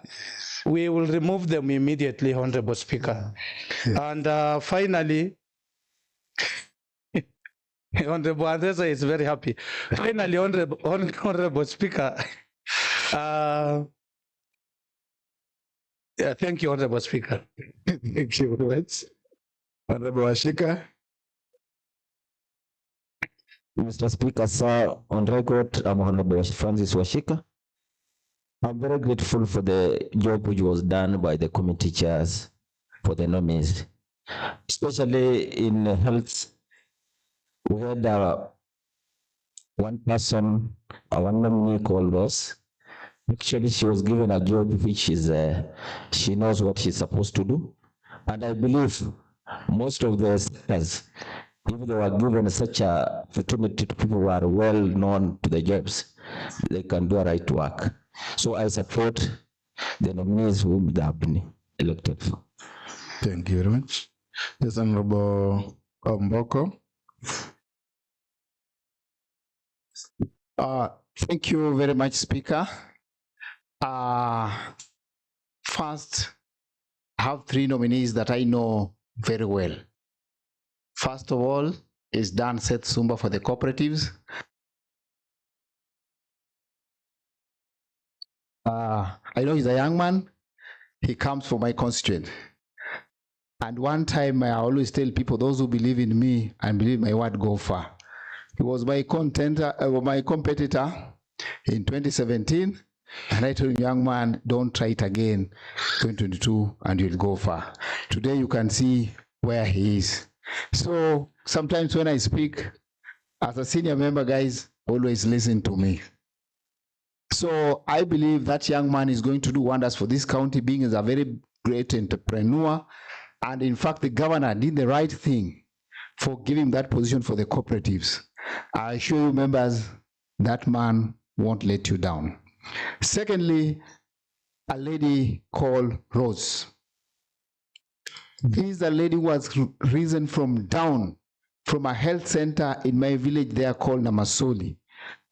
we will remove them immediately, Honorable Speaker. And finally, Honorable Andresa is very happy. Finally, Honorable Speaker, thank you, Honorable Speaker. Thank you very much. Honorable Washika. Mr. Speaker, sir, on record, I'm Honorable Francis Washika. I'm very grateful for the job which was done by the committee chairs for the nominees, especially in health. We had one person, one nominee called Ross. Actually, she was given a job which is, she knows what she's supposed to do. And I believe most of the sectors, if they were given such a opportunity to people who are well known to the jobs, they can do a right work. So I support the nominees whom they have been elected for. Thank you very much. Yes, Honorable Mboko. Thank you very much, Speaker. First, I have three nominees that I know very well. First of all is Dan Seth Sumba for the cooperatives. I know he's a young man. He comes from my constituent. And one time I always tell people, those who believe in me and believe my word go far. He was my competitor in 2017. And I told him, young man, don't try it again, 2022, and you'll go far. Today you can see where he is. So sometimes when I speak, as a senior member, guys, always listen to me. So I believe that young man is going to do wonders for this county, being as a very great entrepreneur. And in fact, the governor did the right thing for giving that position for the cooperatives. I assure you, members, that man won't let you down. Secondly, a lady called Rose. This is a lady who has risen from down, from a health center in my village there called Namasoli,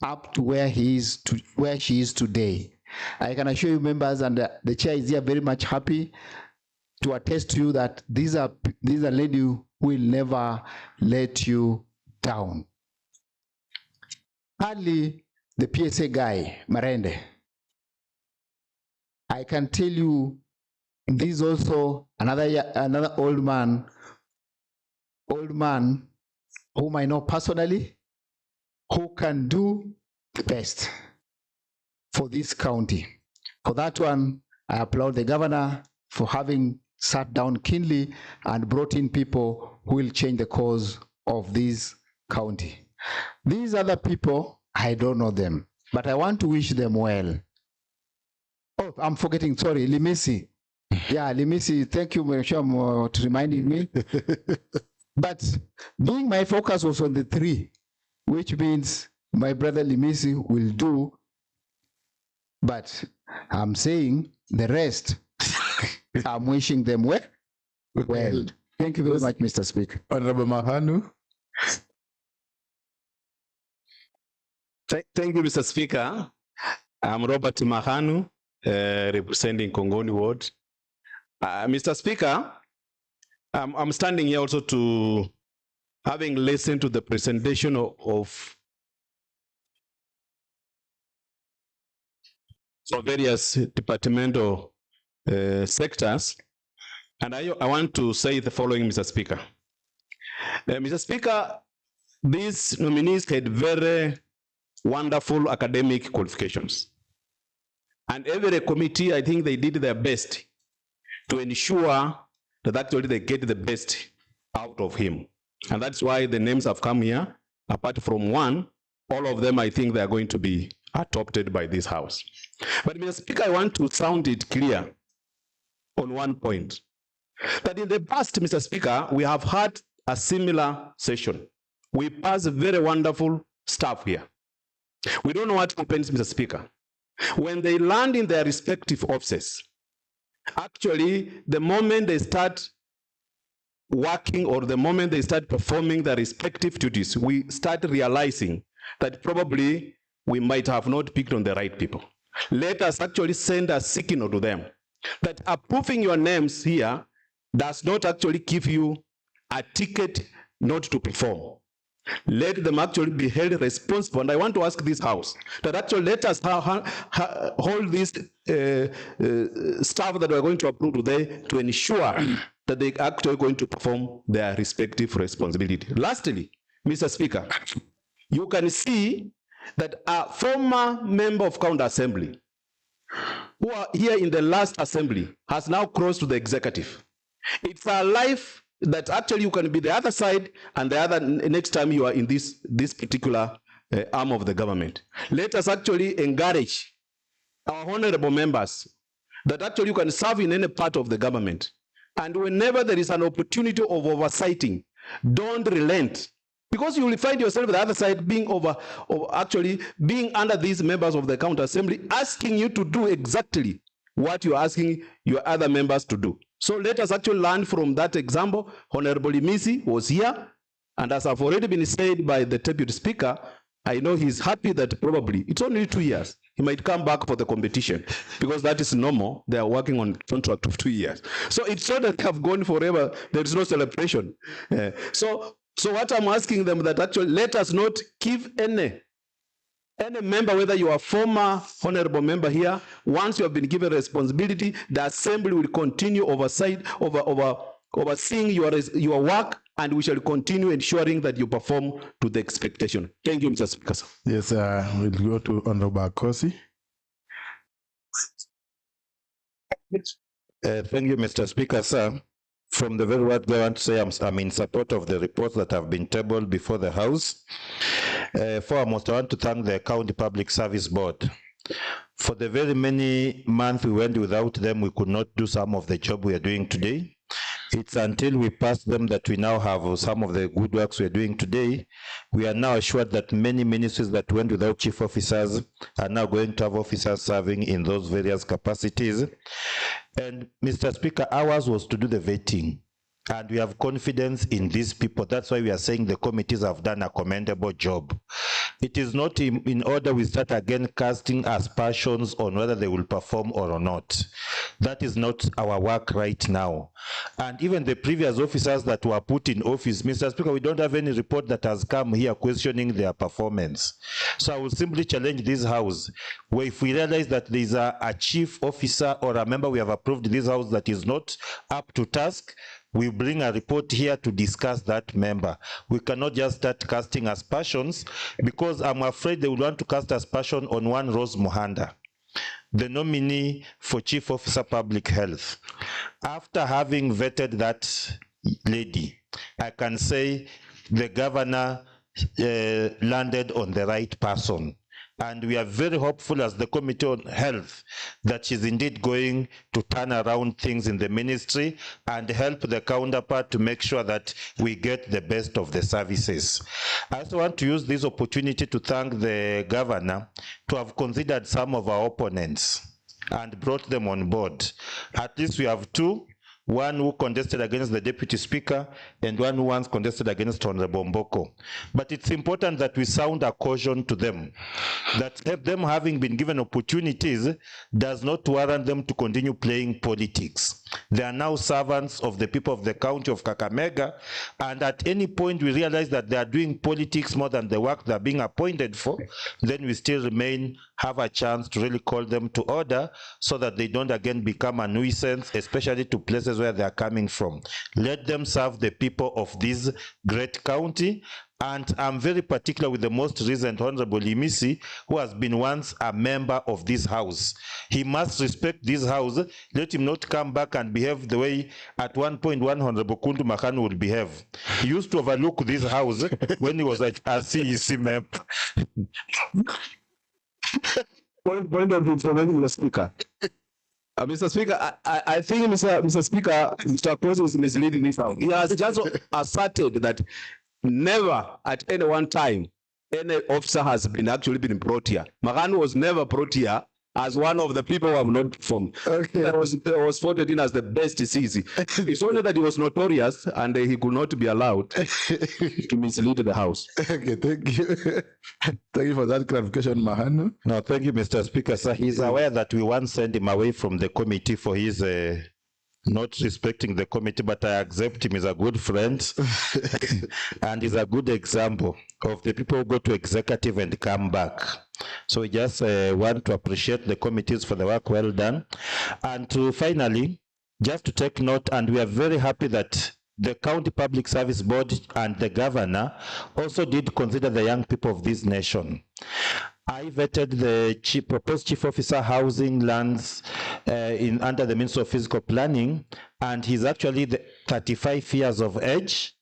up to where she is today. I can assure you, members, and the chair is here very much happy to attest to you that these are lady who will never let you down. Hardly the PSA guy, Marende. I can tell you, this is also another old man whom I know personally, who can do the best for this county. For that one, I applaud the governor for having sat down keenly and brought in people who will change the course of this county. These other people, I don't know them, but I want to wish them well. Oh, I'm forgetting, sorry, Limisi. Yeah, Limisi, thank you, Mesham, to reminding me. But being my focus was on the three, which means my brother Limisi will do, but I'm saying the rest, I'm wishing them well. Well, thank you very much, Mr. Speaker. Honorable Mahanu. Thank you, Mr. Speaker. I'm Robert Mahanu, representing Kongoni Ward. Mr. Speaker, I'm standing here also to, having listened to the presentation of various departmental sectors, and I want to say the following, Mr. Speaker. Mr. Speaker, these nominees had very wonderful academic qualifications. And every committee, I think they did their best to ensure that actually they get the best out of him. And that's why the names have come here. Apart from one, all of them, I think they are going to be adopted by this House. But Mr. Speaker, I want to sound it clear on one point. That in the past, Mr. Speaker, we have had a similar session. We passed very wonderful stuff here. We don't know what happens, Mr. Speaker. When they land in their respective offices, actually, the moment they start working or the moment they start performing their respective duties, we start realizing that probably we might have not picked on the right people. Let us actually send a signal to them that approving your names here does not actually give you a ticket not to perform. Let them actually be held responsible. And I want to ask this House that actually let us hold this staff that we are going to approve today to ensure that they are actually going to perform their respective responsibility. Lastly, Mr. Speaker, you can see that a former member of County Assembly who are here in the last assembly has now crossed to the executive. It's a life that actually you can be the other side and the other next time you are in this particular arm of the government. Let us actually encourage our honorable members that actually you can serve in any part of the government. And whenever there is an opportunity of oversighting, don't relent. Because you will find yourself the other side being actually being under these members of the county assembly, asking you to do exactly what you're asking your other members to do. So let us actually learn from that example. Honorable Imisi was here, and as I've already been said by the Deputy Speaker, I know he's happy that probably it's only 2 years. He might come back for the competition because that is normal. They are working on a contract of 2 years. So it's not that they have gone forever. There is no celebration. So what I'm asking them that actually let us not give any member, whether you are former honorable member here, once you have been given responsibility, the assembly will continue overseeing your work, and we shall continue ensuring that you perform to the expectation. Thank you, Mr. Speaker. Yes, we'll go to Honorable Akosi. Thank you, Mr. Speaker, sir. From the very word, I want to say I'm in support of the reports that have been tabled before the House. Foremost, I want to thank the County Public Service Board For the very many months we went without them, we could not do some of the job we are doing today. It's until we passed them that we now have some of the good works we are doing today. We are now assured that many ministries that went without chief officers are now going to have officers serving in those various capacities. And Mr. Speaker, ours was to do the vetting. And we have confidence in these people. That's why we are saying the committees have done a commendable job. It is not in order we start again casting aspersions on whether they will perform or not. That is not our work right now. And even the previous officers that were put in office, Mr. Speaker, we don't have any report that has come here questioning their performance. So I will simply challenge this House, where if we realize that there is a chief officer or a member we have approved this House that is not up to task, we bring a report here to discuss that member. We cannot just start casting aspersions, because I'm afraid they will want to cast aspersion on one Rose Mohanda, the nominee for Chief Officer Public Health. After having vetted that lady, I can say the governor landed on the right person. And we are very hopeful as the Committee on Health that she's indeed going to turn around things in the ministry and help the counterpart to make sure that we get the best of the services. I also want to use this opportunity to thank the governor to have considered some of our opponents and brought them on board. At least we have two. One who contested against the Deputy Speaker and one who once contested against Honorable Mboko. But it's important that we sound a caution to them, that them having been given opportunities does not warrant them to continue playing politics. They are now servants of the people of the county of Kakamega, and at any point we realize that they are doing politics more than the work they are being appointed for, then we still have a chance to really call them to order so that they don't again become a nuisance, especially to places where they are coming from. Let them serve the people of this great county. And I'm very particular with the most recent Honorable Imisi, who has been once a member of this House. He must respect this House. Let him not come back and behave the way at one point one Honorable Kundu Makanu would behave. He used to overlook this House when he was a CEC member. Point of information, Mr. Speaker. Mr. Speaker, I think Mr. Speaker, Mr. Kosi is misleading this House. He has just asserted that never at any one time any officer has actually been brought here. Makanu was never brought here as one of the people who have not performed. Okay. Was voted in as the best CC. It's only that he was notorious and he could not be allowed to mislead the House. Okay, thank you. Thank you for that clarification, Mahanu. No, thank you, Mr. Speaker. Sir, he's aware that we once sent him away from the committee for his not respecting the committee, but I accept him as a good friend and he's a good example of the people who go to executive and come back. So we just want to appreciate the committees for the work well done. And to finally, just to take note, and we are very happy that the County Public Service Board and the governor also did consider the young people of this nation. I vetted the proposed chief officer housing lands under the Ministry of Physical Planning, and he's actually 35 years of age,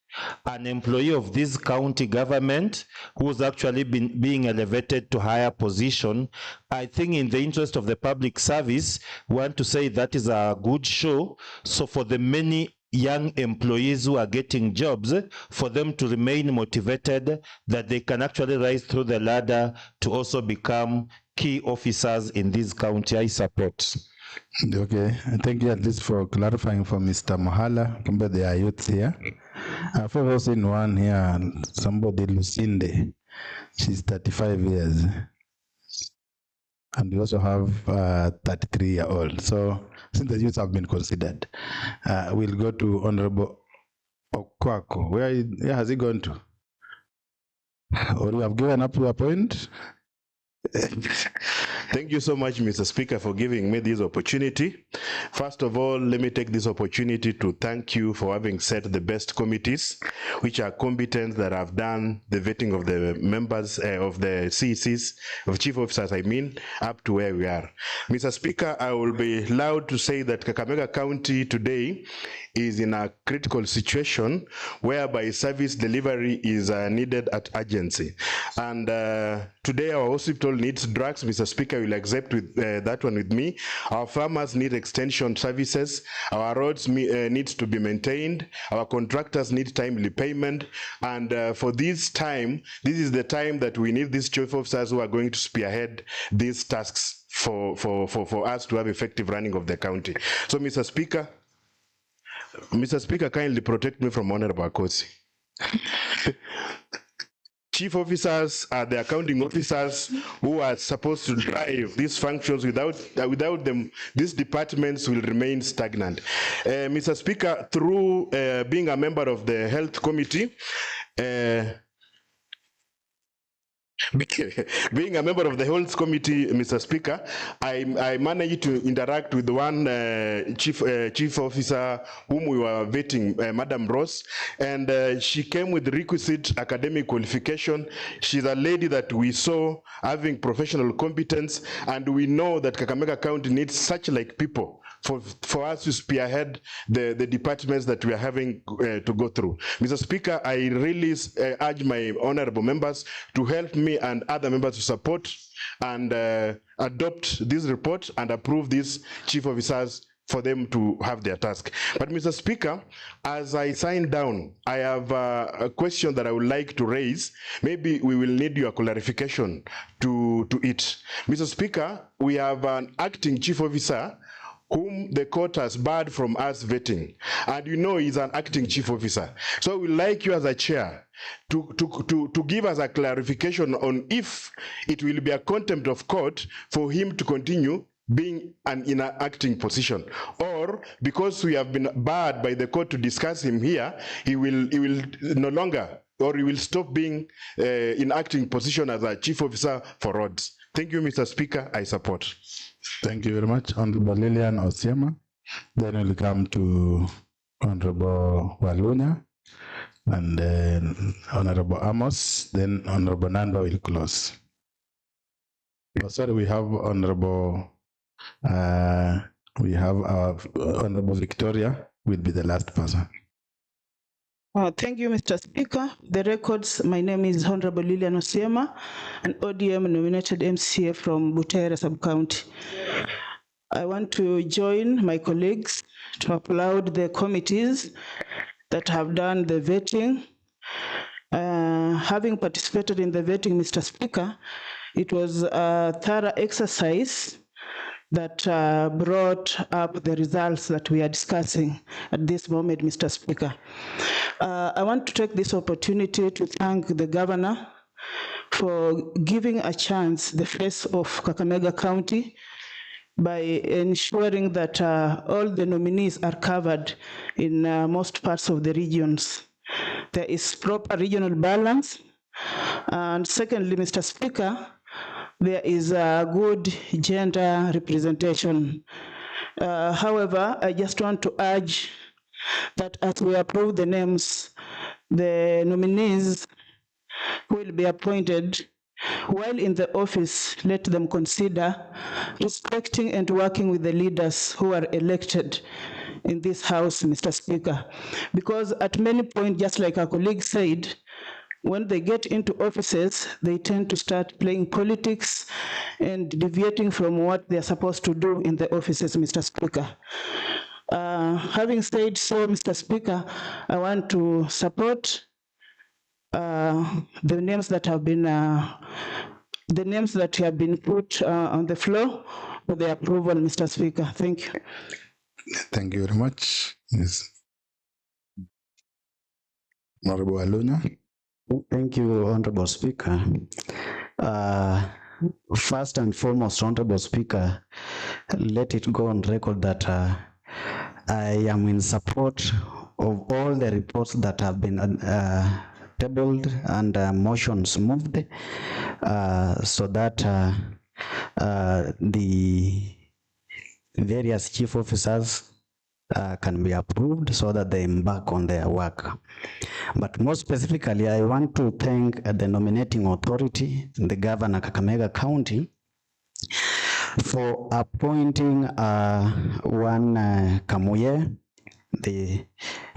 an employee of this county government who's actually being elevated to higher position. I think in the interest of the public service, we want to say that is a good show. So for the many young employees who are getting jobs, for them to remain motivated, that they can actually rise through the ladder to also become key officers in this county. I support. Okay, thank you at least for clarifying for Mr. Mahala. Remember there are youths here. I've also seen one here, somebody Lucinde. She's 35 years. And we also have 33-year-old. So since the youths have been considered, we'll go to Honorable Okwako. Where has he gone to? Or we have given up to a point? Thank you so much, Mr. Speaker, for giving me this opportunity. First of all, let me take this opportunity to thank you for having set the best committees, which are competent, that have done the vetting of the members of the CECs, of chief officers, I mean, up to where we are. Mr. Speaker, I will be loud to say that Kakamega County today is in a critical situation whereby service delivery is needed at urgency. And today our hospital hospital needs drugs. Mr. Speaker, will accept with that one with me. Our farmers need extension services. Our roads needs to be maintained. Our contractors need timely payment. And for this time, this is the time that we need these chief officers who are going to spearhead these tasks for us to have effective running of the county. So, Mr. Speaker, kindly protect me from Honorable Akosi. Chief officers are the accounting officers who are supposed to drive these functions. Without them, these departments will remain stagnant. Mr. Speaker, through being a member of the Health Committee, being a member of the Health Committee, Mr. Speaker, I managed to interact with one chief officer whom we were vetting, Madam Ross, and she came with requisite academic qualification. She's a lady that we saw having professional competence, and we know that Kakamega County needs such like people for us to spearhead the departments that we are having to go through. Mr. Speaker, I really urge my honorable members to help me and other members to support and adopt this report and approve these chief officers for them to have their task. But Mr. Speaker, as I sign down, I have a question that I would like to raise. Maybe we will need your clarification to it. Mr. Speaker, we have an acting chief officer whom the court has barred from us vetting. And you know he's an acting chief officer. So we'd like you as a chair to give us a clarification on if it will be a contempt of court for him to continue being in an acting position, or because we have been barred by the court to discuss him here, he will no longer, or he will stop being in acting position as a chief officer for roads. Thank you, Mr. Speaker. I support. Thank you very much, Honorable Lilian Osiema. Then we'll come to Honorable Walunya, and then Honorable Amos, then Honorable Nanda will close. Oh, sorry, we have Honorable, our Honorable Victoria will be the last person. Thank you, Mr. Speaker. The records, my name is Honorable Lilian Osiema, an ODM nominated MCA from Butere Sub-County. I want to join my colleagues to applaud the committees that have done the vetting. Having participated in the vetting, Mr. Speaker, it was a thorough exercise that brought up the results that we are discussing at this moment, Mr. Speaker. I want to take this opportunity to thank the governor for giving a chance the face of Kakamega County by ensuring that all the nominees are covered in most parts of the regions. There is proper regional balance. And secondly, Mr. Speaker, there is a good gender representation. However, I just want to urge that as we approve the names, the nominees who will be appointed while in the office, let them consider respecting and working with the leaders who are elected in this house, Mr. Speaker. Because at many points, just like our colleague said, when they get into offices, they tend to start playing politics and deviating from what they're supposed to do in the offices, Mr. Speaker. Having said so, Mr. Speaker, I want to support the names that have been put on the floor for the approval, Mr. Speaker. Thank you. Thank you very much. Yes. Honorable Walunya. Thank you, Honorable Speaker. First and foremost, Honorable Speaker, let it go on record that I am in support of all the reports that have been tabled and motions moved so that the various chief officers can be approved so that they embark on their work. But more specifically, I want to thank the nominating authority, the Governor Kakamega County, for appointing one Kamuye, the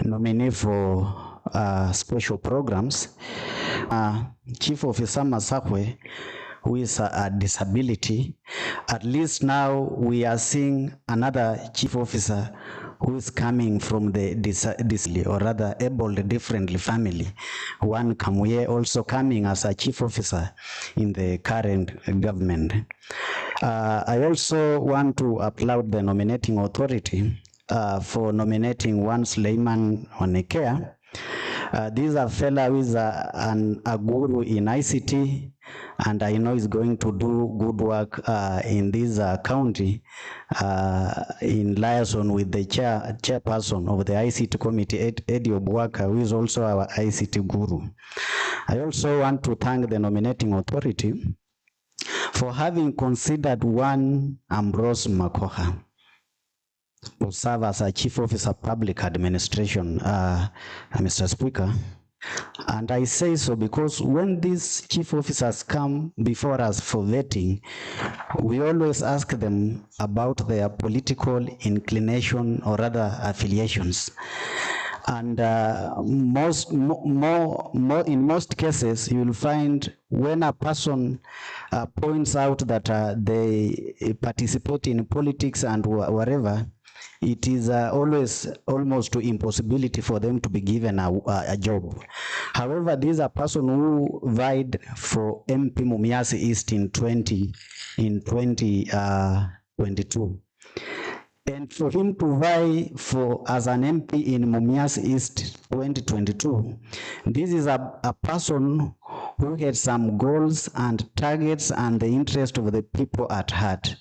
nominee for special programs. Chief Officer Masakwe who is a disability. At least now we are seeing another chief officer who is coming from the disability, or rather abled differently family. One Kamuye also coming as a chief officer in the current government. I also want to applaud the nominating authority for nominating one Suleiman Onekea. This is a fellow who is a guru in ICT, and I know he's going to do good work in this county in liaison with the chairperson of the ICT committee, Eddie Obwaka, who is also our ICT guru. I also want to thank the nominating authority for having considered one Ambrose Makoha to serve as a Chief Officer Public Administration, Mr. Speaker. And I say so because when these chief officers come before us for vetting, we always ask them about their political inclination or rather affiliations. And in most cases, you will find when a person points out that they participate in politics and whatever, it is always almost to impossibility for them to be given a job. However, this is a person who vied for MP Mumias East in 2022. And for him to vie for as an MP in Mumias East 2022, this is a person who had some goals and targets and the interest of the people at heart.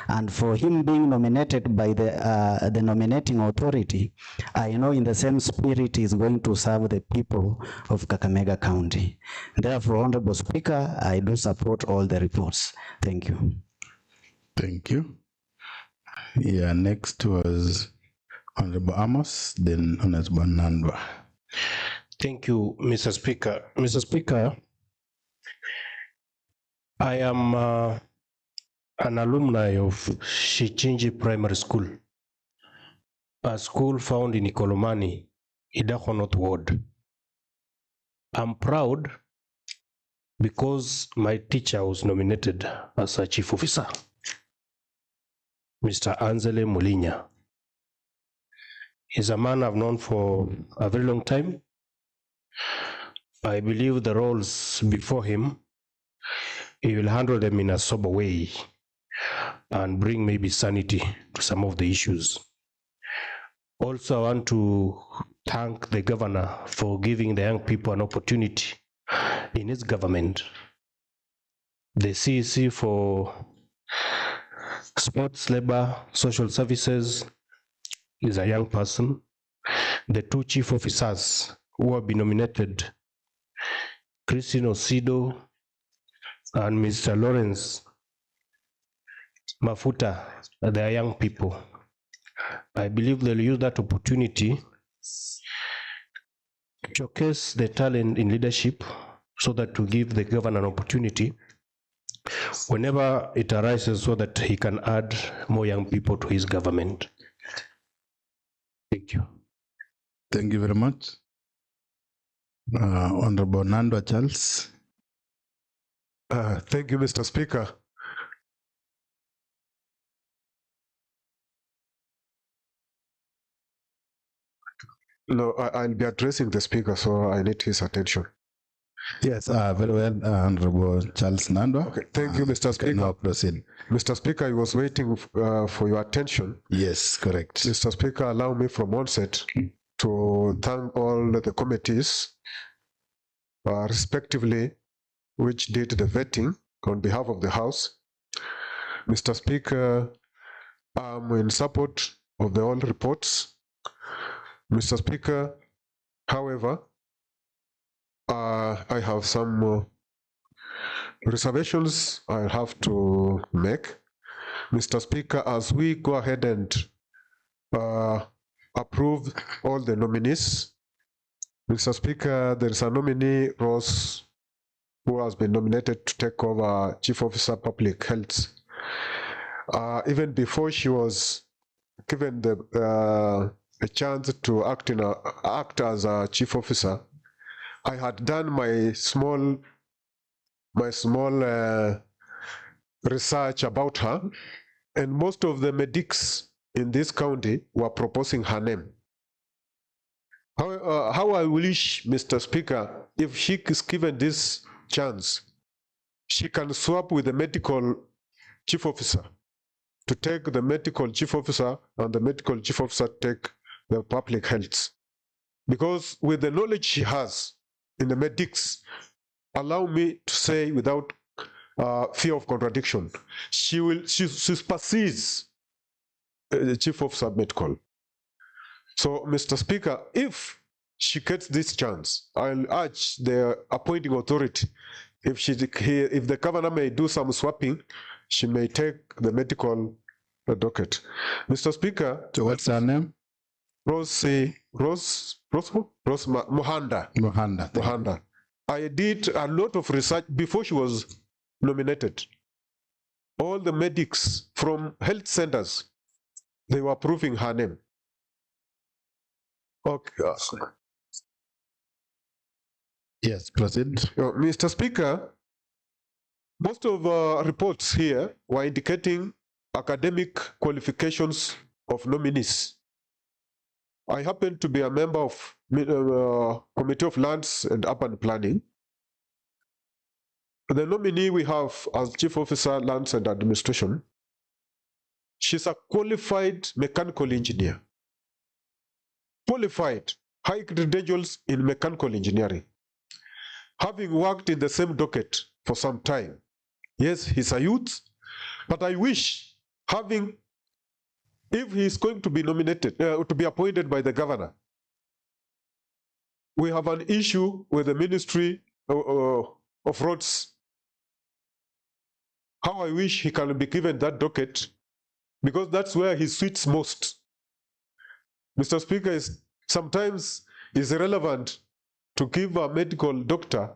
And for him being nominated by the nominating authority, I know in the same spirit he is going to serve the people of Kakamega County. Therefore, Honorable Speaker, I do support all the reports. Thank you. Thank you. Yeah, next was Honorable Amos, then Honorable Nandwa. Thank you, Mr. Speaker. Mr. Speaker, I am an alumni of Shichinji Primary School, a school found in Ikolomani, Idaho North Ward. I'm proud because my teacher was nominated as a chief officer, Mr. Anzele Molinya. He's a man I've known for a very long time. I believe the roles before him, he will handle them in a sober way and bring maybe sanity to some of the issues. Also, I want to thank the governor for giving the young people an opportunity in his government. The CEC for Sports, Labor, Social Services is a young person. The two chief officers who have been nominated, Christine Osido and Mr. Lawrence Mafuta, they are young people. I believe they'll use that opportunity to showcase the talent in leadership so that to give the governor an opportunity whenever it arises so that he can add more young people to his government. Thank you. Thank you very much. Honorable Nandwa Charles. Thank you, Mr. Speaker. No, I'll be addressing the speaker, so I need his attention. Yes, very well, Honorable Charles Nandwa. Okay, thank you, Mr. Speaker. Now proceed. Mr. Speaker, I was waiting for your attention. Yes, correct. Mr. Speaker, allow me from onset to thank all the committees, respectively, which did the vetting on behalf of the House. Mr. Speaker, I'm in support of the all reports. Mr. Speaker, however, I have some reservations I have to make. Mr. Speaker, as we go ahead and approve all the nominees, Mr. Speaker, there is a nominee, Ross, who has been nominated to take over Chief Officer Public Health. Even before she was given a chance to act as a Chief Officer, I had done my small research about her, and most of the medics in this county were proposing her name. How I wish, Mr. Speaker, if she is given this chance, she can swap with the medical chief officer to take the medical chief officer, and the medical chief officer take the public health. Because with the knowledge she has in the medics, allow me to say without fear of contradiction, she supersedes the chief officer medical. So, Mr. Speaker, if she gets this chance, I'll urge the appointing authority, if the governor may do some swapping, she may take the medical docket. Mr. Speaker. So what's her name? Mohanda. Mohanda. I did a lot of research before she was nominated. All the medics from health centers, they were proving her name. Okay. Yes, proceed. Mr. Speaker, most of reports here were indicating academic qualifications of nominees. I happen to be a member of Committee of Lands and Urban Planning. The nominee we have as Chief Officer, Lands and Administration, she's a qualified mechanical engineer. Qualified, high credentials in mechanical engineering. Having worked in the same docket for some time. Yes, he's a youth, but I wish if he's going to be nominated, to be appointed by the governor, we have an issue with the Ministry of Roads. How I wish he can be given that docket, because that's where he suits most. Mr. Speaker, sometimes it's irrelevant to give a medical doctor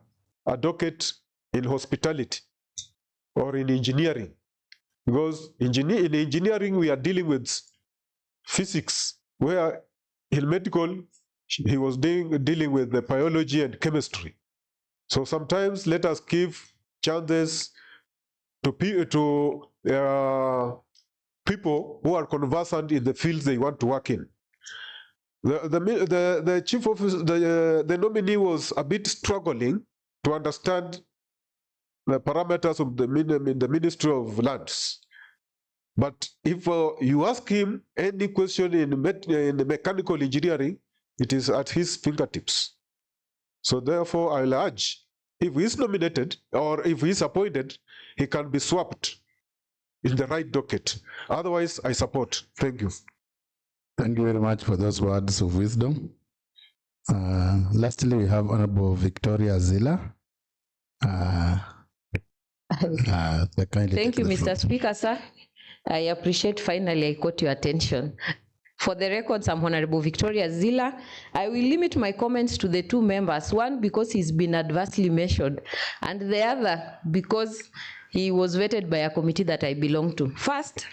a docket in hospitality or in engineering. Because in engineering, we are dealing with physics, where in medical, he was dealing with the biology and chemistry. So sometimes let us give chances to people who are conversant in the fields they want to work in. The chief officer, the nominee was a bit struggling to understand the parameters of the Ministry of Lands. But if you ask him any question in the mechanical engineering, it is at his fingertips. So therefore, I'll urge, if he is nominated or if he is appointed, he can be swapped in the right docket. Otherwise, I support. Thank you. Thank you very much for those words of wisdom. Lastly, we have Honorable Victoria Zila. Thank you, Mr. Speaker, sir. I appreciate finally I caught your attention. For the records, I'm Honorable Victoria Zila. I will limit my comments to the two members, one because he's been adversely measured, and the other because he was vetted by a committee that I belong to. First,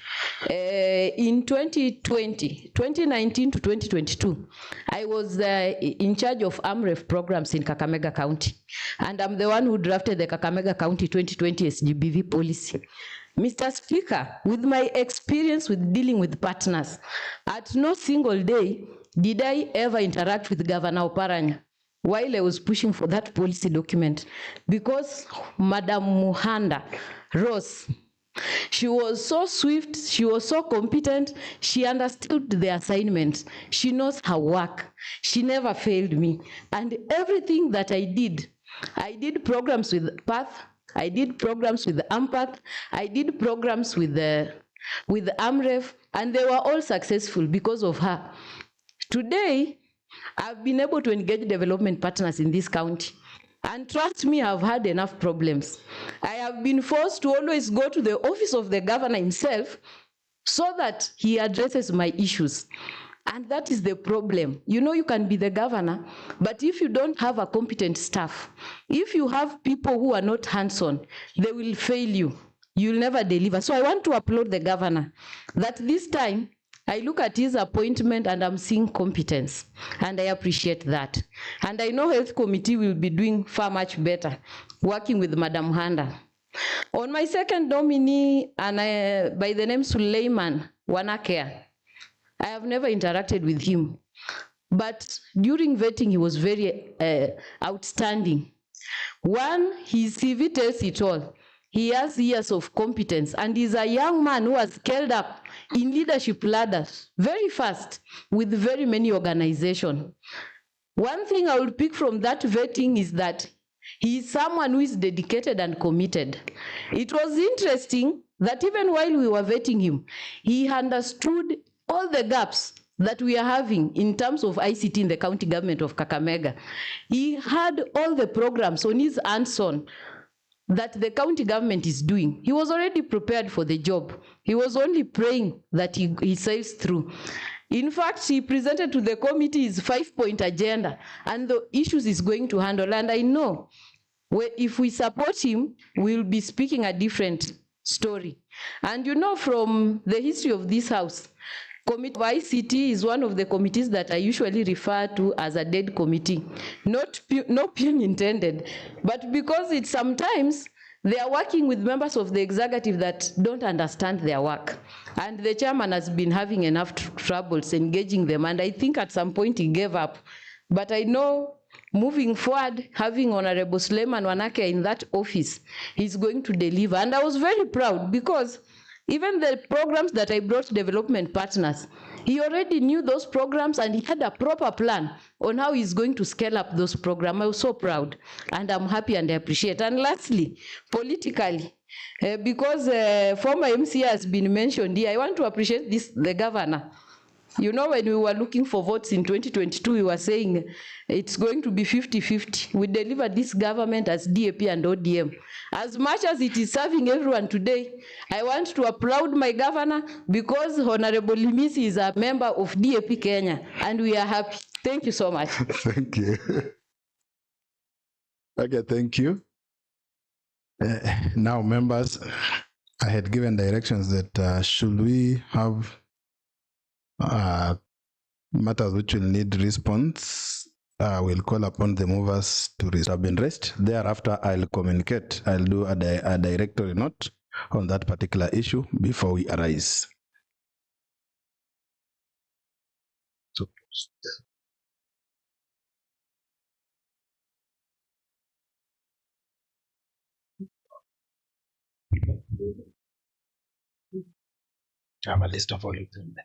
in 2019 to 2022, I was in charge of AMREF programs in Kakamega County, and I'm the one who drafted the Kakamega County 2020 SGBV policy. Mr. Speaker, with my experience with dealing with partners, at no single day did I ever interact with Governor Oparanya while I was pushing for that policy document, because Madam Mohanda Rose, she was so swift, she was so competent, she understood the assignment, she knows her work, she never failed me. And everything that I did programs with PATH, I did programs with AMPATH, I did programs with AMREF, and they were all successful because of her. Today, I've been able to engage development partners in this county. And trust me, I've had enough problems. I have been forced to always go to the office of the governor himself so that he addresses my issues. And that is the problem. You know, you can be the governor, but if you don't have a competent staff, if you have people who are not hands-on, they will fail you. You'll never deliver. So I want to applaud the governor that this time, I look at his appointment and I'm seeing competence, and I appreciate that. And I know Health Committee will be doing far much better, working with Madam Handa. On my second nominee, and by the name Suleiman Wanakea, I have never interacted with him, but during vetting, he was very outstanding. One, his CV tells it all. He has years of competence, and he's a young man who has scaled up in leadership ladders very fast with very many organizations. One thing I will pick from that vetting is that he is someone who is dedicated and committed. It was interesting that even while we were vetting him, he understood all the gaps that we are having in terms of ICT in the county government of Kakamega. He had all the programs on his hands-on that the county government is doing. He was already prepared for the job. He was only praying that he sails through. In fact, he presented to the committee his 5-point agenda and the issues he's going to handle. And I know if we support him, we'll be speaking a different story. And you know, from the history of this house, Committee of ICT is one of the committees that I usually refer to as a dead committee. No pun intended, but because it's sometimes they are working with members of the executive that don't understand their work. And the chairman has been having enough troubles engaging them. And I think at some point he gave up. But I know moving forward, having Honorable Suleiman Wanake in that office, he's going to deliver. And I was very proud because even the programs that I brought development partners, he already knew those programs and he had a proper plan on how he's going to scale up those programs. I was so proud and I'm happy and I appreciate. And lastly, politically, because former MCA has been mentioned here, I want to appreciate the governor. You know, when we were looking for votes in 2022, we were saying it's going to be 50-50. We delivered this government as DAP and ODM. As much as it is serving everyone today, I want to applaud my governor because Honorable Limisi is a member of DAP Kenya, and we are happy. Thank you so much. Thank you. Okay, thank you. Now, members, I had given directions that should we have matters which will need response, we'll call upon the movers to have been raised. Thereafter, I'll communicate. I'll do a directory note on that particular issue before we arise. So, I have a list of all of them.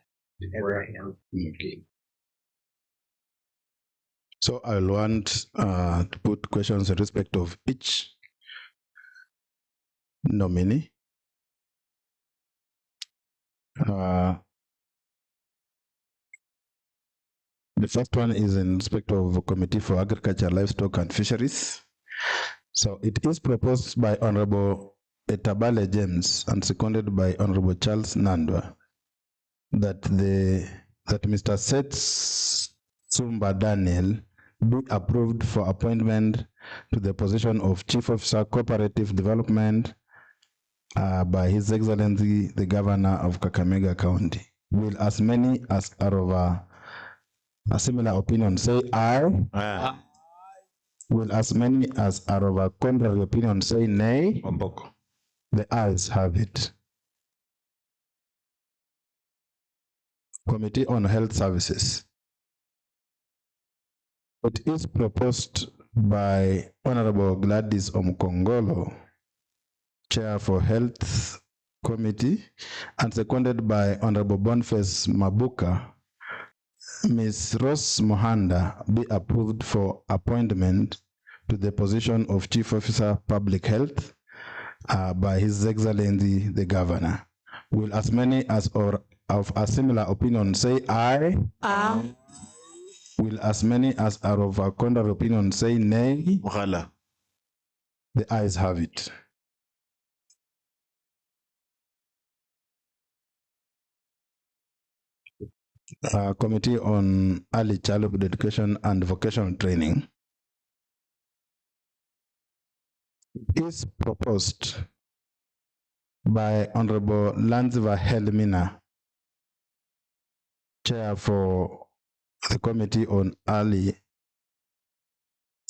So I'll want to put questions in respect of each nominee. The first one is in respect of Committee for Agriculture, Livestock and Fisheries. So it is proposed by Honorable Etabale James and seconded by Honorable Charles Nandwa that Mr. Seth Sumba Daniel be approved for appointment to the position of Chief Officer Cooperative Development by His Excellency the Governor of Kakamega County. Will as many as are of a similar opinion say aye? Aye. Will as many as are of a contrary opinion say nay? The ayes have it. Committee on Health Services. It is proposed by Honorable Gladys Omkongolo, Chair for Health Committee, and seconded by Honorable Boniface Mabuka. Ms. Rose Mohanda be approved for appointment to the position of Chief Officer Public Health by His Excellency the Governor. Will as many as or of a similar opinion say aye? Aye. Will as many as are of a contrary opinion say nay? The ayes have it. Committee on Early Childhood Education and Vocational Training. Is proposed by Honorable Lanziva Helmina, Chair for the Committee on Early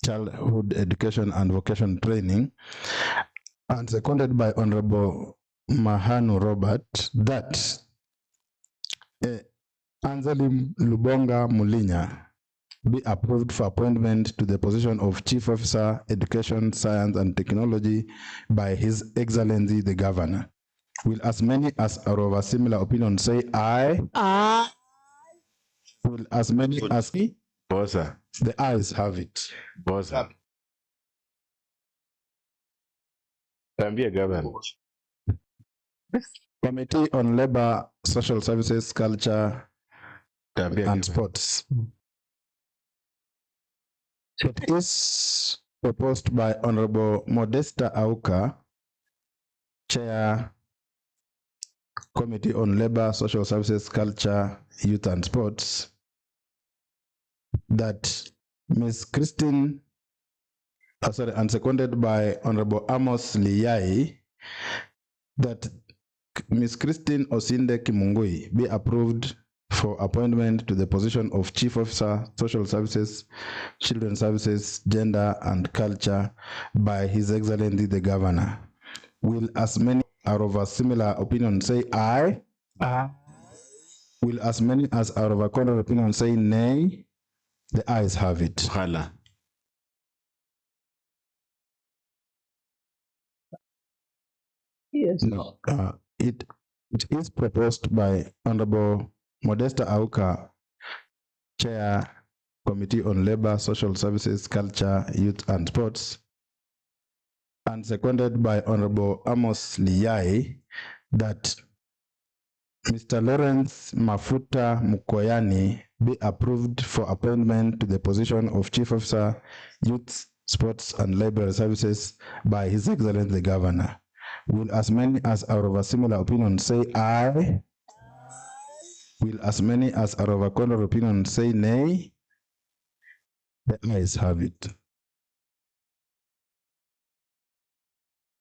Childhood Education and Vocational Training, and seconded by Honorable Mahanu Robert, that Anzalim Lubonga Mulinya be approved for appointment to the position of Chief Officer, Education, Science and Technology by His Excellency the Governor. Will as many as are of a similar opinion say aye? Aye. Will as many as Bosa. The ayes have it. Bosa. Tambia Governor. Committee on Labor, Social Services, Culture and Sports. It is proposed by Honorable Modesta Auka, Chair, Committee on Labor, Social Services, Culture, Youth and Sports, that Ms. Christine, and seconded by Honorable Amos Liyai, that Ms. Christine Osinde Kimungui be approved for appointment to the position of Chief Officer, Social Services, Children's Services, Gender and Culture by His Excellency the Governor. Will as many are of a similar opinion say aye? Aye. Will as many as are of a contrary opinion say nay? The ayes have it. Hala. Yes. No. It is proposed by Honorable Modesta Auka, Chair, Committee on Labor, Social Services, Culture, Youth and Sports, and seconded by Honorable Amos Liyai, that Mr. Lawrence Mafuta Mukoyani be approved for appointment to the position of Chief Officer, Youth, Sports and Library Services by His Excellency the Governor. Will as many as are of a similar opinion say aye? Will as many as are of a contrary opinion say nay? The ayes have it.